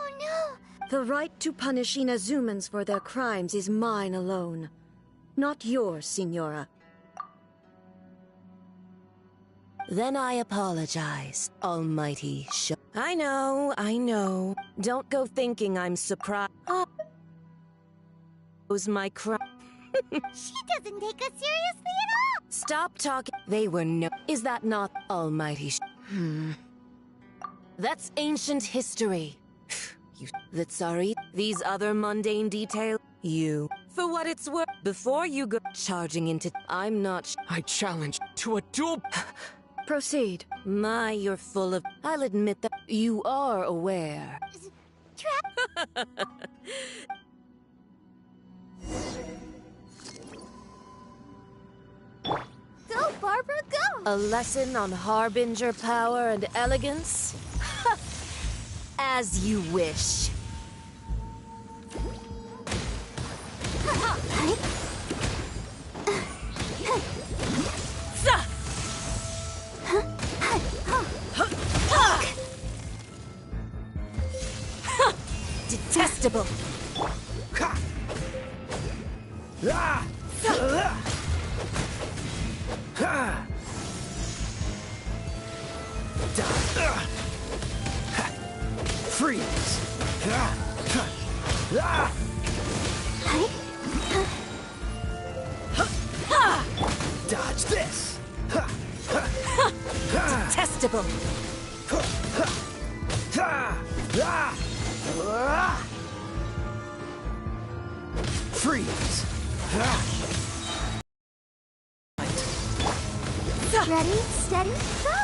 Oh no! The right to punish Inazumans for their crimes is mine alone. Not yours, Signora. Then I apologize, Almighty Show. I know. Don't go thinking I'm surprised. Was my crime. She doesn't take us seriously at all! Stop talking. They were no. Is that not Almighty That's ancient history. That's sorry. These other mundane details. You. For what it's worth. Before you go charging into. I'm not. I challenge to a duel. Proceed. My, you're full of. I'll admit that you are aware. Go, Barbara, go! A lesson on harbinger power and elegance? As you wish. Detestable. Freeze! Dodge this! Detestable! Freeze! Ready, steady, go!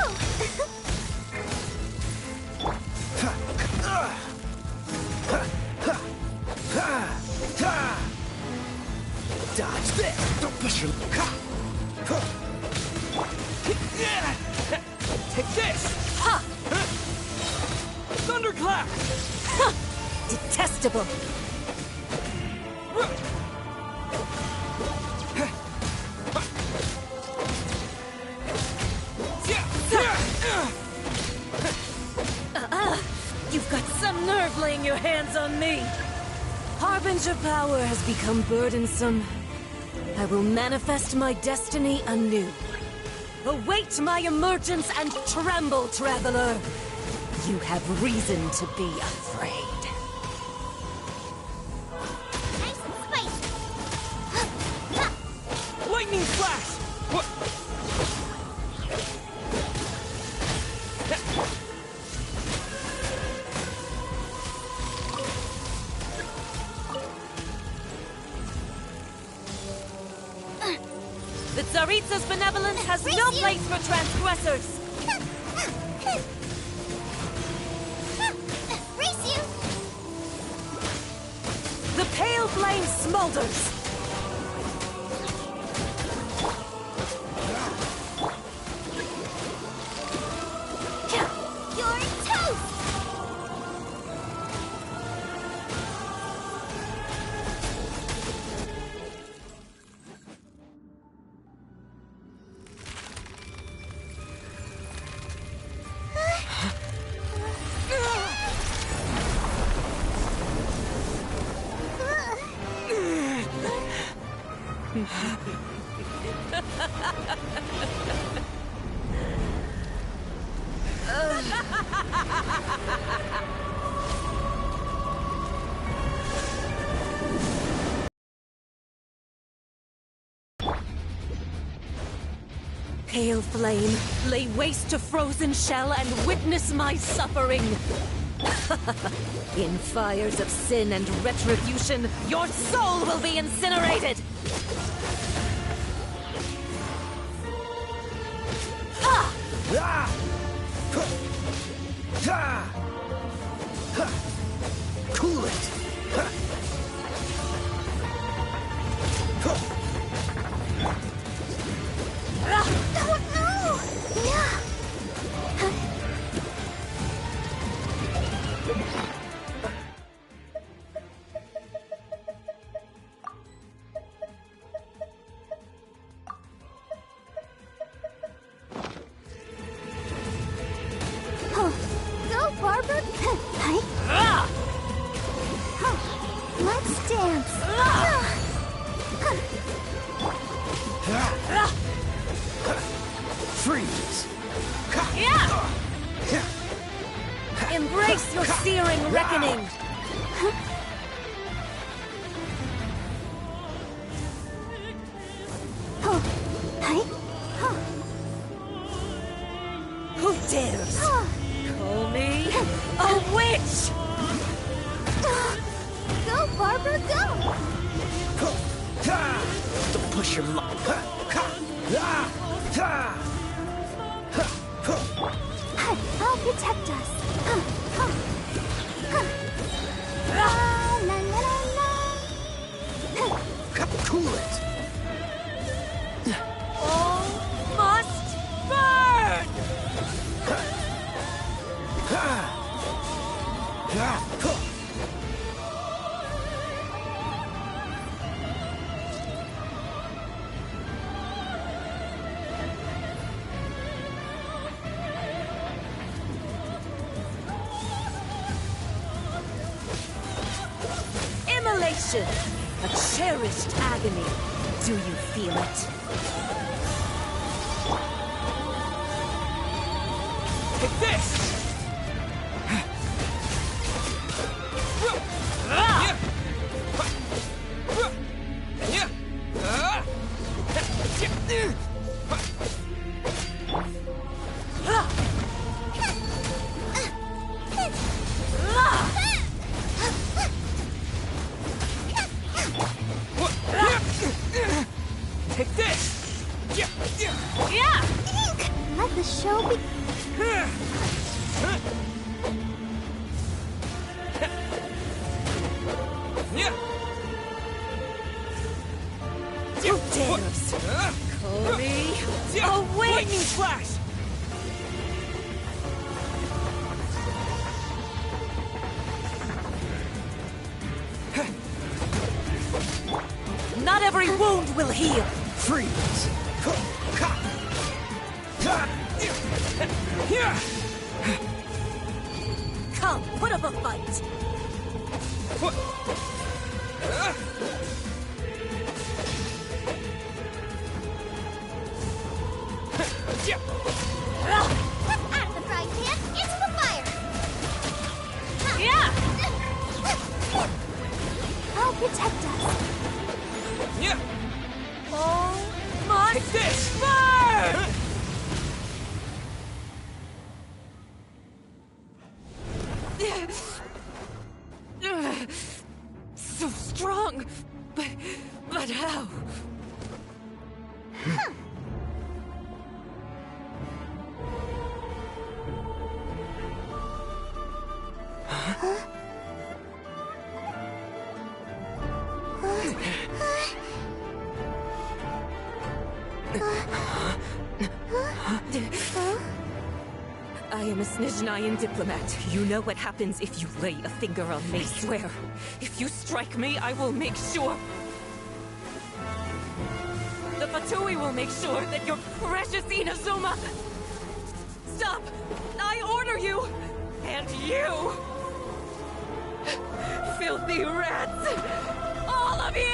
Dodge this! Don't push your... Take this! Ha! Thunderclap! Detestable! You've got some nerve laying your hands on me! Harbinger power has become burdensome. I will manifest my destiny anew. Await my emergence and tremble, traveler! You have reason to be afraid. Lightning flash! What? The Tsaritsa's benevolence has no place for transgressors! The pale flame smolders! You're toast! Pale flame, lay waste to frozen shell and witness my suffering! In fires of sin and retribution, your soul will be incinerated! Cool it! Go, Barbara! Let's dance! Freeze! Embrace your searing reckoning! Who dares call me a witch? Go, Barbara, go! Don't push your luck. I'll protect us. La, la, la, la. Cool it! All must burn! Immolation! A cherished agony. Do you feel it? Take this! Flash! Not every wound will heal. Freeze! Come, put up a fight. Out of the frying pan, into the fire! Yeah! I'll protect us. Yeah! Oh my... Take this! Burn! So strong, but how? I am a Snezhnayan diplomat. You know what happens if you lay a finger on me. I swear, if you strike me, I will make sure... The Fatui will make sure that your precious Inazuma... Stop! I order you! And you! Filthy rats! All of you!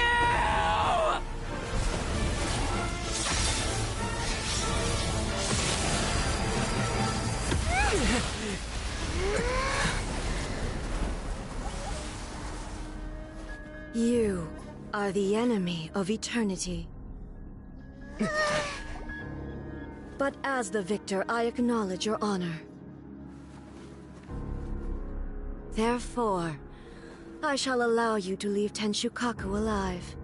You are the enemy of eternity. But as the victor, I acknowledge your honor. Therefore, I shall allow you to leave Tenshukaku alive.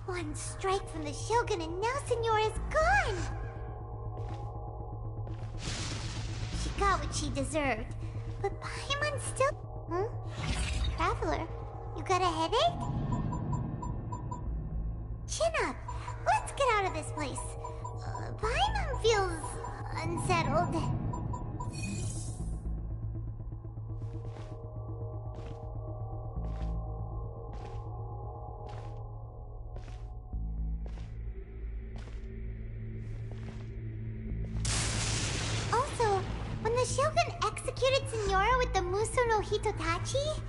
One strike from the Shogun and now Senora is gone! She got what she deserved, but Paimon's still... Traveler, you got a headache? Chin up! Let's get out of this place. Paimon feels... unsettled. The Shogun executed Senora with the Muso no Hitotachi?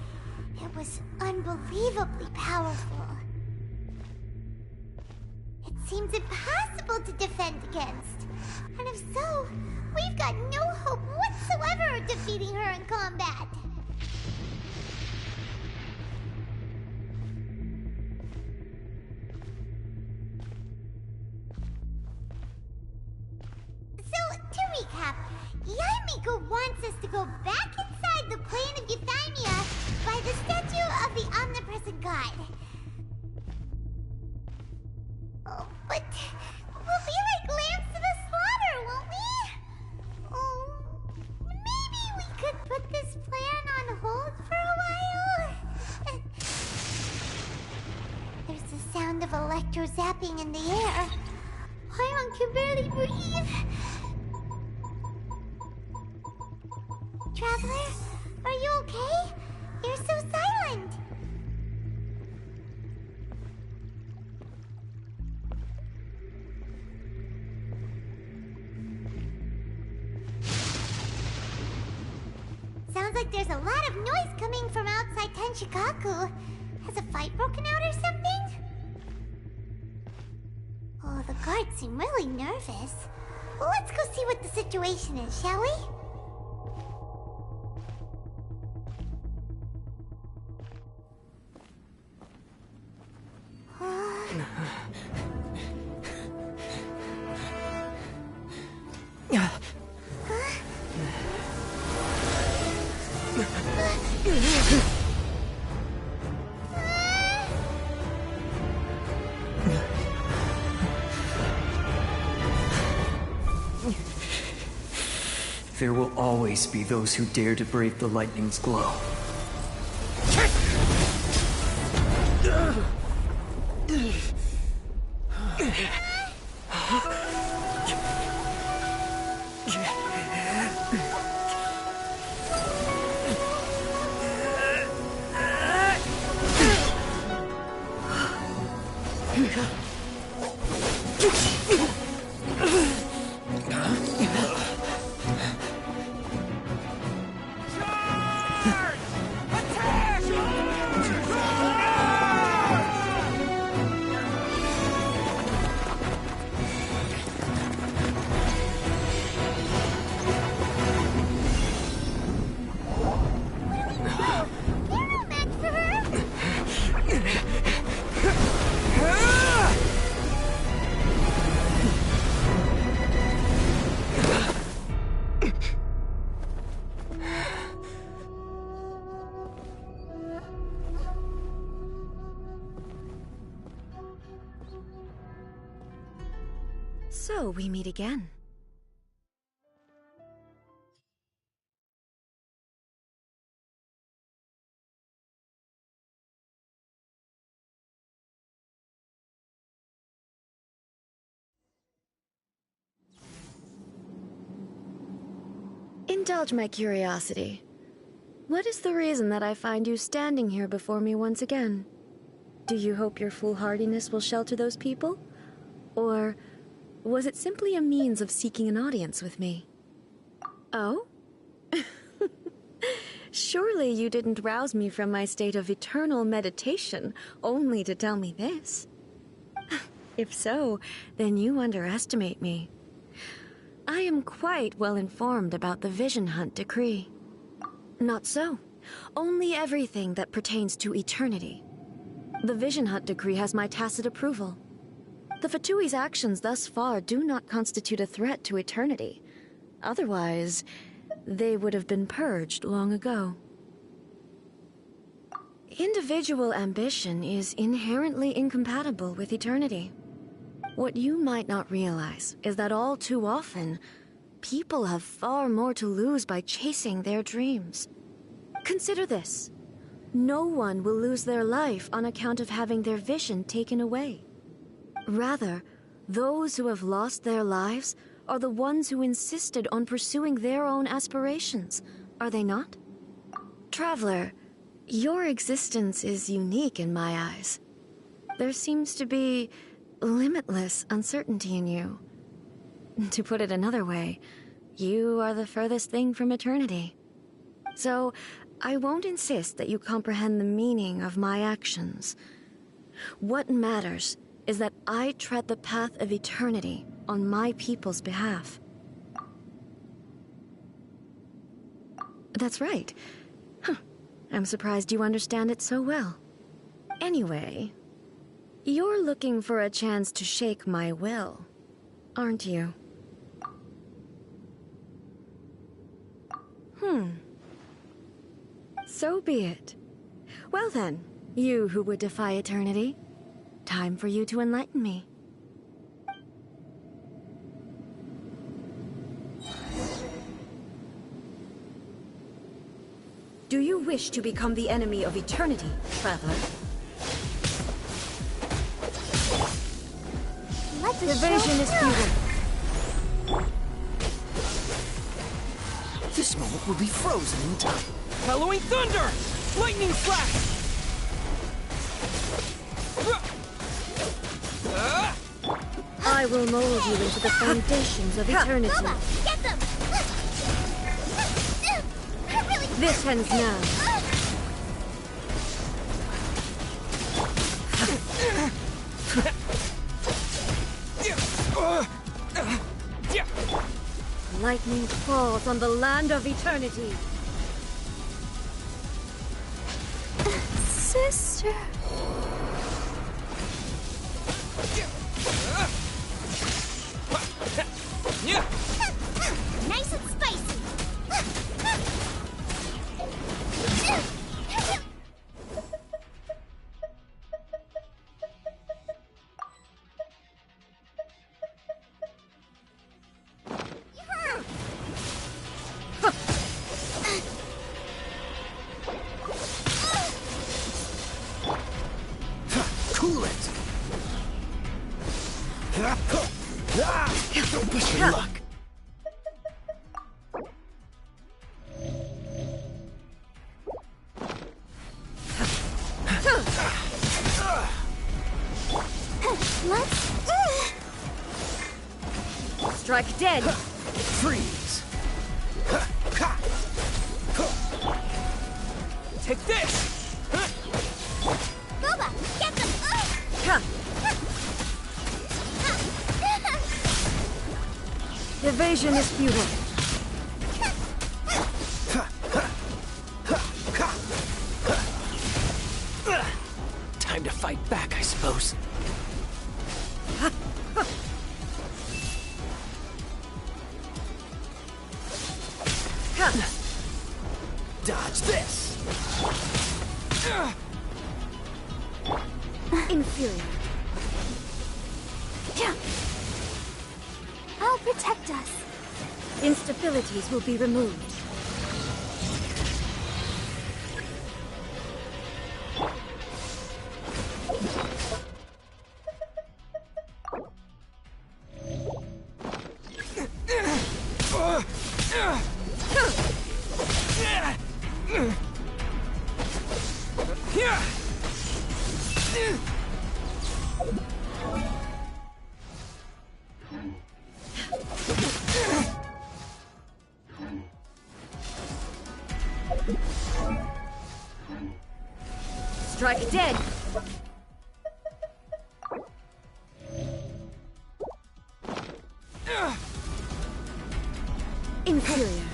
It was unbelievably powerful. It seems impossible to defend against. And if so, we've got no hope whatsoever of defeating her in combat. So, to recap, Yaemiko wants us to go back inside the plane of Euthymia by the statue of the omnipresent god. Oh, but we'll be like lambs to the slaughter, won't we? Oh, maybe we could put this plan on hold for a while? There's the sound of electro-zapping in the air. Paimon can barely breathe. Traveler, are you okay? You're so silent. Sounds like like there's a lot of noise coming from outside Tenshikaku. Has a fight broken out or something? Oh, the guards seem really nervous. Well, let's go see what the situation is, shall we? There will always be those who dare to brave the lightning's glow. So we meet again. Indulge my curiosity. What is the reason that I find you standing here before me once again? Do you hope your foolhardiness will shelter those people? Or was it simply a means of seeking an audience with me? Oh? Surely you didn't rouse me from my state of eternal meditation only to tell me this. If so, then you underestimate me. I am quite well informed about the Vision Hunt decree. Not so. Only everything that pertains to eternity. The Vision Hunt decree has my tacit approval. The Fatui's actions thus far do not constitute a threat to eternity. Otherwise, they would have been purged long ago. Individual ambition is inherently incompatible with eternity. What you might not realize is that all too often, people have far more to lose by chasing their dreams. Consider this. No one will lose their life on account of having their vision taken away. Rather, those who have lost their lives are the ones who insisted on pursuing their own aspirations, are they not? Traveler, your existence is unique in my eyes. There seems to be limitless uncertainty in you. To put it another way, you are the furthest thing from eternity. So, I won't insist that you comprehend the meaning of my actions. What matters is that I tread the path of eternity on my people's behalf. That's right. I'm surprised you understand it so well. Anyway, you're looking for a chance to shake my will, aren't you? So be it. Well then, you who would defy eternity, time for you to enlighten me. Do you wish to become the enemy of eternity, traveler? Evasion is futile. This moment will be frozen in time. Hallowing thunder! Lightning flash! I will mold you into the foundations of eternity. Get them! They're really This ends now. Lightning falls on the land of eternity. Sister. Nice and spicy. Cool it! Wish me luck. Strike dead. Freeze. Take this! Boba, get them! Evasion is futile. Time to fight back, I suppose. Dodge this! Inferior. I'll protect us. Instabilities will be removed. Strike dead. Inferior.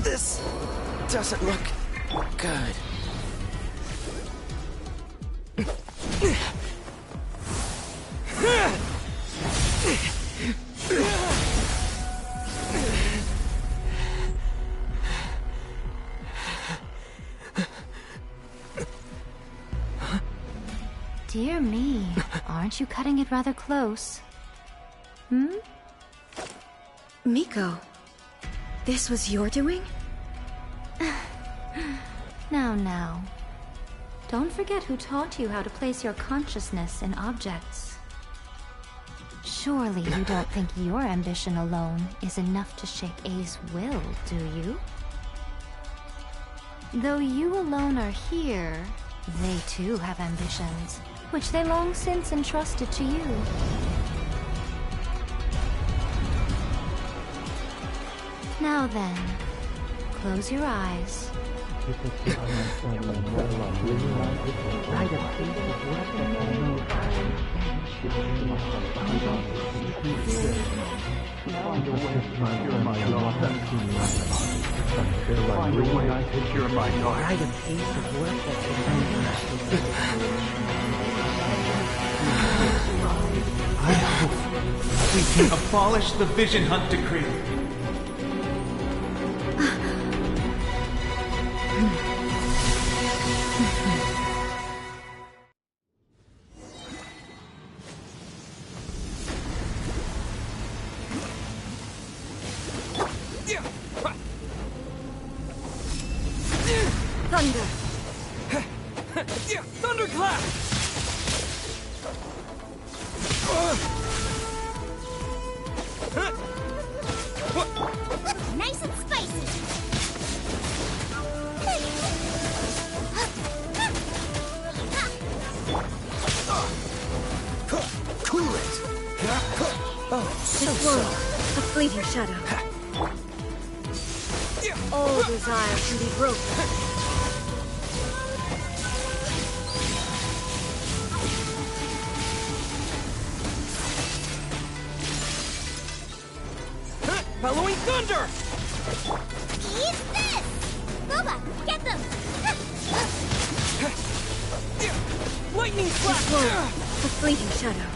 This doesn't look good. Dear me, aren't you cutting it rather close? Hmm? Miko, this was your doing? Now. Don't forget who taught you how to place your consciousness in objects. Surely you don't think your ambition alone is enough to shake A's will, do you? Though you alone are here, they too have ambitions, which they long since entrusted to you. Now then, close your eyes. I hope we can abolish the Vision Hunt Decree. Thunder. Thunderclap! Nice and spicy. Cool it! fleeting shadow. All desire can be broken. Bellowing thunder! Eat this! Boba, get them! Lightning flash! A fleeting shadow.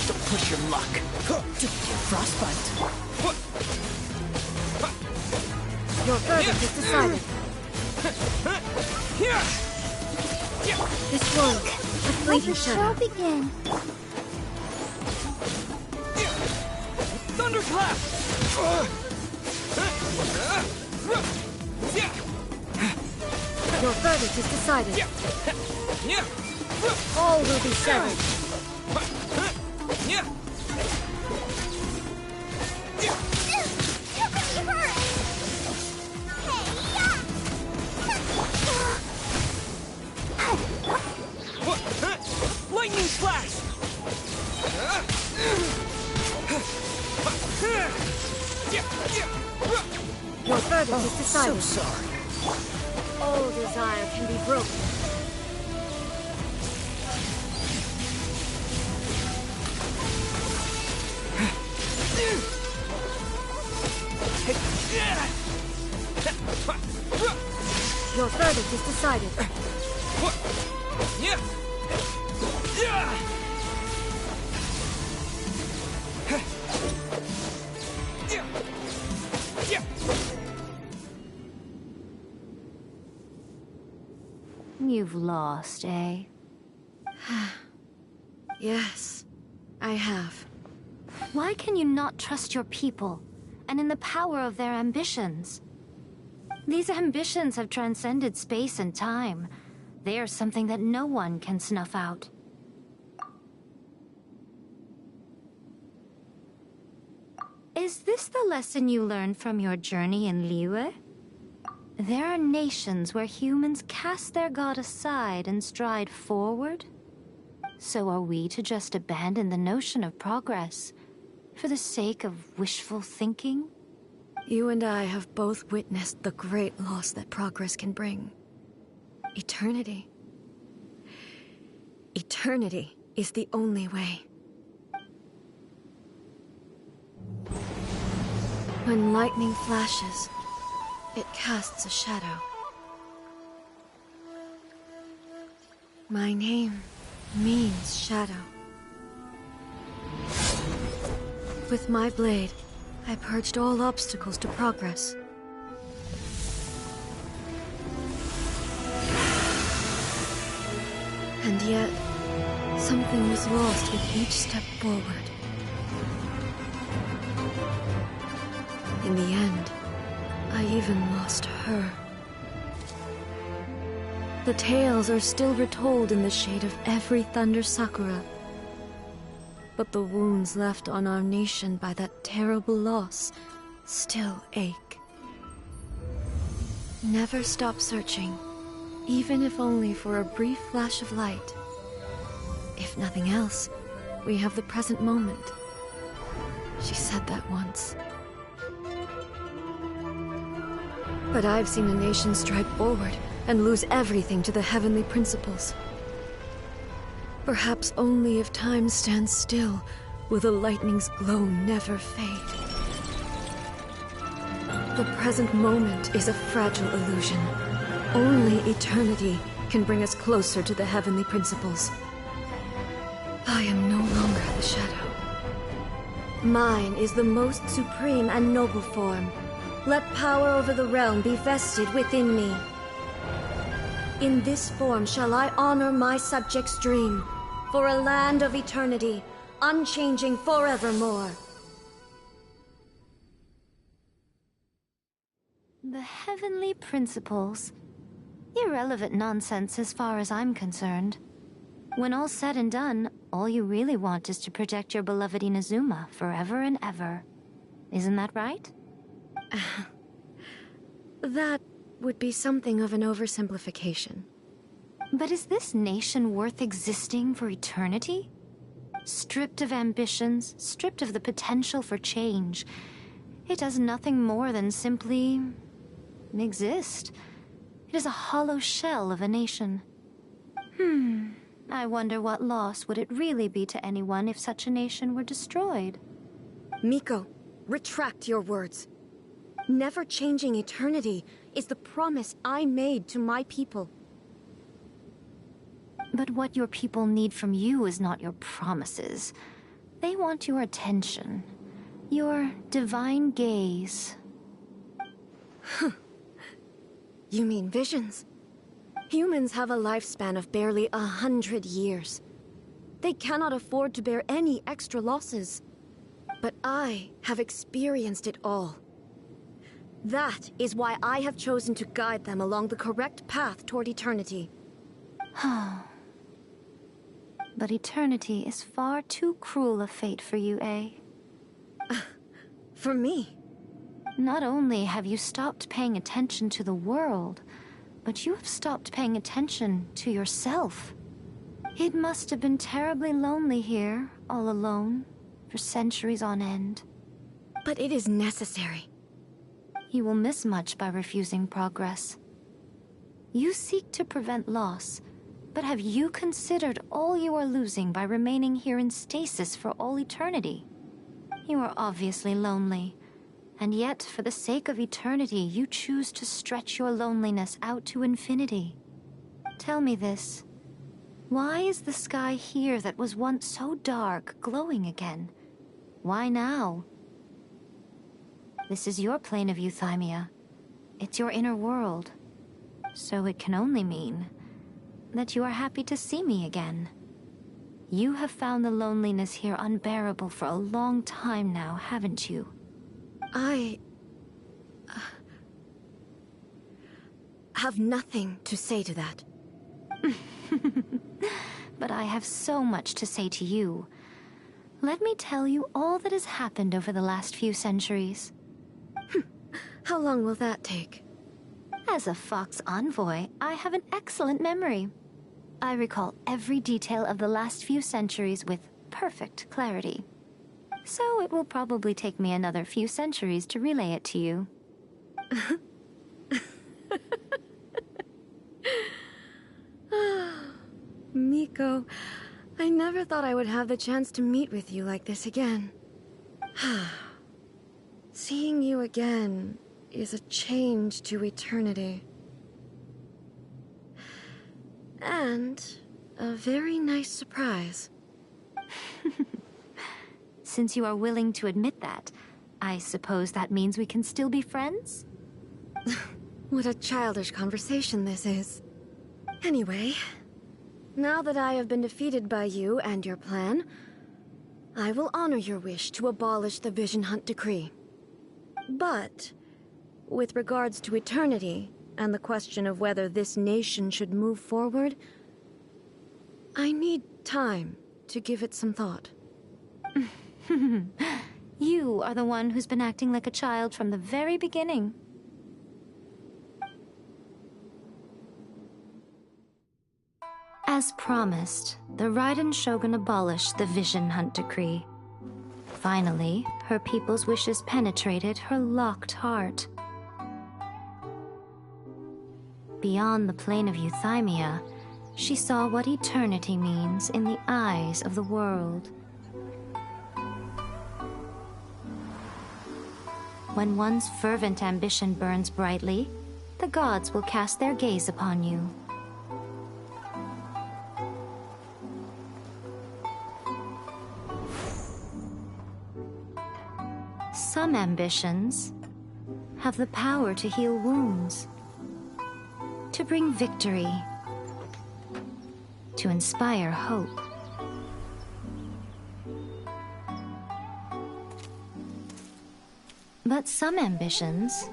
Don't push your luck. Frostbite. Your verdict is decided. This one, a fleeting shadow. Begin. Thunderclap! Your verdict is decided. All will be settled. Lightning flash! Your verdict is decided. So sorry. All desire can be broken. Your verdict is decided. You've lost, eh? Yes, I have. Why can you not trust your people, and in the power of their ambitions? These ambitions have transcended space and time. They are something that no one can snuff out. Is this the lesson you learned from your journey in Liyue? There are nations where humans cast their god aside and stride forward. So are we to just abandon the notion of progress for the sake of wishful thinking? You and I have both witnessed the great loss that progress can bring. Eternity. Eternity is the only way. When lightning flashes, it casts a shadow. My name means shadow. With my blade, I purged all obstacles to progress. And yet, something was lost with each step forward. In the end, I even lost her. The tales are still retold in the shade of every Thunder Sakura. But the wounds left on our nation by that terrible loss still ache. Never stop searching, even if only for a brief flash of light. If nothing else, we have the present moment. She said that once. But I've seen a nation stride forward and lose everything to the heavenly principles. Perhaps only if time stands still will the lightning's glow never fade. The present moment is a fragile illusion. Only eternity can bring us closer to the heavenly principles. I am no longer the shadow. Mine is the most supreme and noble form. Let power over the realm be vested within me. In this form shall I honor my subjects' dream, for a land of eternity, unchanging forevermore. The heavenly principles. Irrelevant nonsense as far as I'm concerned. When all's said and done, all you really want is to protect your beloved Inazuma forever and ever. Isn't that right? That would be something of an oversimplification. But is this nation worth existing for eternity? Stripped of ambitions, stripped of the potential for change. It does nothing more than simply exist. It is a hollow shell of a nation. I wonder what loss would it really be to anyone if such a nation were destroyed? Miko, retract your words. Never changing eternity is the promise I made to my people. But what your people need from you is not your promises. They want your attention. Your divine gaze. You mean visions? Humans have a lifespan of barely 100 years. They cannot afford to bear any extra losses. But I have experienced it all. That is why I have chosen to guide them along the correct path toward eternity. But eternity is far too cruel a fate for you, eh? For me? Not only have you stopped paying attention to the world, but you have stopped paying attention to yourself. It must have been terribly lonely here, all alone, for centuries on end. But it is necessary. You will miss much by refusing progress. You seek to prevent loss, but have you considered all you are losing by remaining here in stasis for all eternity? You are obviously lonely, and yet for the sake of eternity you choose to stretch your loneliness out to infinity. Tell me this. Why is the sky here that was once so dark glowing again? Why now? This is your plane of euthymia. It's your inner world. So it can only mean that you are happy to see me again. You have found the loneliness here unbearable for a long time now, haven't you? I have nothing to say to that. But I have so much to say to you. Let me tell you all that has happened over the last few centuries. How long will that take? As a Fox envoy, I have an excellent memory. I recall every detail of the last few centuries with perfect clarity. So it will probably take me another few centuries to relay it to you. Miko, I never thought I would have the chance to meet with you like this again. Seeing you again is a change to eternity. And a very nice surprise. Since you are willing to admit that, I suppose that means we can still be friends? What a childish conversation this is. Anyway, now that I have been defeated by you and your plan, I will honor your wish to abolish the Vision Hunt Decree. But, with regards to eternity, and the question of whether this nation should move forward, I need time to give it some thought. You are the one who's been acting like a child from the very beginning. As promised, the Raiden Shogun abolished the Vision Hunt Decree. Finally, her people's wishes penetrated her locked heart. Beyond the plane of euthymia, she saw what eternity means in the eyes of the world. When one's fervent ambition burns brightly, the gods will cast their gaze upon you. Some ambitions have the power to heal wounds, to bring victory, to inspire hope. But some ambitions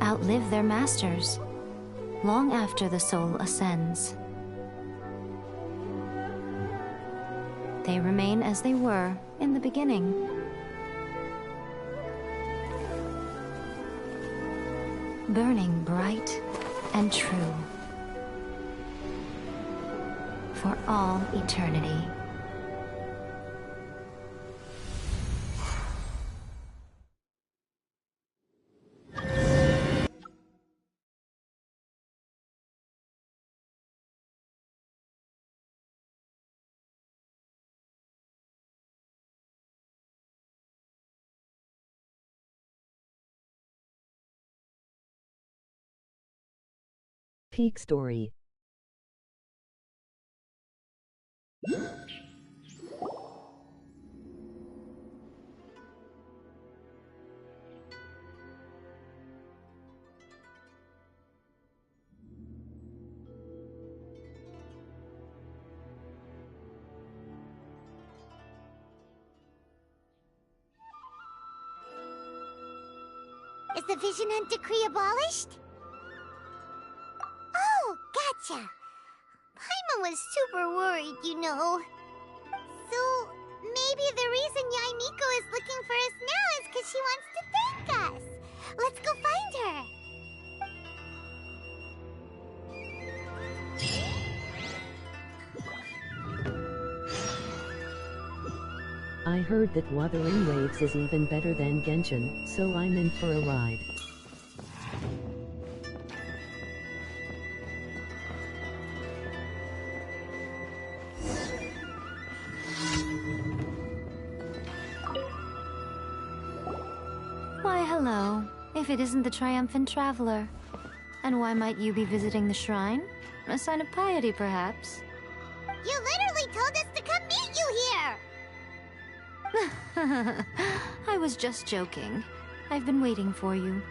outlive their masters long after the soul ascends. They remain as they were in the beginning. Burning bright and true. for all eternity. Peak Story. Is the Vision Hunt decree abolished? Oh, gotcha. Paimon was super worried, you know. So, maybe the reason Yae Miko is looking for us now is because she wants to thank us. Let's go find her. I heard that Wuthering Waves is even better than Genshin, so I'm in for a ride. Why, hello. If it isn't the triumphant traveler. And why might you be visiting the shrine? A sign of piety, perhaps? You literally told us to come meet you here! I was just joking. I've been waiting for you.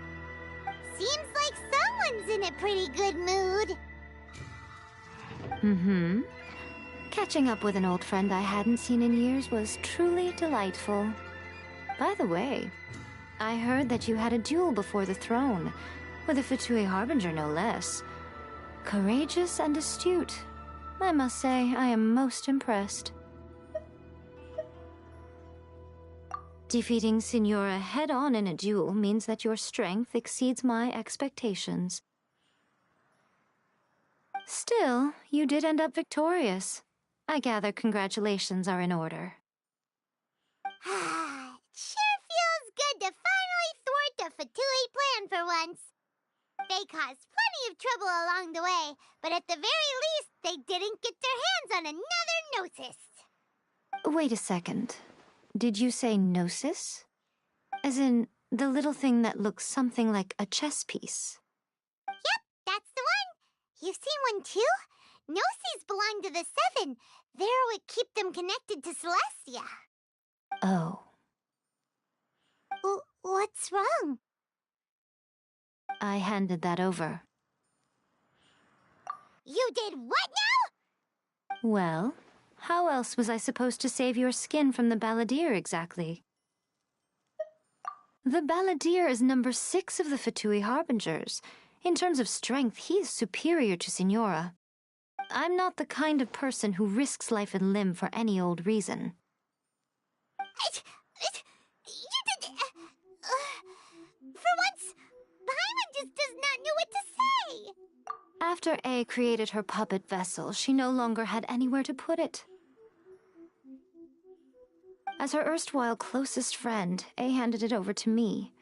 Seems like someone's in a pretty good mood. Mm-hmm. Catching up with an old friend I hadn't seen in years was truly delightful. By the way, I heard that you had a duel before the throne, with a Fatui Harbinger no less. Courageous and astute. I must say, I am most impressed. Defeating Signora head-on in a duel means that your strength exceeds my expectations. Still, you did end up victorious. I gather congratulations are in order. It sure feels good to finally thwart the Fatui plan for once. They caused plenty of trouble along the way, but at the very least, they didn't get their hands on another Gnosis. Wait a second. Did you say Gnosis? As in, the little thing that looks something like a chess piece? Yep, that's the one. You've seen one too? Gnosis belong to the Seven. They're what keep them connected to Celestia. Oh. What's wrong? I handed that over. You did what now? Well, how else was I supposed to save your skin from the Balladeer exactly? The Balladeer is number 6 of the Fatui Harbingers. In terms of strength, he is superior to Signora. I'm not the kind of person who risks life and limb for any old reason. You did... for once, Paimon just does not know what to say. After A created her puppet vessel, she no longer had anywhere to put it. As her erstwhile closest friend, A handed it over to me,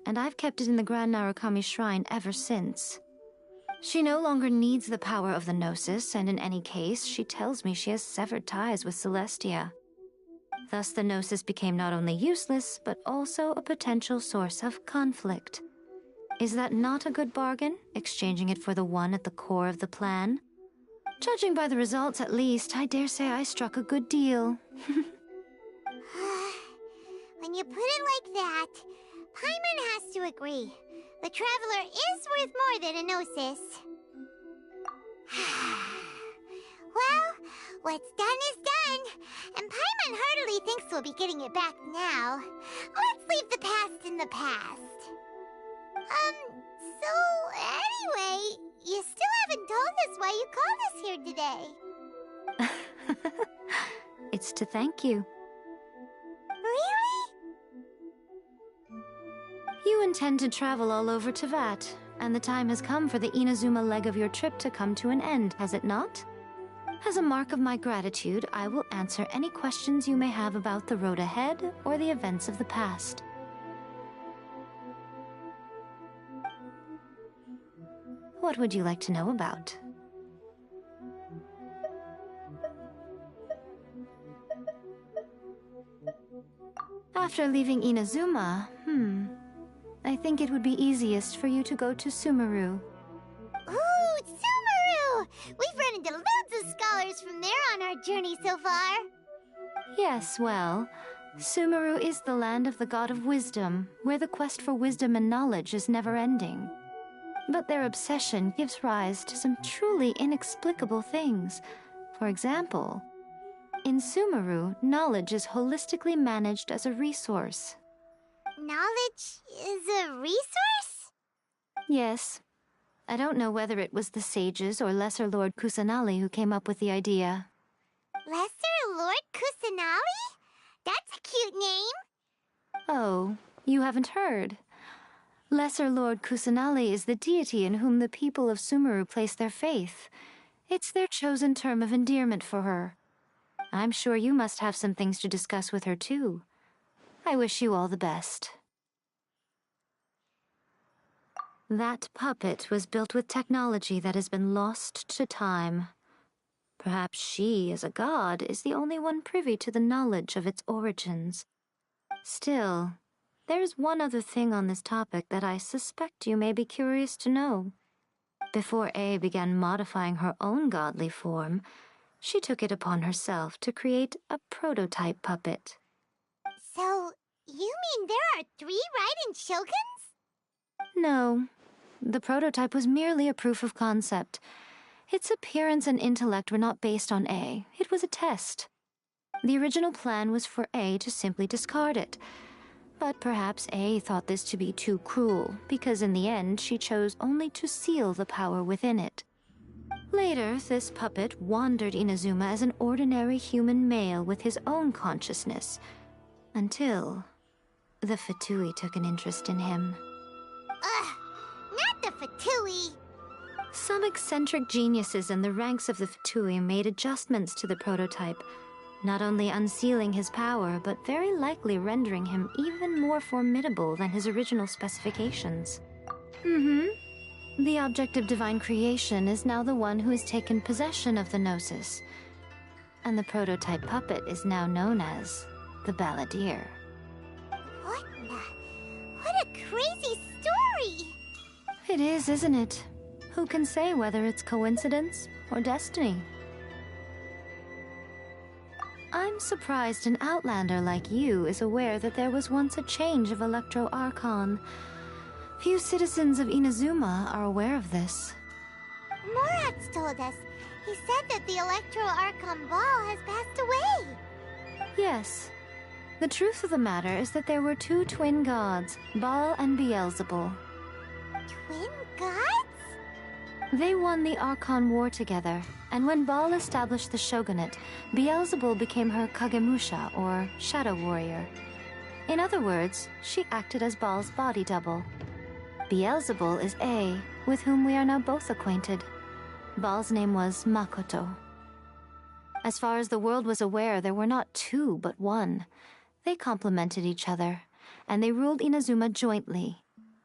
and I've kept it in the Grand Narukami Shrine ever since. She no longer needs the power of the Gnosis, and in any case, she tells me she has severed ties with Celestia. Thus, the Gnosis became not only useless, but also a potential source of conflict. Is that not a good bargain, exchanging it for the one at the core of the plan? Judging by the results, at least, I dare say I struck a good deal. When you put it like that, Paimon has to agree. The Traveler is worth more than a Gnosis. Well, what's done is done, and Paimon heartily thinks we'll be getting it back now. Let's leave the past in the past. So anyway, you still haven't told us why you called us here today. It's to thank you. Really? You intend to travel all over Teyvat, and the time has come for the Inazuma leg of your trip to come to an end, has it not? As a mark of my gratitude, I will answer any questions you may have about the road ahead or the events of the past. What would you like to know about? After leaving Inazuma, I think it would be easiest for you to go to Sumeru. Ooh, Sumeru! We've run into loads of scholars from there on our journey so far. Yes, well, Sumeru is the land of the god of wisdom, where the quest for wisdom and knowledge is never-ending. But their obsession gives rise to some truly inexplicable things. For example, in Sumeru, knowledge is holistically managed as a resource. Knowledge is a resource? Yes. I don't know whether it was the sages or Lesser Lord Kusanali who came up with the idea. Lesser Lord Kusanali? That's a cute name. Oh, you haven't heard. Lesser Lord Kusanali is the deity in whom the people of Sumeru place their faith. It's their chosen term of endearment for her. I'm sure you must have some things to discuss with her, too. I wish you all the best. That puppet was built with technology that has been lost to time. Perhaps she, as a god, is the only one privy to the knowledge of its origins. Still, there's one other thing on this topic that I suspect you may be curious to know. Before A began modifying her own godly form, she took it upon herself to create a prototype puppet. So, you mean there are 3 Raiden Shoguns? No. The prototype was merely a proof of concept. Its appearance and intellect were not based on A. It was a test. The original plan was for A to simply discard it. But perhaps A thought this to be too cruel, because in the end she chose only to seal the power within it. Later, this puppet wandered Inazuma as an ordinary human male with his own consciousness, until the Fatui took an interest in him. Ugh, not the Fatui! Some eccentric geniuses in the ranks of the Fatui made adjustments to the prototype, not only unsealing his power, but very likely rendering him even more formidable than his original specifications. The object of divine creation is now the one who has taken possession of the Gnosis, and the prototype puppet is now known as the Balladeer. What a crazy story! It is, isn't it? Who can say whether it's coincidence or destiny? I'm surprised an outlander like you is aware that there was once a change of Electro Archon. Few citizens of Inazuma are aware of this. Morat's told us. He said that the Electro Archon Ball has passed away. Yes. The truth of the matter is that there were 2 twin gods, Baal and Beelzebul. Twin gods? They won the Archon War together, and when Baal established the shogunate, Beelzebul became her Kagemusha, or shadow warrior. In other words, she acted as Baal's body double. Beelzebul is A, with whom we are now both acquainted. Baal's name was Makoto. As far as the world was aware, there were not 2, but 1. They complemented each other, and they ruled Inazuma jointly,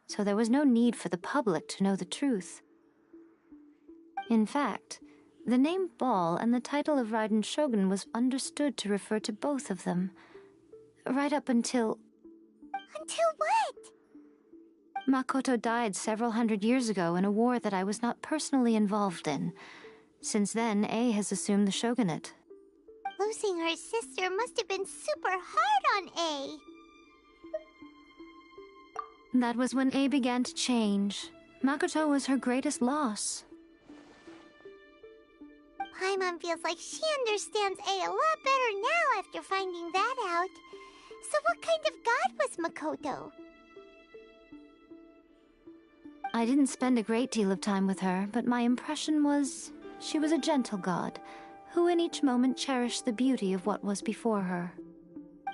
so there was no need for the public to know the truth. In fact, the name Baal and the title of Raiden Shogun was understood to refer to both of them, right up until... Until what? Makoto died several hundred years ago in a war that I was not personally involved in. Since then, A has assumed the shogunate. Losing her sister must have been super hard on A. That was when A began to change. Makoto was her greatest loss. Paimon feels like she understands A a lot better now after finding that out. So what kind of god was Makoto? I didn't spend a great deal of time with her, but my impression was she was a gentle god, who in each moment cherished the beauty of what was before her.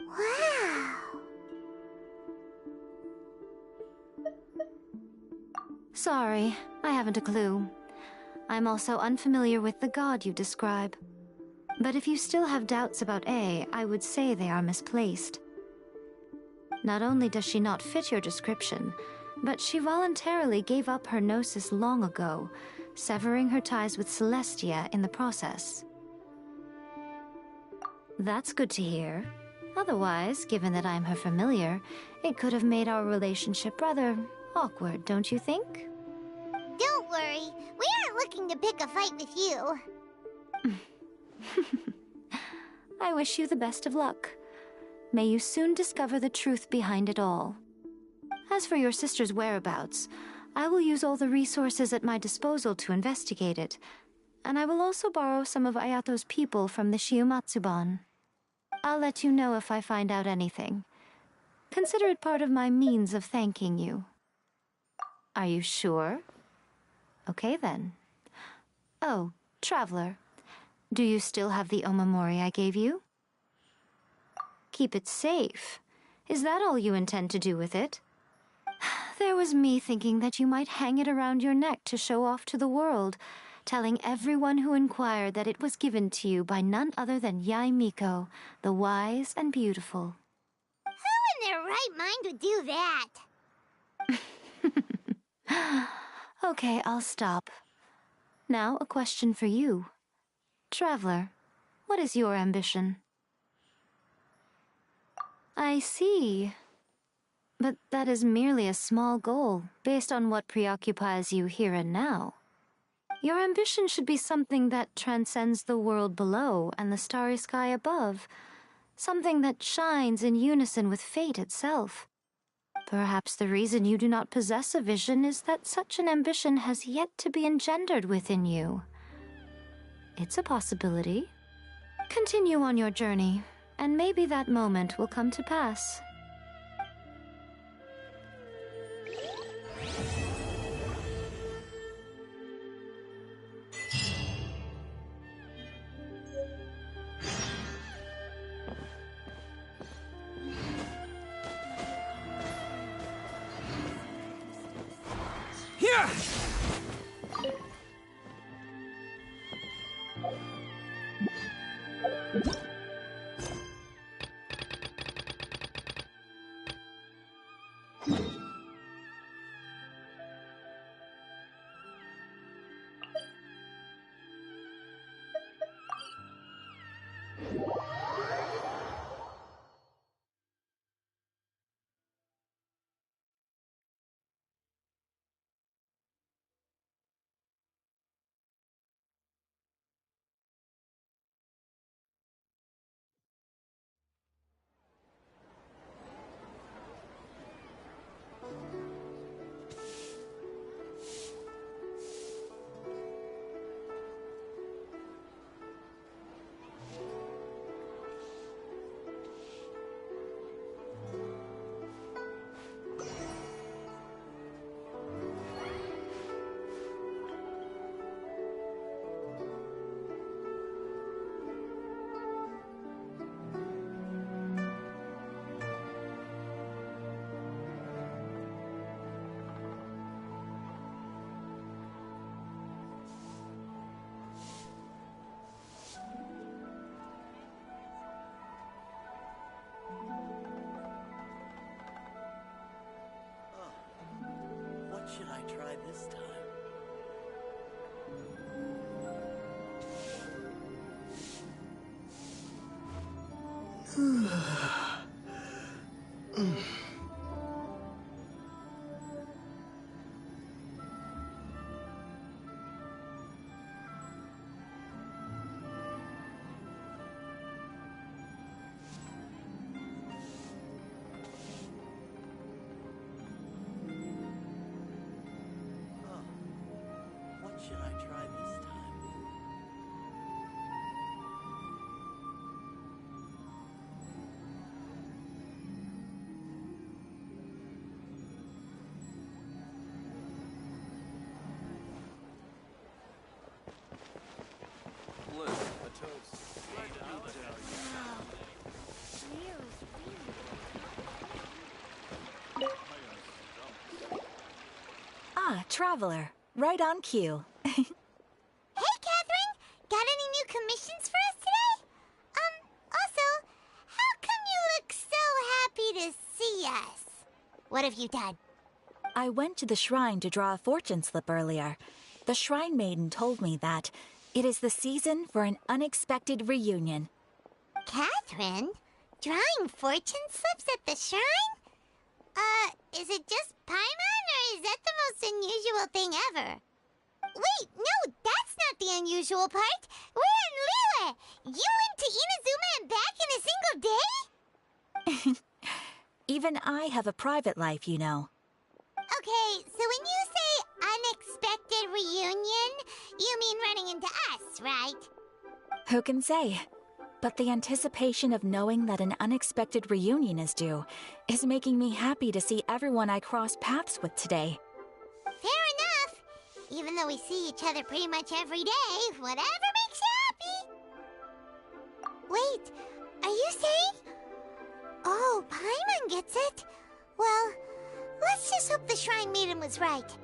Wow! Sorry, I haven't a clue. I'm also unfamiliar with the god you describe. But if you still have doubts about A, I would say they are misplaced. Not only does she not fit your description, but she voluntarily gave up her gnosis long ago, severing her ties with Celestia in the process. That's good to hear. Otherwise, given that I'm her familiar, it could have made our relationship rather awkward, don't you think? Don't worry, we aren't looking to pick a fight with you. I wish you the best of luck. May you soon discover the truth behind it all. As for your sister's whereabouts, I will use all the resources at my disposal to investigate it, and I will also borrow some of Ayato's people from the Shiumatsuban. I'll let you know if I find out anything. Consider it part of my means of thanking you. Are you sure? Okay then. Oh, Traveler, do you still have the omamori I gave you? Keep it safe. Is that all you intend to do with it? There was me thinking that you might hang it around your neck to show off to the world, telling everyone who inquired that it was given to you by none other than Yae Miko, the wise and beautiful. Who in their right mind would do that? Okay, I'll stop. Now, a question for you. Traveler, what is your ambition? I see. But that is merely a small goal, based on what preoccupies you here and now. Your ambition should be something that transcends the world below and the starry sky above. Something that shines in unison with fate itself. Perhaps the reason you do not possess a vision is that such an ambition has yet to be engendered within you. It's a possibility. Continue on your journey, and maybe that moment will come to pass. Here! What should I try this time? What should I try this time? Bliss, a toast. Ah, Traveler. Right on cue. Hey, Catherine! Got any new commissions for us today? What have you done? I went to the shrine to draw a fortune slip earlier. The shrine maiden told me that it is the season for an unexpected reunion. Catherine? Drawing fortune slips at the shrine? Is it just Paimon, or is that the most unusual thing ever? Wait, no, that's not the unusual part. We're in Liyue. You went to Inazuma and back in a single day? Even I have a private life, you know. Okay, so when you say unexpected reunion, you mean running into us, right? Who can say? But the anticipation of knowing that an unexpected reunion is due is making me happy to see everyone I crossed paths with today. Fair enough. Even though we see each other pretty much every day, whatever makes you happy. Wait, are you saying? Oh, Paimon gets it. Well, let's just hope the Shrine Maiden was right.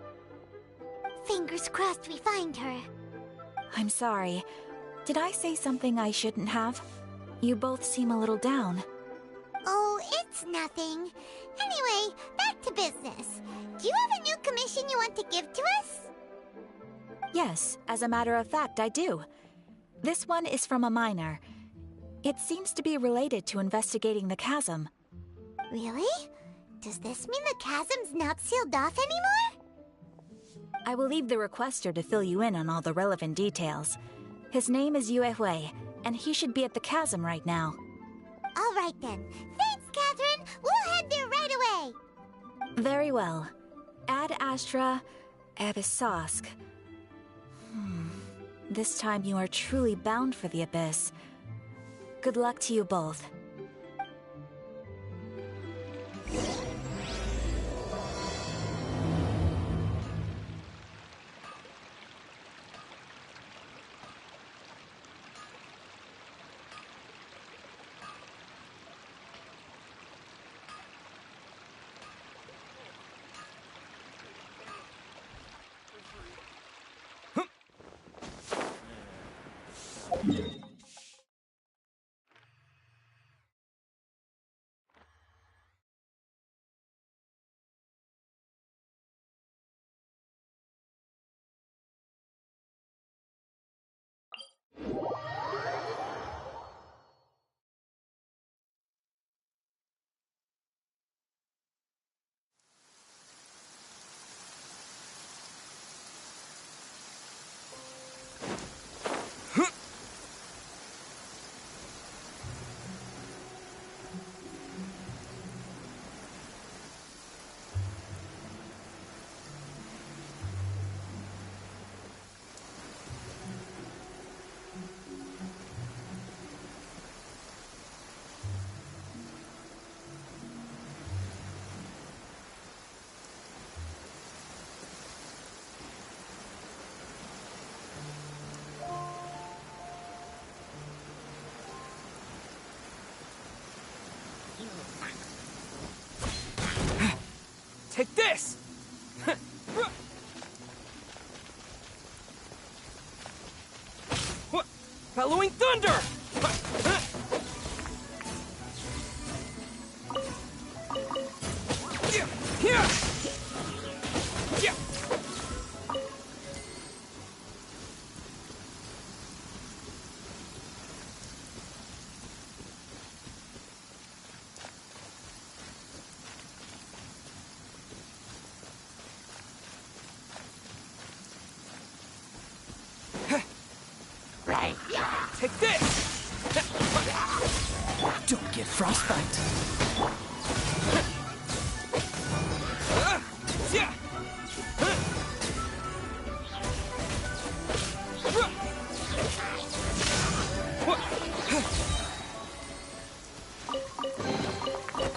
Fingers crossed we find her. I'm sorry. Did I say something I shouldn't have? You both seem a little down. Oh, it's nothing. Anyway, back to business. Do you have a new commission you want to give to us? Yes, as a matter of fact, I do. This one is from a miner. It seems to be related to investigating the chasm. Really? Does this mean the chasm's not sealed off anymore? I will leave the requester to fill you in on all the relevant details. His name is Yue Hui, and he should be at the chasm right now. All right then. Thanks, Catherine. We'll head there right away. Very well. Ad Astra Abyssosk. This time you are truly bound for the Abyss. Good luck to you both. Take this! Bellowing thunder! Take this! Don't get frostbite.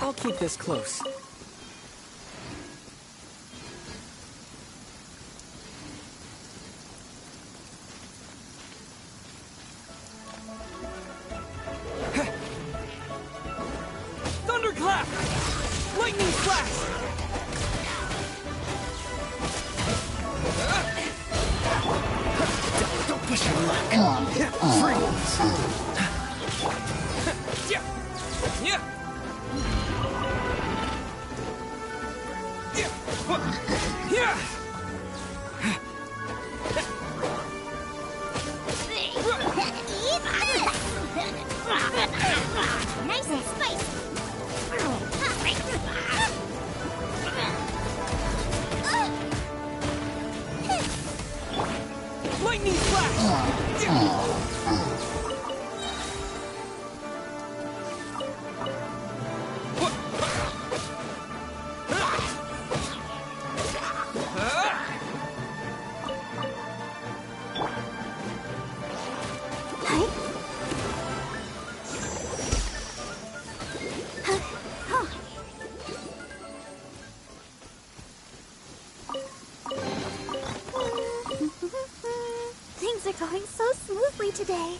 I'll keep this close. Thunderclap! Lightning flash! Don't push your luck. Freeze! Nice and spicy. Lightning flash! Things are going so smoothly today.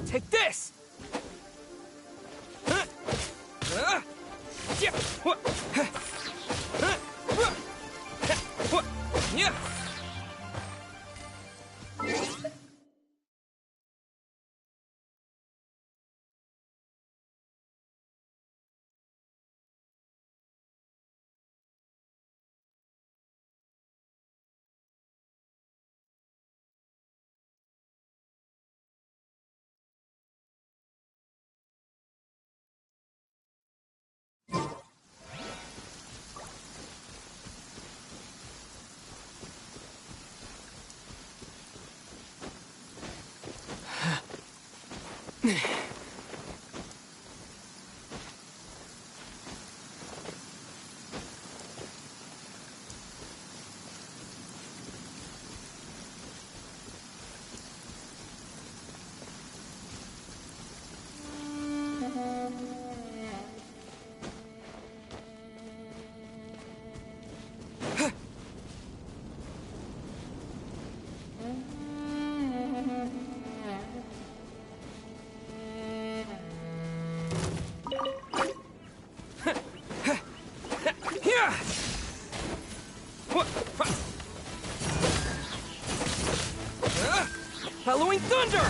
Take this! Halloween Thunder!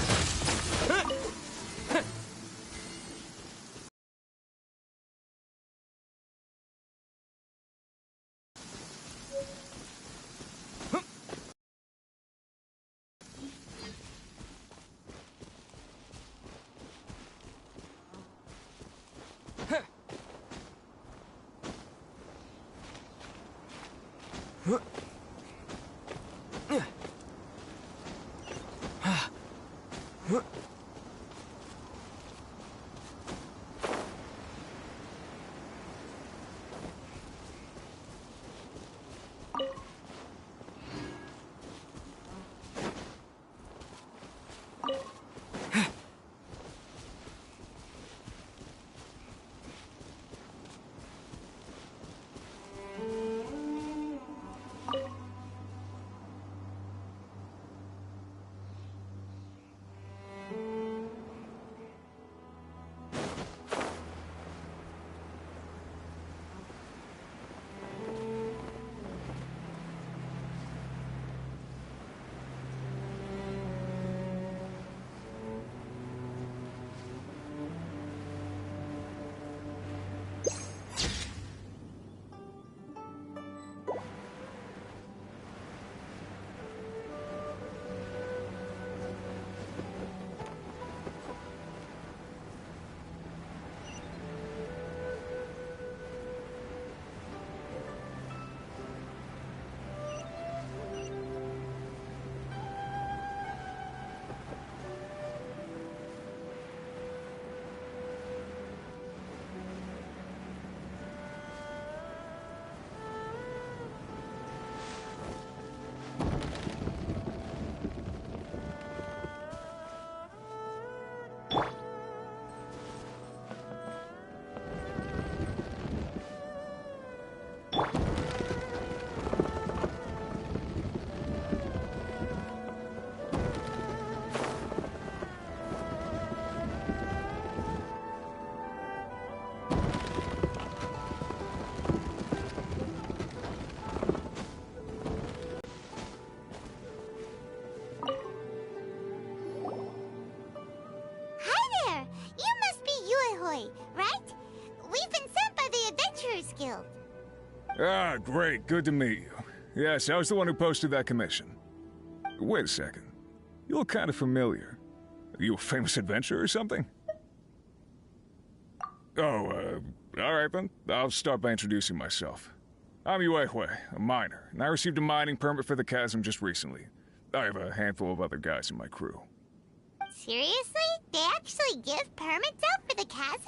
Ah, great. Good to meet you. Yes, I was the one who posted that commission. Wait a second. You look kind of familiar. Are you a famous adventurer or something? Oh, alright then. I'll start by introducing myself. I'm Yuehue, a miner, and I received a mining permit for the chasm just recently. I have a handful of other guys in my crew. Seriously? They actually give permits out for the chasm?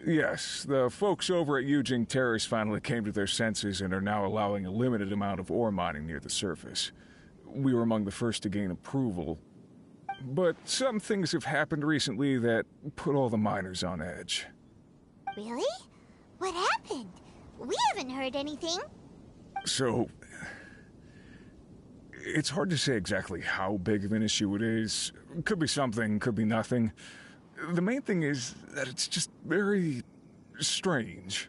Yes, the folks over at Yujing Terrace finally came to their senses and are now allowing a limited amount of ore mining near the surface. We were among the first to gain approval. But some things have happened recently that put all the miners on edge. Really? What happened? We haven't heard anything. So, it's hard to say exactly how big of an issue it is. Could be something, could be nothing. The main thing is that it's just very strange.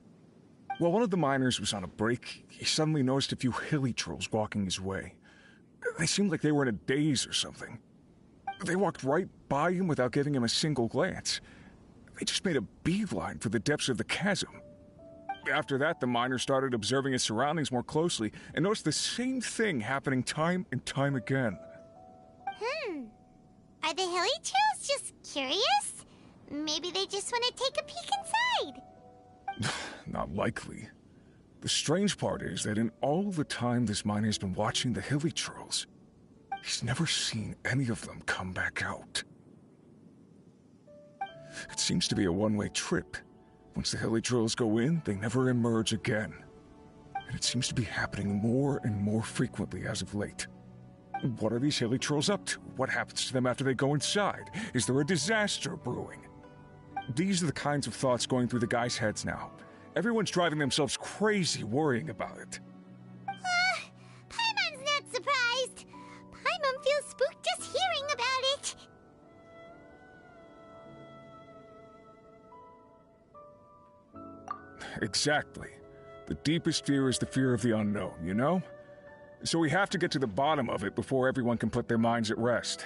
While one of the miners was on a break, he suddenly noticed a few hilly trolls walking his way. They seemed like they were in a daze or something. They walked right by him without giving him a single glance. They just made a beeline for the depths of the chasm. After that, the miner started observing his surroundings more closely and noticed the same thing happening time and time again. Are the hilly trolls just curious? Maybe they just want to take a peek inside. Not likely. The strange part is that in all the time this miner's been watching the hilly trolls, he's never seen any of them come back out. It seems to be a one-way trip. Once the hilly trolls go in, they never emerge again. And it seems to be happening more and more frequently as of late. What are these hilly trolls up to? What happens to them after they go inside? Is there a disaster brewing? These are the kinds of thoughts going through the guys' heads now. Everyone's driving themselves crazy worrying about it. Paimon's not surprised. Paimon feels spooked just hearing about it. Exactly. The deepest fear is the fear of the unknown, you know? So we have to get to the bottom of it before everyone can put their minds at rest.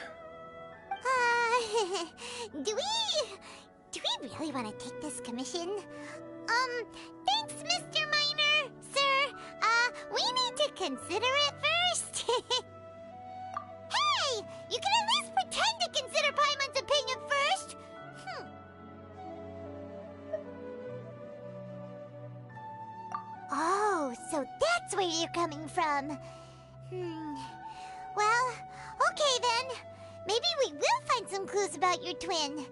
Do we really want to take this commission? Thanks, Mr. Miner. Sir, we need to consider it first. Hey! You can at least pretend to consider Paimon's opinion first. Oh, so that's that's where you're coming from. Well, okay then. Maybe we will find some clues about your twin.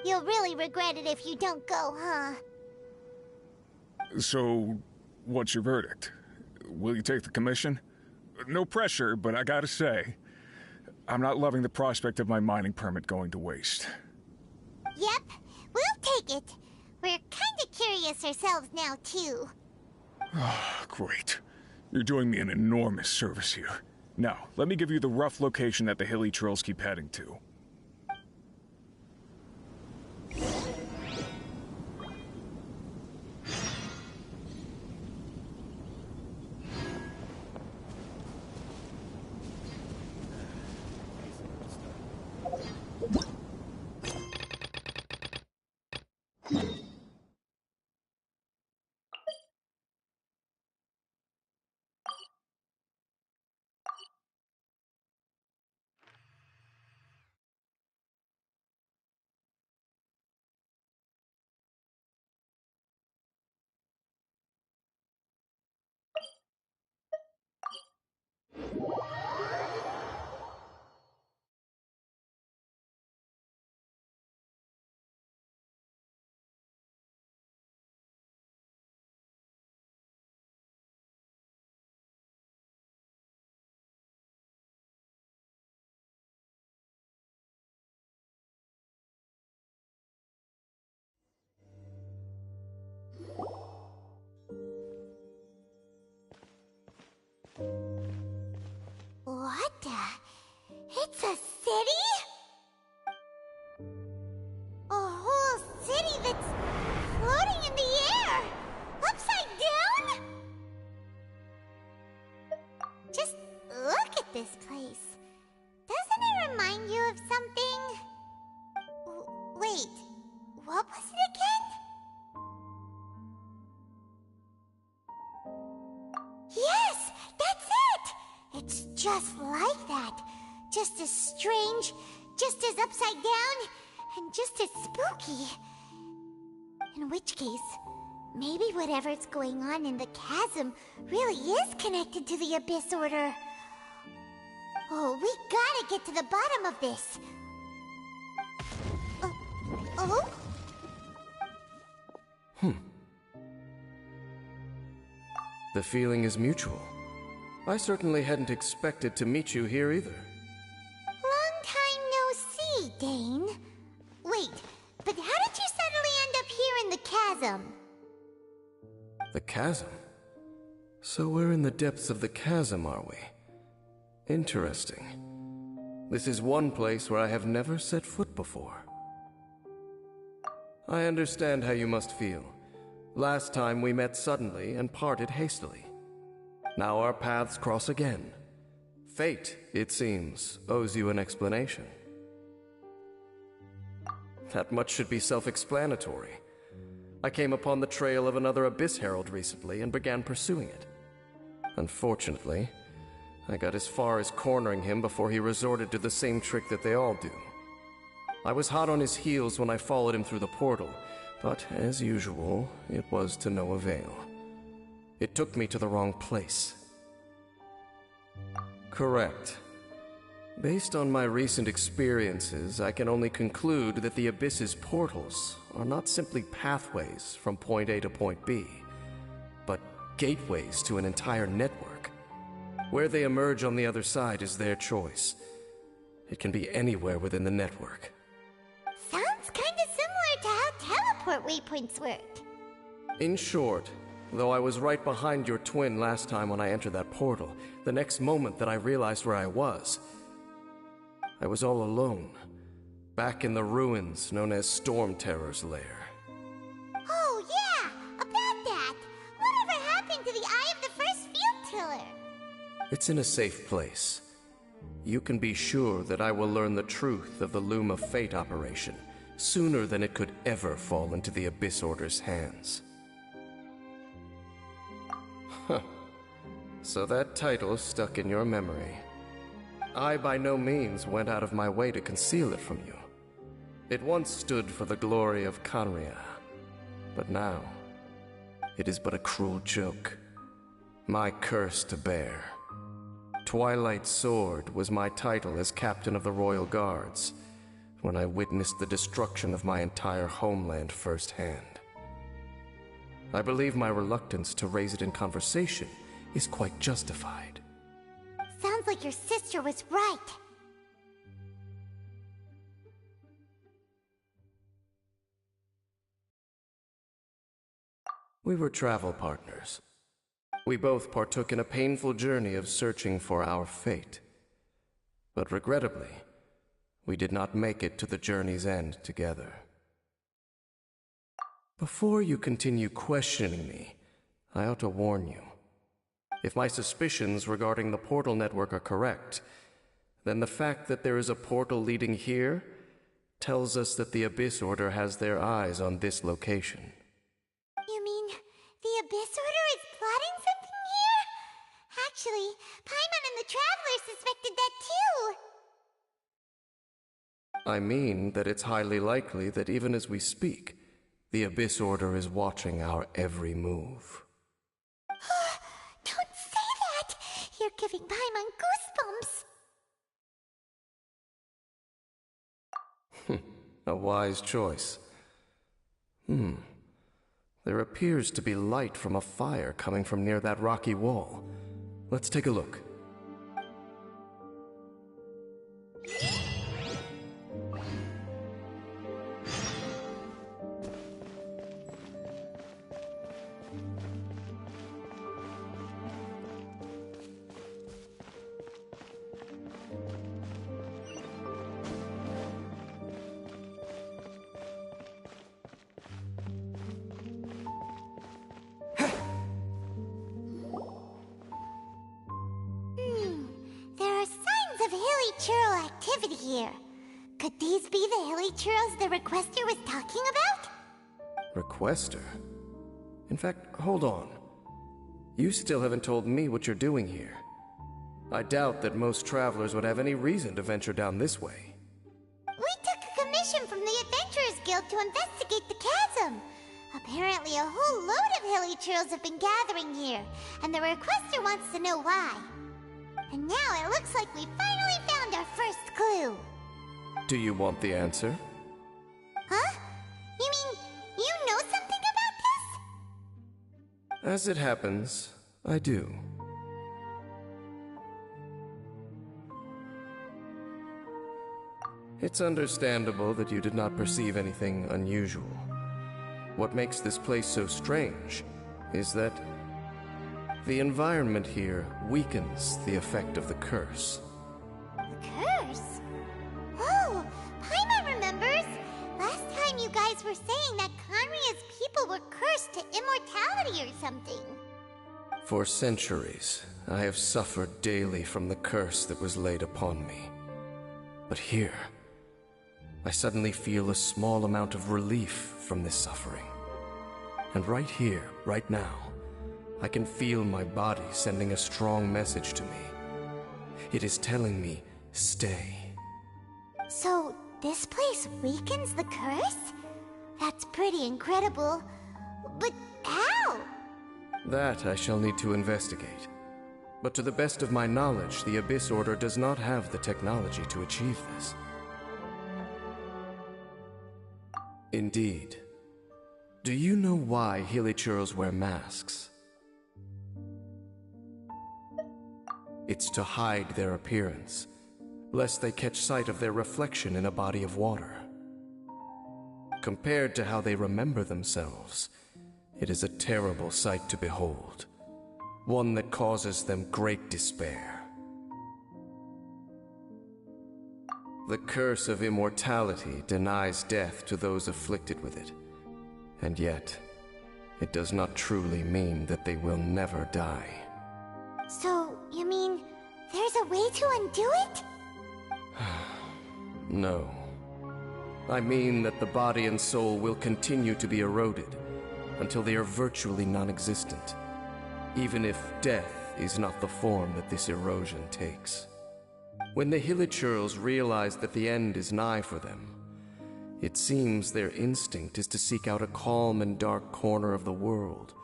You'll really regret it if you don't go, huh? So, what's your verdict? Will you take the commission? No pressure, but I gotta say, I'm not loving the prospect of my mining permit going to waste. Yep, we'll take it. We're kinda curious ourselves now, too. Great. You're doing me an enormous service here. Now, let me give you the rough location that the hilly trails keep heading to. What the? It's a city? A whole city that's floating in the air! Upside down? Just look at this place. Doesn't it remind you of something? Wait, what was it again? Yes, that's it! It's just like that. Just as strange, just as upside down, and just as spooky. In which case, maybe whatever's going on in the chasm really is connected to the Abyss Order. Oh, we gotta get to the bottom of this. Oh? The feeling is mutual. I certainly hadn't expected to meet you here either. Long time no see, Dane. Wait, but how did you suddenly end up here in the chasm? The chasm? So we're in the depths of the chasm, are we? Interesting. This is one place where I have never set foot before. I understand how you must feel. Last time we met suddenly and parted hastily. Now our paths cross again. Fate, it seems, owes you an explanation. That much should be self-explanatory. I came upon the trail of another Abyss Herald recently and began pursuing it. Unfortunately, I got as far as cornering him before he resorted to the same trick that they all do. I was hot on his heels when I followed him through the portal, but as usual, it was to no avail. It took me to the wrong place. Correct. Based on my recent experiences, I can only conclude that the Abyss's portals are not simply pathways from point A to point B, but gateways to an entire network. Where they emerge on the other side is their choice. It can be anywhere within the network. Sounds kinda similar to how teleport waypoints work. In short, though I was right behind your twin last time when I entered that portal, the next moment that I realized where I was all alone, back in the ruins known as Storm Terror's lair. Oh yeah, about that! Whatever happened to the Eye of the First Field Tiller? It's in a safe place. You can be sure that I will learn the truth of the Loom of Fate operation sooner than it could ever fall into the Abyss Order's hands. Huh. So that title stuck in your memory. I by no means went out of my way to conceal it from you. It once stood for the glory of Khaenri'ah, but now it is but a cruel joke. My curse to bear. Twilight Sword was my title as captain of the Royal Guards when I witnessed the destruction of my entire homeland firsthand. I believe my reluctance to raise it in conversation is quite justified. Sounds like your sister was right. We were travel partners. We both partook in a painful journey of searching for our fate. But regrettably, we did not make it to the journey's end together. Before you continue questioning me, I ought to warn you. If my suspicions regarding the portal network are correct, then the fact that there is a portal leading here tells us that the Abyss Order has their eyes on this location. You mean the Abyss Order is plotting something here? Actually, Paimon and the Traveler suspected that too. I mean that it's highly likely that even as we speak, the Abyss Order is watching our every move. Don't say that! You're giving Paimon goosebumps. A wise choice. There appears to be light from a fire coming from near that rocky wall. Let's take a look. Churl activity here. Could these be the hilly churls the requester was talking about? Requester? In fact, hold on. You still haven't told me what you're doing here. I doubt that most travelers would have any reason to venture down this way. We took a commission from the Adventurers Guild to investigate the chasm. Apparently a whole load of hilly churls have been gathering here, and the requester wants to know why. And now it looks like we finally found our first clue. Do you want the answer? Huh? You mean you know something about this? As it happens, I do. It's understandable that you did not perceive anything unusual. What makes this place so strange is that the environment here weakens the effect of the curse. The curse? Oh, Paimon remembers! Last time you guys were saying that Conria's people were cursed to immortality or something. For centuries, I have suffered daily from the curse that was laid upon me. But here, I suddenly feel a small amount of relief from this suffering. And right here, right now, I can feel my body sending a strong message to me. It is telling me, stay. So, this place weakens the curse? That's pretty incredible. But how? That I shall need to investigate. But to the best of my knowledge, the Abyss Order does not have the technology to achieve this. Indeed. Do you know why Hilichurls wear masks? It's to hide their appearance, lest they catch sight of their reflection in a body of water. Compared to how they remember themselves, it is a terrible sight to behold, one that causes them great despair. The curse of immortality denies death to those afflicted with it, and yet, it does not truly mean that they will never die. So, you mean there's a way to undo it? No. I mean that the body and soul will continue to be eroded until they are virtually non-existent, even if death is not the form that this erosion takes. When the Hilichurls realize that the end is nigh for them, it seems their instinct is to seek out a calm and dark corner of the world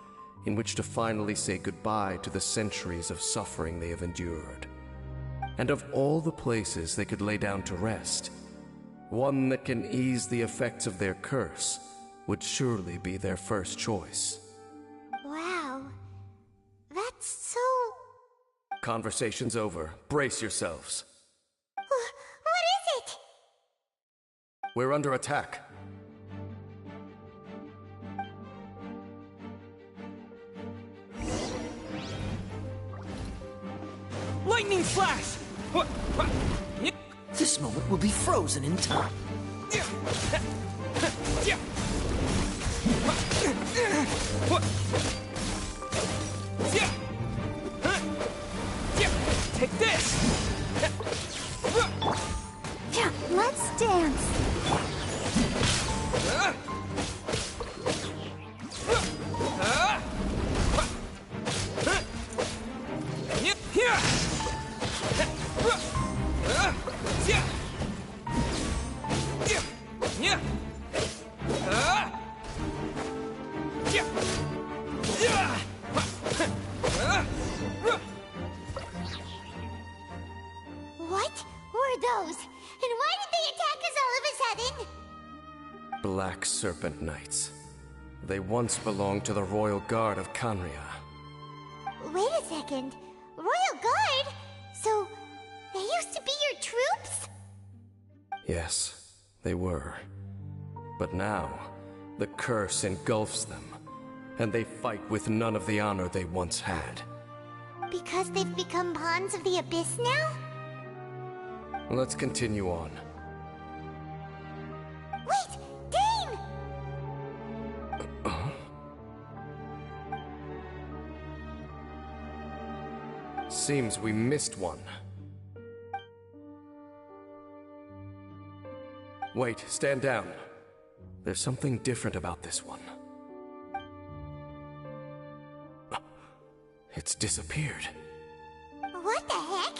in which to finally say goodbye to the centuries of suffering they have endured. And of all the places they could lay down to rest, one that can ease the effects of their curse would surely be their first choice. Wow. That's so... Conversation's over. Brace yourselves. What is it? We're under attack. Lightning flash! This moment will be frozen in time. Take this! Yeah, let's dance. What were those? And why did they attack us all of a sudden? Black Serpent Knights. They once belonged to the Royal Guard of Canria. Wait a second. Royal Guard? So, they used to be your troops? Yes, they were. But now, the curse engulfs them, and they fight with none of the honor they once had. Because they've become pawns of the Abyss now? Let's continue on. Wait! Dane! Seems we missed one. Wait, stand down. There's something different about this one. It's disappeared. What the heck?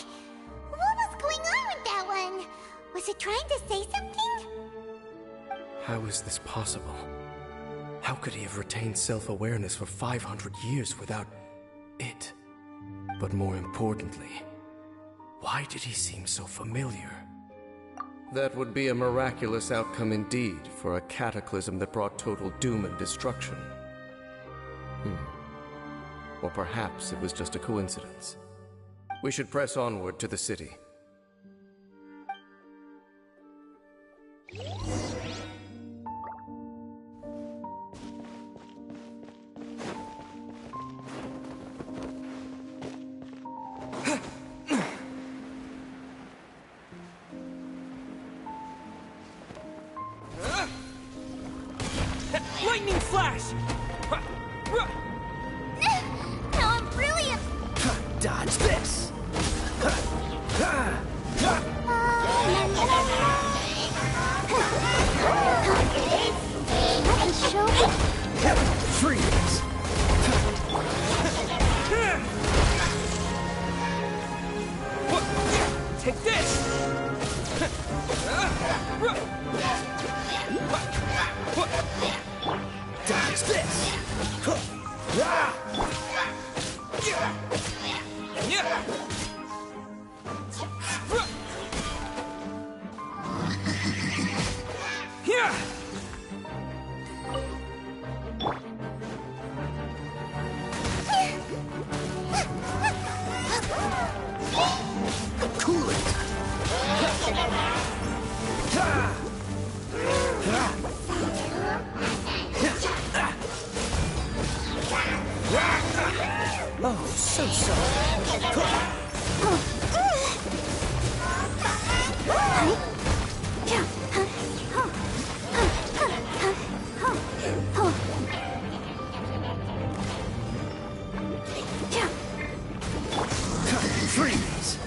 What was going on with that one? Was it trying to say something? How is this possible? How could he have retained self-awareness for 500 years without it? But more importantly, why did he seem so familiar? That would be a miraculous outcome indeed for a cataclysm that brought total doom and destruction. Or perhaps it was just a coincidence. We should press onward to the city. Lightning flash! Now I'm brilliant! Dodge this! Freeze! Take this! Dodge this! Cool it! Oh, so sorry. Freeze!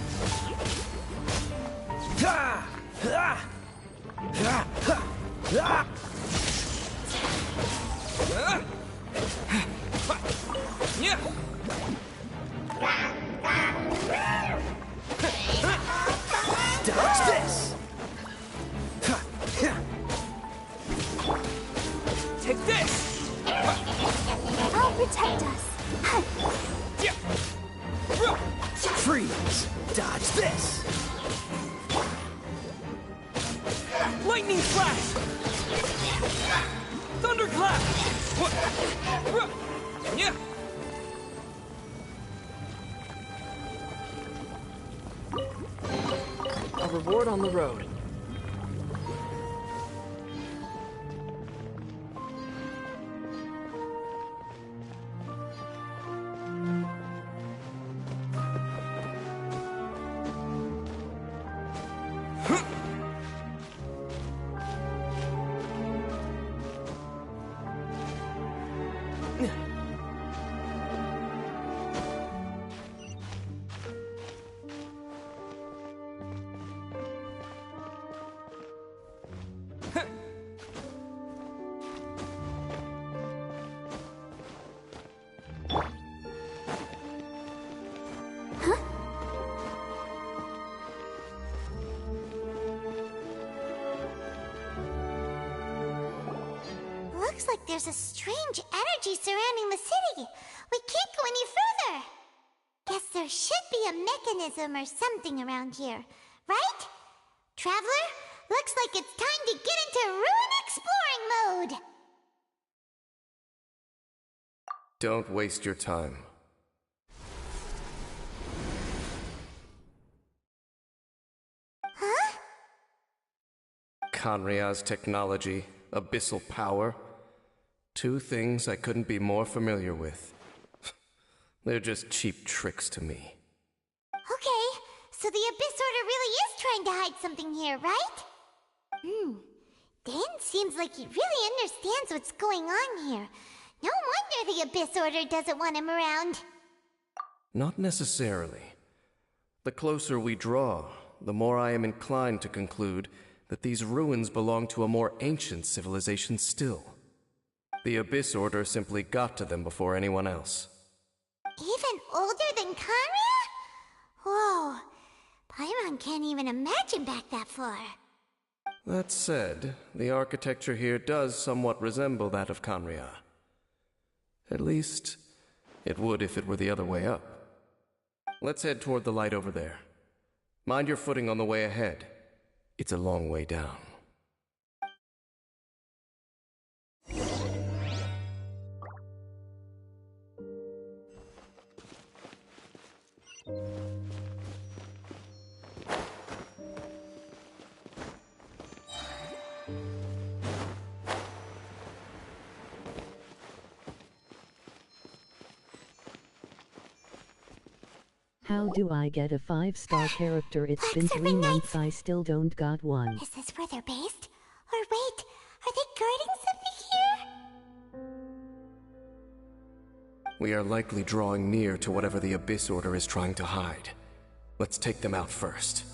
Dodge this! Take this! Oh, protect us. Freeze! Dodge this! Lightning flash! Thunderclap! Yeah! A reward on the road. Looks like there's a strange energy surrounding the city. We can't go any further. Guess there should be a mechanism or something around here, right? Traveler, looks like it's time to get into ruin exploring mode. Don't waste your time. Huh? Kanria's technology, abyssal power. Two things I couldn't be more familiar with. They're just cheap tricks to me. Okay, so the Abyss Order really is trying to hide something here, right? Dan seems like he really understands what's going on here. No wonder the Abyss Order doesn't want him around. Not necessarily. The closer we draw, the more I am inclined to conclude that these ruins belong to a more ancient civilization still. The Abyss Order simply got to them before anyone else. Even older than Kanria? Whoa, Paimon can't even imagine back that far. That said, the architecture here does somewhat resemble that of Kanria. At least, it would if it were the other way up. Let's head toward the light over there. Mind your footing on the way ahead. It's a long way down. How do I get a 5-star character? It's been 3 months, I still don't got one. Is this where they're based? Or wait, are they guarding something here? We are likely drawing near to whatever the Abyss Order is trying to hide. Let's take them out first.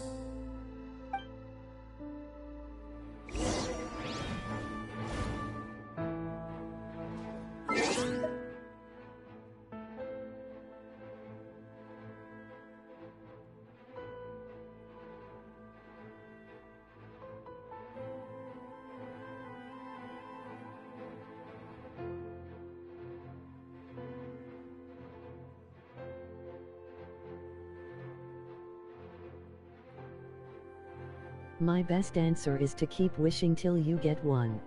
My best answer is to keep wishing till you get one.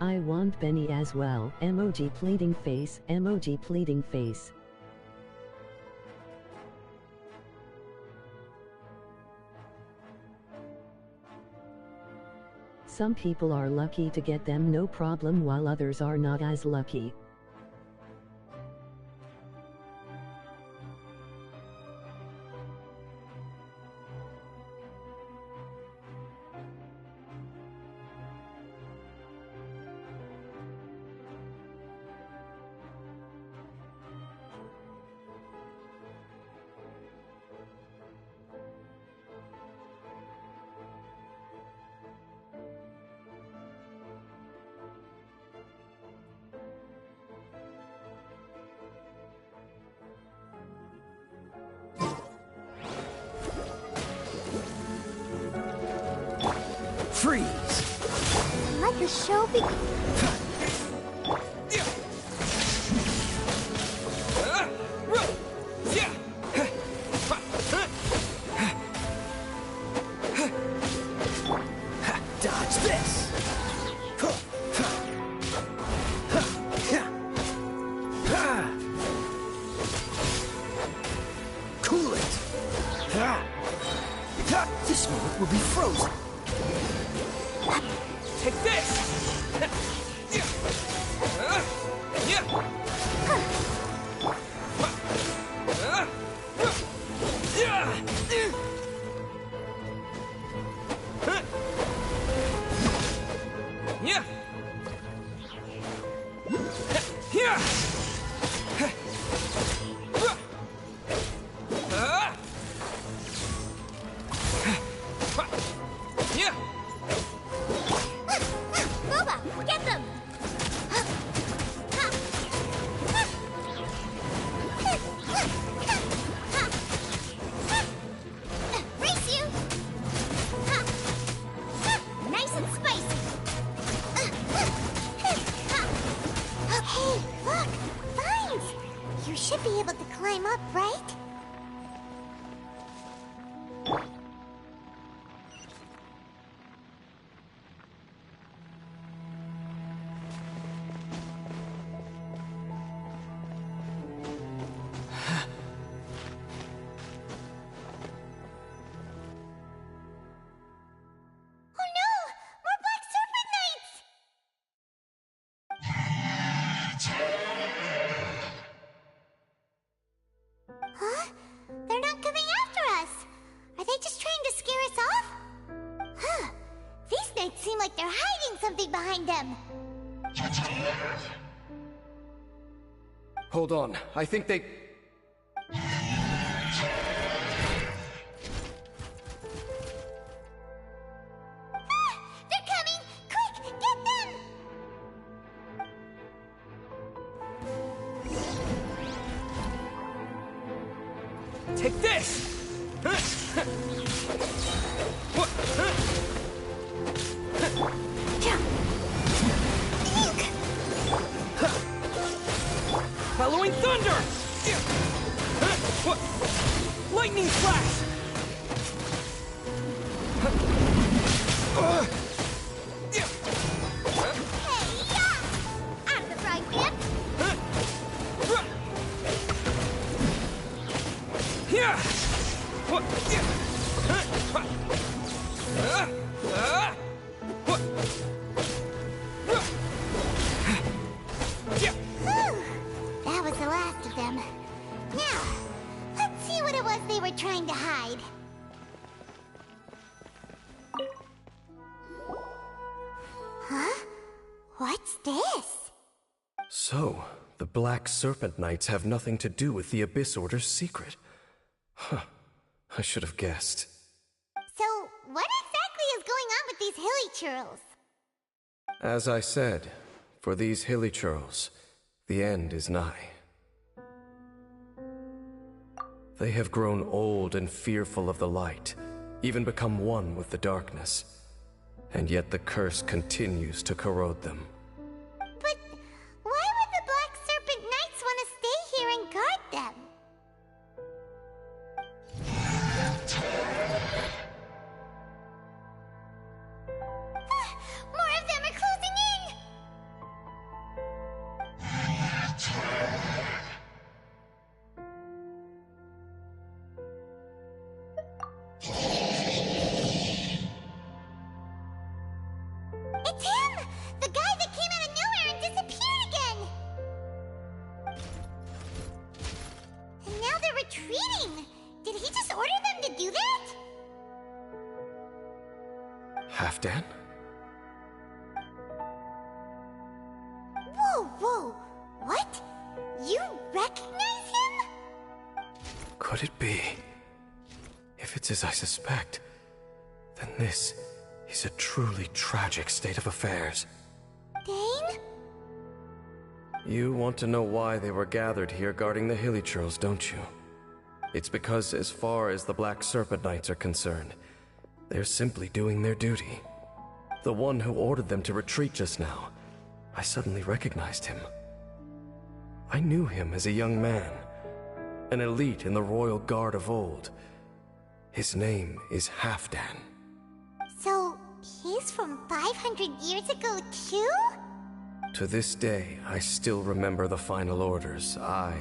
I want Benny as well. Emoji pleading face. Emoji pleading face. Some people are lucky to get them no problem while others are not as lucky. Freeze! Let the show begin. Dodge this! Cool it! This moment will be frozen. Take this! Boba, get them! Race you! Nice and spicy! Hey, look! Vines! You should be able to climb up, right? Oh no! More Black Serpent Knights! Huh? They're not coming after us! Are they just trying to scare us off? Huh. These knights seem like they're hiding something behind them. Hold on, I think they... They're coming! Quick, get them! Take this! Bellowing thunder! Lightning flash! Out of the frying pan! Whew. That was the last of them. Now, let's see what it was they were trying to hide. Huh? What's this? So, the Black Serpent Knights have nothing to do with the Abyss Order's secret. Huh. I should have guessed. So, what exactly is going on with these hilly churls? As I said, for these hilly churls, the end is nigh. They have grown old and fearful of the light, even become one with the darkness. And yet the curse continues to corrode them. But why would the Black Serpent Knights want to stay here and guard them? More of them are closing in! It's him! The guy that came out of nowhere and disappeared again! And now they're retreating! Did he just order them to do that? Halfdan? Whoa, whoa! What? You recognize him? Could it be? If it's as I suspect, then this is a truly tragic state of affairs. Dane? You want to know why they were gathered here guarding the hilly churls, don't you? It's because as far as the Black Serpent Knights are concerned, they're simply doing their duty. The one who ordered them to retreat just now. I suddenly recognized him. I knew him as a young man, an elite in the royal guard of old. His name is Halfdan. So, he's from 500 years ago too? To this day, I still remember the final orders I,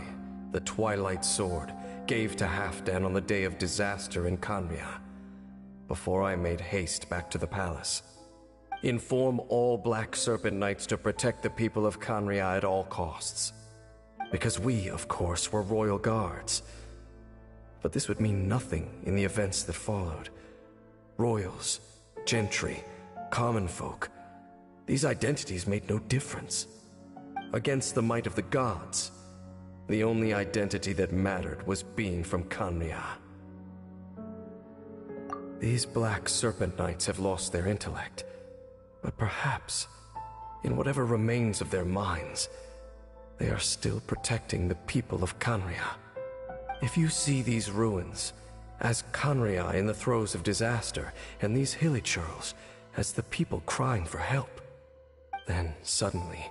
the Twilight Sword, gave to Halfdan on the day of disaster in Kanria, before I made haste back to the palace. Inform all Black Serpent Knights to protect the people of Kanria at all costs. Because we, of course, were royal guards. But this would mean nothing in the events that followed. Royals, gentry, common folk, these identities made no difference. Against the might of the gods, the only identity that mattered was being from Kanria. These Black Serpent Knights have lost their intellect, but perhaps, in whatever remains of their minds, they are still protecting the people of Kanria. If you see these ruins as Kanria in the throes of disaster, and these hilichurls as the people crying for help, then suddenly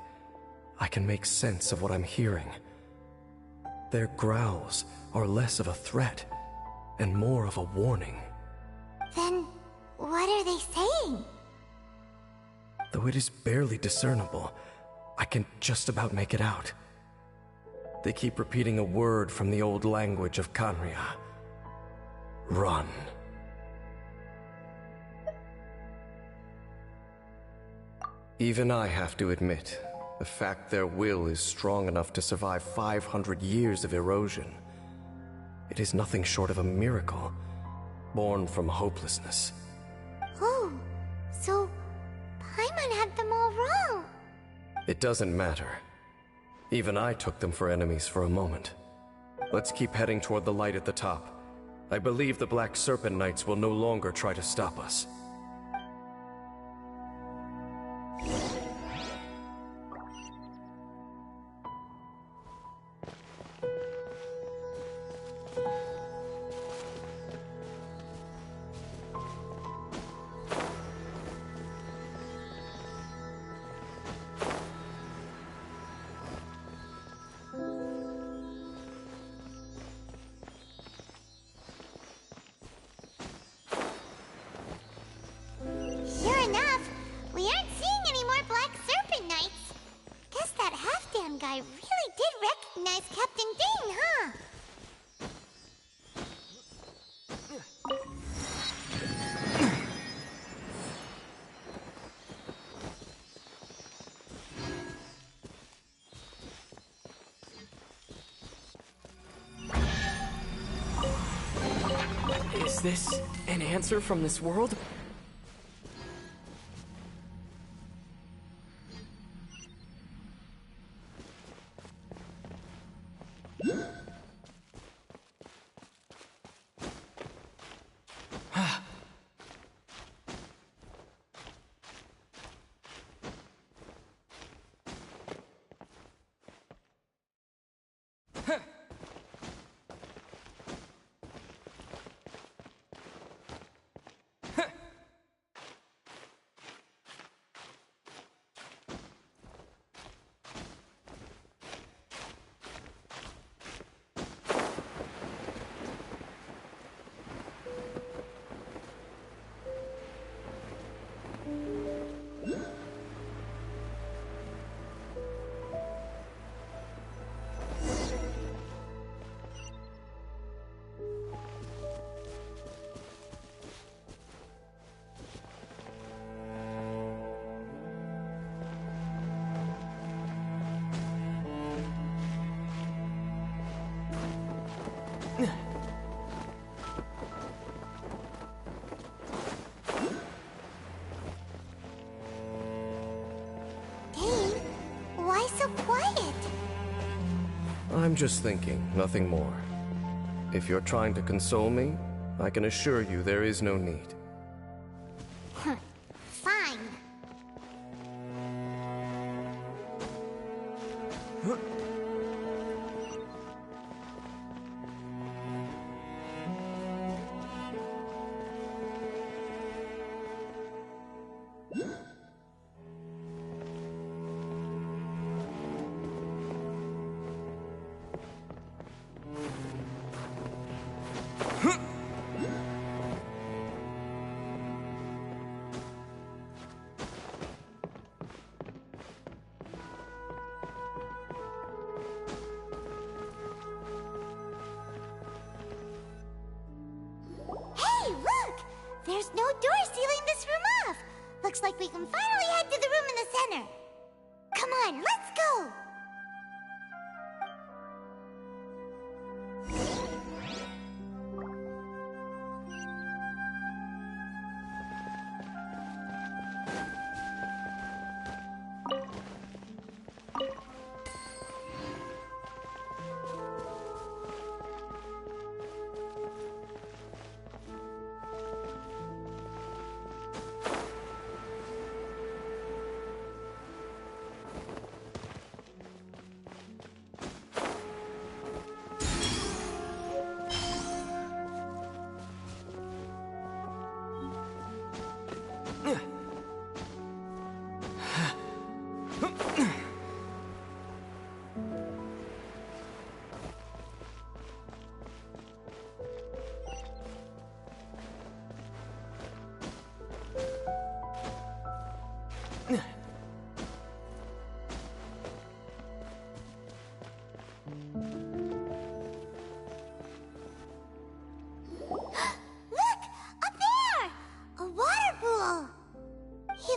I can make sense of what I'm hearing. Their growls are less of a threat and more of a warning. Then, what are they saying? Though it is barely discernible, I can just about make it out. They keep repeating a word from the old language of Kanria. Run. Even I have to admit, the fact their will is strong enough to survive 500 years of erosion. It is nothing short of a miracle, born from hopelessness. Oh, so Paimon had them all wrong. It doesn't matter. Even I took them for enemies for a moment. Let's keep heading toward the light at the top. I believe the Black Serpent Knights will no longer try to stop us. Sure enough, we aren't seeing any more Black Serpent Knights. Guess that Halfdan guy really did recognize Captain Dane, huh? Is this an answer from this world? Dane, why so quiet? I'm just thinking, nothing more. If you're trying to console me, I can assure you there is no need. Fine. Huh? There's no door sealing this room off. Looks like we can finally head to the room in the center. Come on, let's go!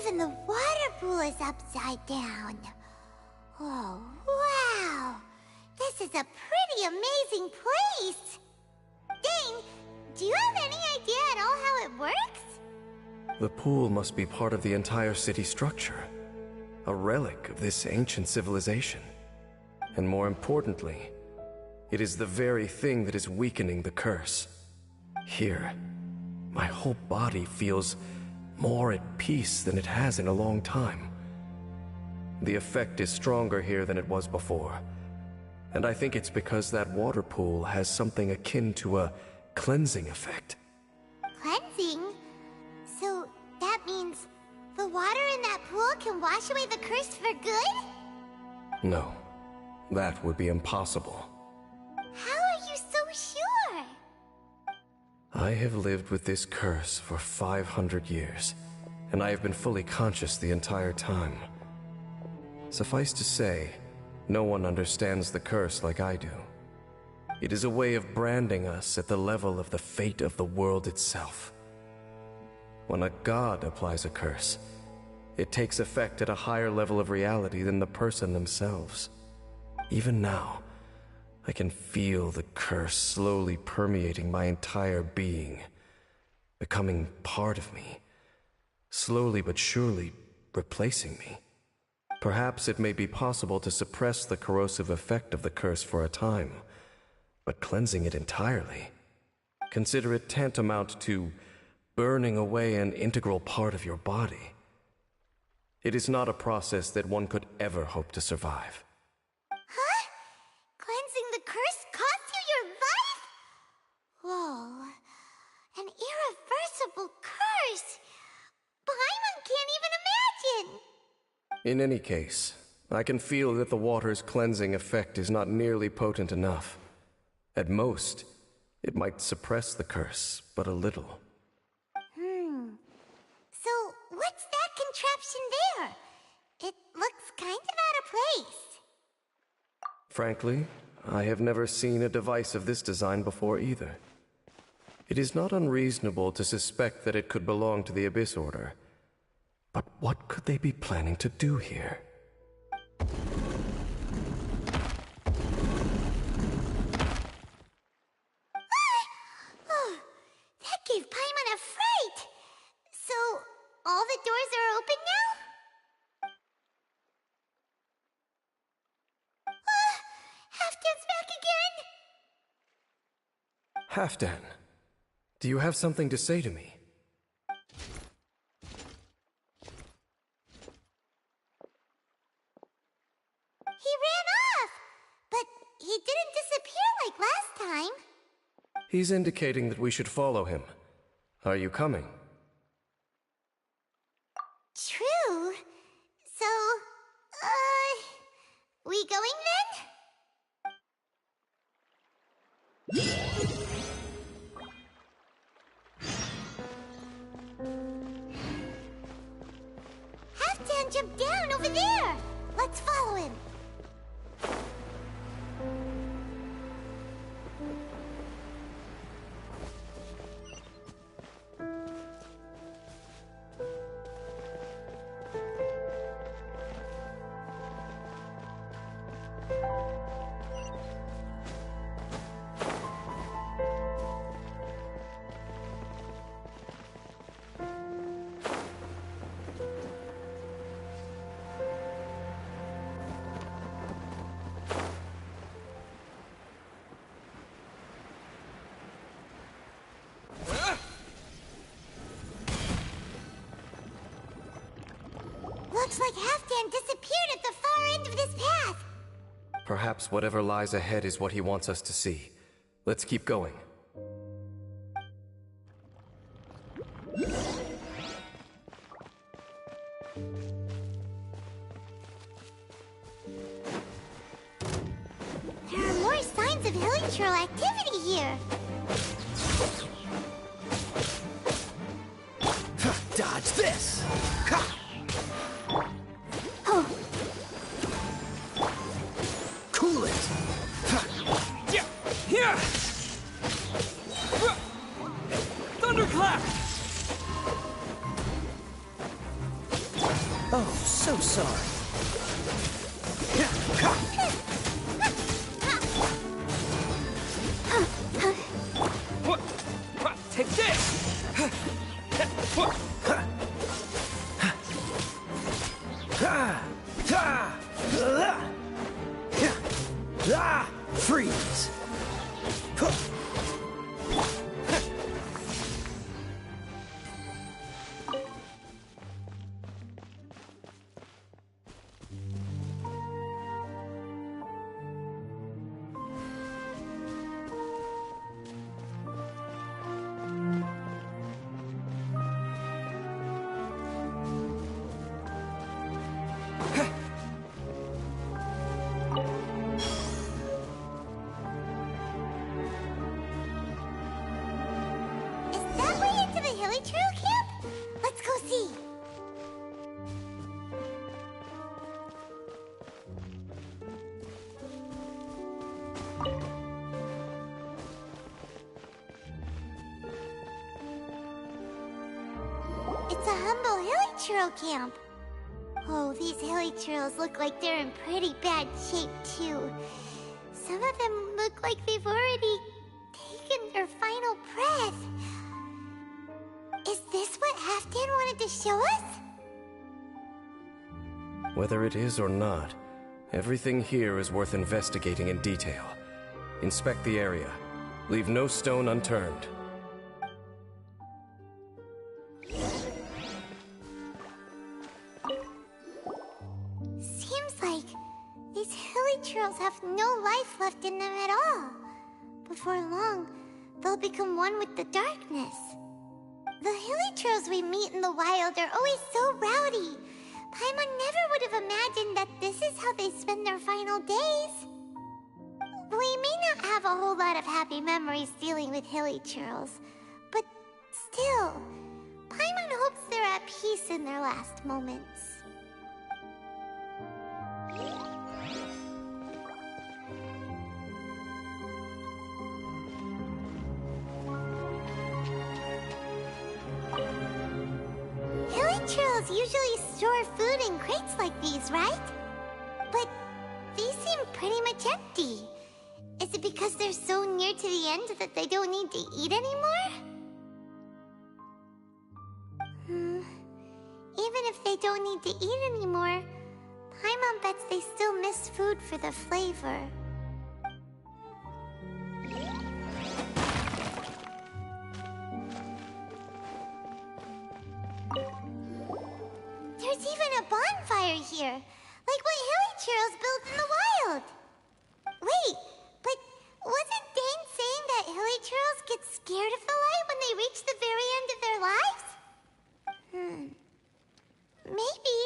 Even the water pool is upside down. Oh, wow! This is a pretty amazing place! Dane, do you have any idea at all how it works? The pool must be part of the entire city structure. A relic of this ancient civilization. And more importantly, it is the very thing that is weakening the curse. Here, my whole body feels more at peace than it has in a long time. The effect is stronger here than it was before. And I think it's because that water pool has something akin to a cleansing effect. Cleansing? So that means the water in that pool can wash away the curse for good? No, that would be impossible. How are you so sure? I have lived with this curse for 500 years, and I have been fully conscious the entire time. Suffice to say, no one understands the curse like I do. It is a way of branding us at the level of the fate of the world itself. When a god applies a curse, it takes effect at a higher level of reality than the person themselves. Even now, I can feel the curse slowly permeating my entire being, becoming part of me, slowly but surely replacing me. Perhaps it may be possible to suppress the corrosive effect of the curse for a time, but cleansing it entirely, consider it tantamount to burning away an integral part of your body. It is not a process that one could ever hope to survive. Huh? Cleansing the curse cost you your life? Whoa. An irreversible curse! Paimon can't even imagine! In any case, I can feel that the water's cleansing effect is not nearly potent enough. At most, it might suppress the curse, but a little. So, what's that contraption there? It looks kind of out of place. Frankly, I have never seen a device of this design before either. It is not unreasonable to suspect that it could belong to the Abyss Order. But what could they be planning to do here? Oh, that gave Paimon a fright! So, all the doors are open now? Halfdan's back again! Halfdan, do you have something to say to me? He ran off! But he didn't disappear like last time. He's indicating that we should follow him. Are you coming? True. So, we going then? Halfdan jumped down over there! Let's follow him. Looks like Halfdan disappeared at the far end of this path. Perhaps whatever lies ahead is what he wants us to see. Let's keep going. There are more signs of hilichurl activity here. Dodge this! Oh. Cool it! Here! Thunderclap! Oh, so sorry. Take this! Freeze! It's a humble hilichurl camp. Oh, these hilichurls look like they're in pretty bad shape, too. Some of them look like they've already taken their final breath. Is this what Halfdan wanted to show us? Whether it is or not, everything here is worth investigating in detail. Inspect the area. Leave no stone unturned. Seems like these hilichurls have no life left in them at all. Before long, they'll become one with the darkness. The hilichurls we meet in the wild are always so rowdy. Paimon never would have imagined that this is how they spend their final days. We may not have a whole lot of happy memories dealing with hilichurls, but still, Paimon hopes they're at peace in their last moments. Hilichurls usually store food in crates like these, right? But these seem pretty much empty. Is it because they're so near to the end that they don't need to eat anymore? Even if they don't need to eat anymore, Paimon bets they still miss food for the flavor. There's even a bonfire here, like what hilichurls build in the wild. Wait, but wasn't Dane saying that hilichurls get scared of the light when they reach the very end of their lives? Maybe,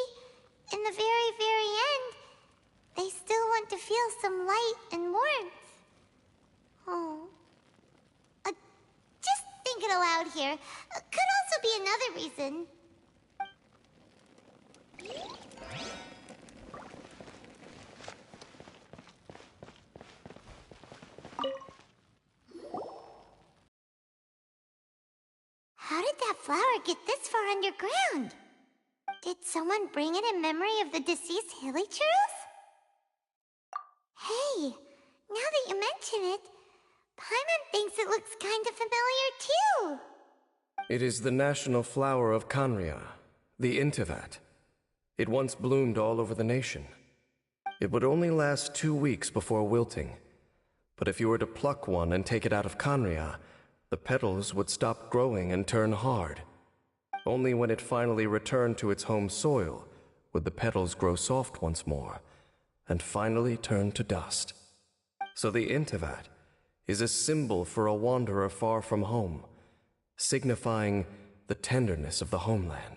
in the very, very end, they still want to feel some light and warmth. Oh. Just thinking aloud here. Could also be another reason. How did that flower get this far underground? Did someone bring it in memory of the deceased hilichurls? Hey, now that you mention it, Paimon thinks it looks kind of familiar too. It is the national flower of Kanria, the Intivat. It once bloomed all over the nation. It would only last 2 weeks before wilting. But if you were to pluck one and take it out of Kanria, the petals would stop growing and turn hard. Only when it finally returned to its home soil would the petals grow soft once more, and finally turn to dust. So the Intivat is a symbol for a wanderer far from home, signifying the tenderness of the homeland.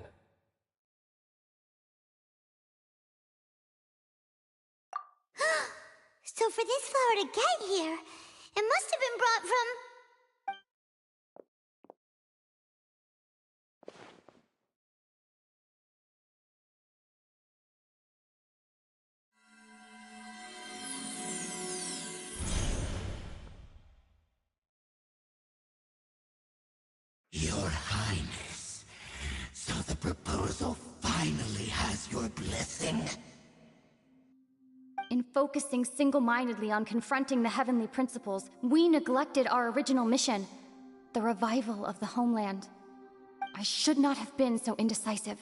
So for this flower to get here, it must have been brought from... Your Highness, so the proposal finally has your blessing? In focusing single-mindedly on confronting the heavenly principles, we neglected our original mission, the revival of the homeland. I should not have been so indecisive.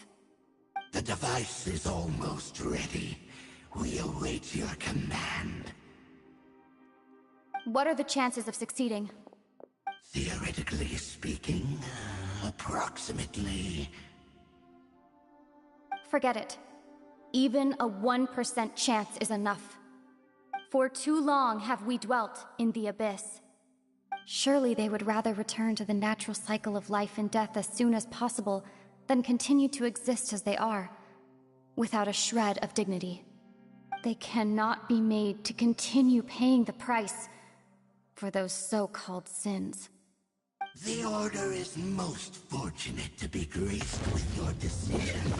The device is almost ready. We await your command. What are the chances of succeeding? Theoretically speaking, approximately. Forget it. Even a 1% chance is enough. For too long have we dwelt in the abyss. Surely they would rather return to the natural cycle of life and death as soon as possible than continue to exist as they are, without a shred of dignity. They cannot be made to continue paying the price for those so-called sins. The Order is most fortunate to be graced with your decision.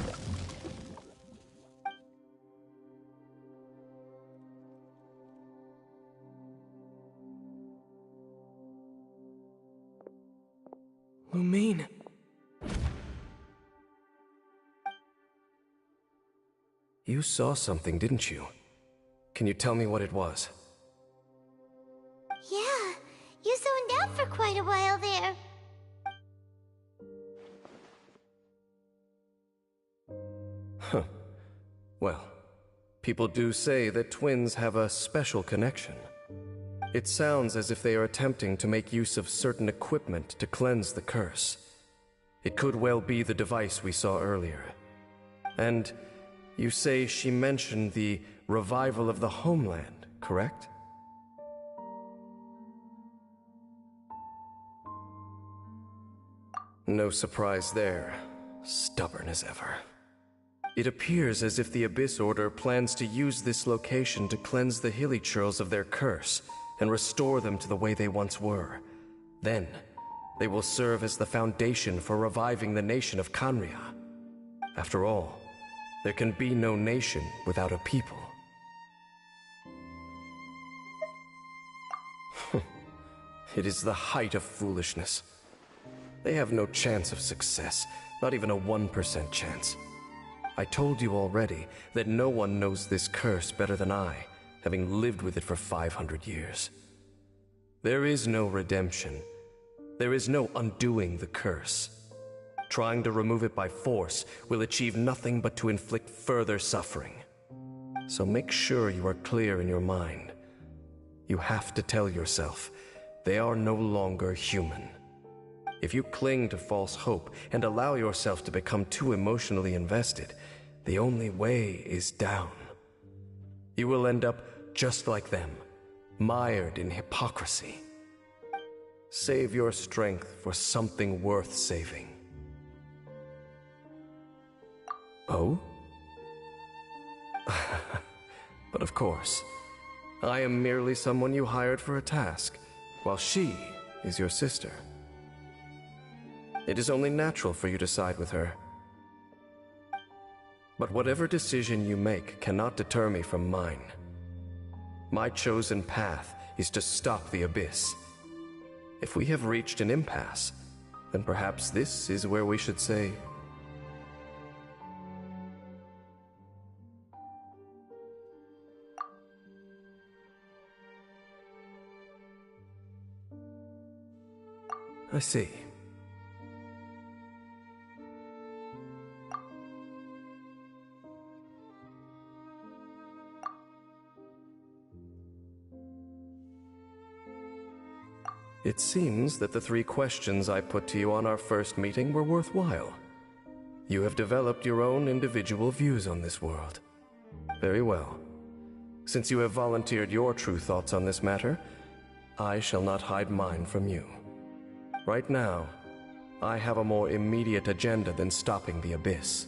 Lumine. You saw something, didn't you? Can you tell me what it was? Yeah, you zoned out for quite a while there. Huh. Well, people do say that twins have a special connection. It sounds as if they are attempting to make use of certain equipment to cleanse the curse. It could well be the device we saw earlier. And you say she mentioned the revival of the homeland, correct? No surprise there. Stubborn as ever. It appears as if the Abyss Order plans to use this location to cleanse the Hilichurls of their curse and restore them to the way they once were. Then, they will serve as the foundation for reviving the nation of Khaenri'ah. After all, there can be no nation without a people. It is the height of foolishness. They have no chance of success, not even a 1% chance. I told you already that no one knows this curse better than I, having lived with it for 500 years. There is no redemption. There is no undoing the curse. Trying to remove it by force will achieve nothing but to inflict further suffering. So make sure you are clear in your mind. You have to tell yourself, they are no longer human. If you cling to false hope and allow yourself to become too emotionally invested, the only way is down. You will end up just like them, mired in hypocrisy. Save your strength for something worth saving. Oh? But of course, I am merely someone you hired for a task, while she is your sister. It is only natural for you to side with her. But whatever decision you make cannot deter me from mine. My chosen path is to stop the Abyss. If we have reached an impasse, then perhaps this is where we should say... I see. It seems that the 3 questions I put to you on our first meeting were worthwhile. You have developed your own individual views on this world. Very well. Since you have volunteered your true thoughts on this matter, I shall not hide mine from you. Right now, I have a more immediate agenda than stopping the Abyss.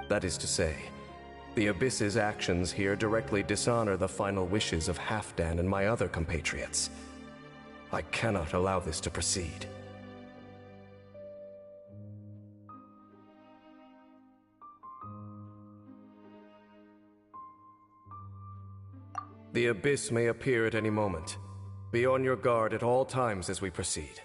That is to say, the Abyss's actions here directly dishonor the final wishes of Halfdan and my other compatriots. I cannot allow this to proceed. The Abyss may appear at any moment. Be on your guard at all times as we proceed.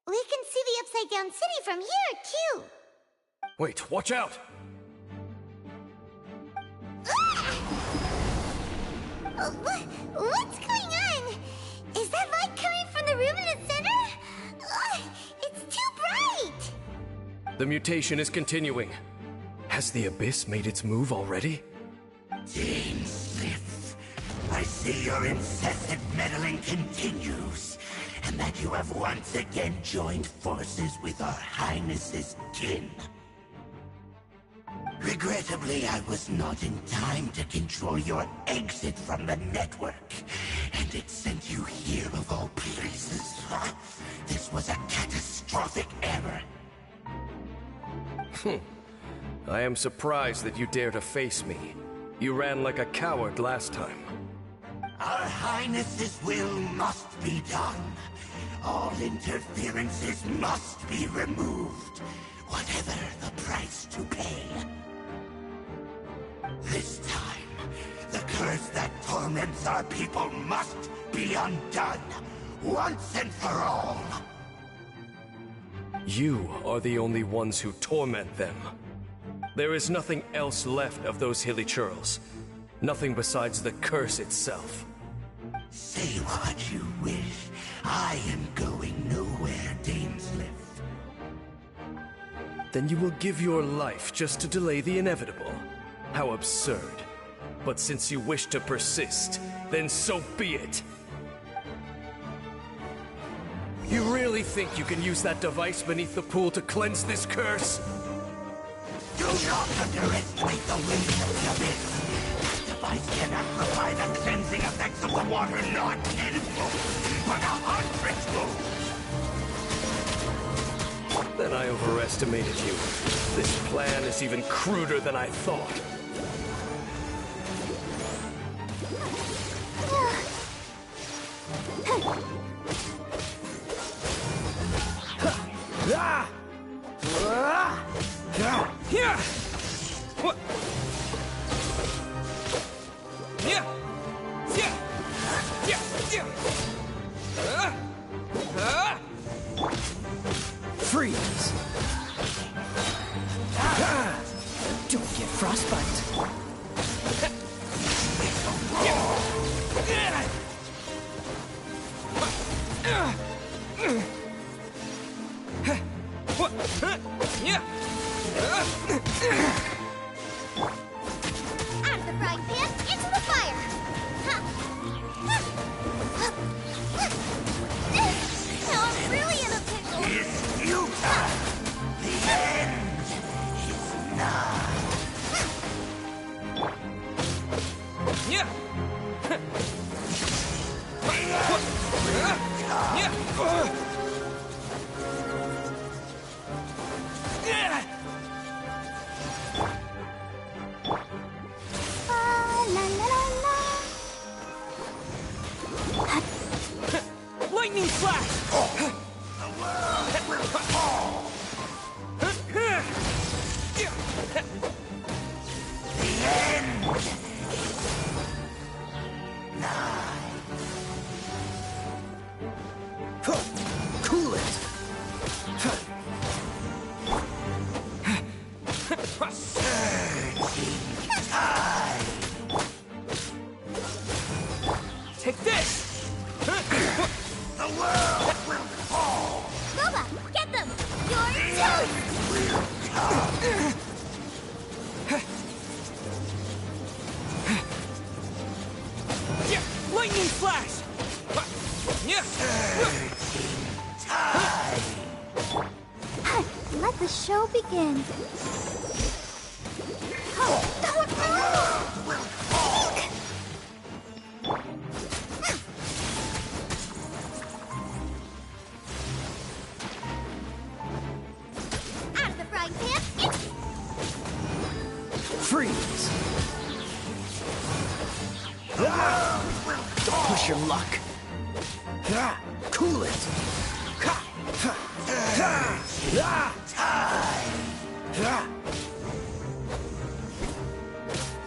We can see the Upside Down City from here, too! Wait, watch out! What's going on? Is that light coming from the room in the center? It's too bright! The mutation is continuing. Has the Abyss made its move already? Smith, I see your incessant meddling continues, and that you have once again joined forces with our Highness's kin. Regrettably, I was not in time to control your exit from the network, and it sent you here of all places. This was a catastrophic error. I am surprised that you dare to face me. You ran like a coward last time. Our Highness's will must be done. All interferences must be removed, whatever the price to pay. This time, the curse that torments our people must be undone, once and for all. You are the only ones who torment them. There is nothing else left of those hilly churls. Nothing besides the curse itself. Say what you wish. I am going nowhere, Dainsliff. Then you will give your life just to delay the inevitable. How absurd. But since you wish to persist, then so be it. You really think you can use that device beneath the pool to cleanse this curse? Do not underestimate the winds of the Abyss. This device can amplify the cleansing effects of the water not tenfold, but 100-fold. Then I overestimated you. This plan is even cruder than I thought. Freeze! Don't get frostbite. Out of the frying pan, into the fire! Now I'm really in a pickle! It's futile! The end is nigh! Shogun! Out of the frying pan! Freeze! Don't push your luck. Cool it.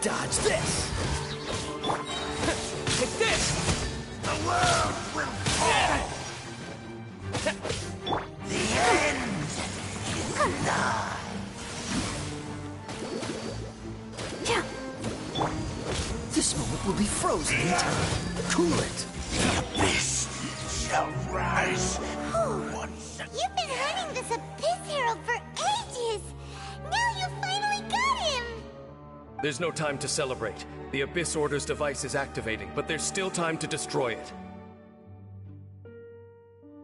Dodge this. Take this. The world will fall. The end is nigh. This moment will be frozen in time. Cool it. The abyss shall rise once again. You've been hunting this Abyss Herald for ages! Now you finally got him! There's no time to celebrate. The Abyss Order's device is activating, but there's still time to destroy it.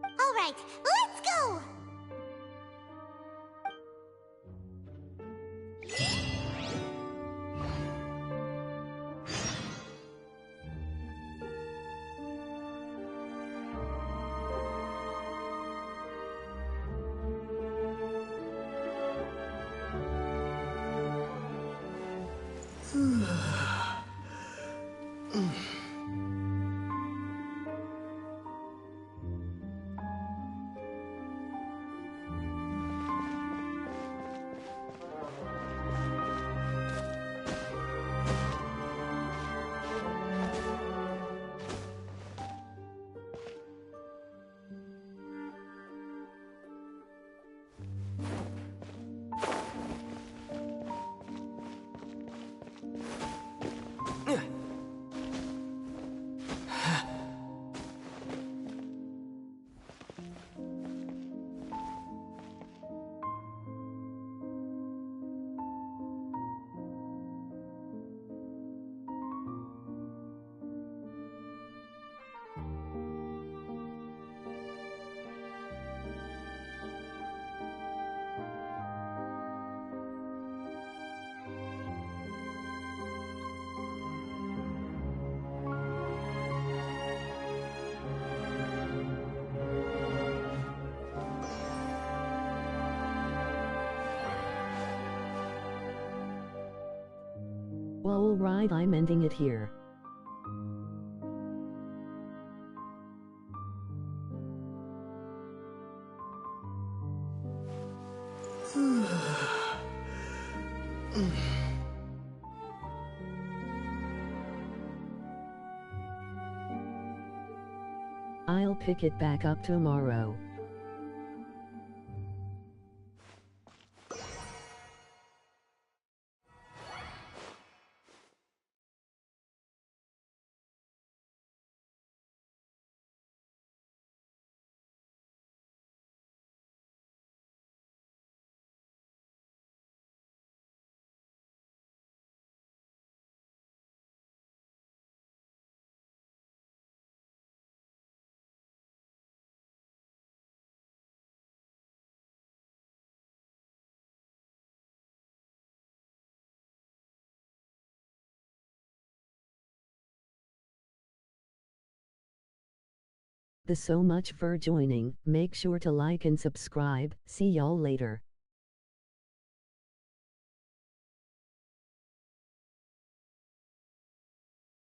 Alright, let's go! Well, alright, I'm ending it here. I'll pick it back up tomorrow. Thanks so much for joining. Make sure to like and subscribe. See y'all later.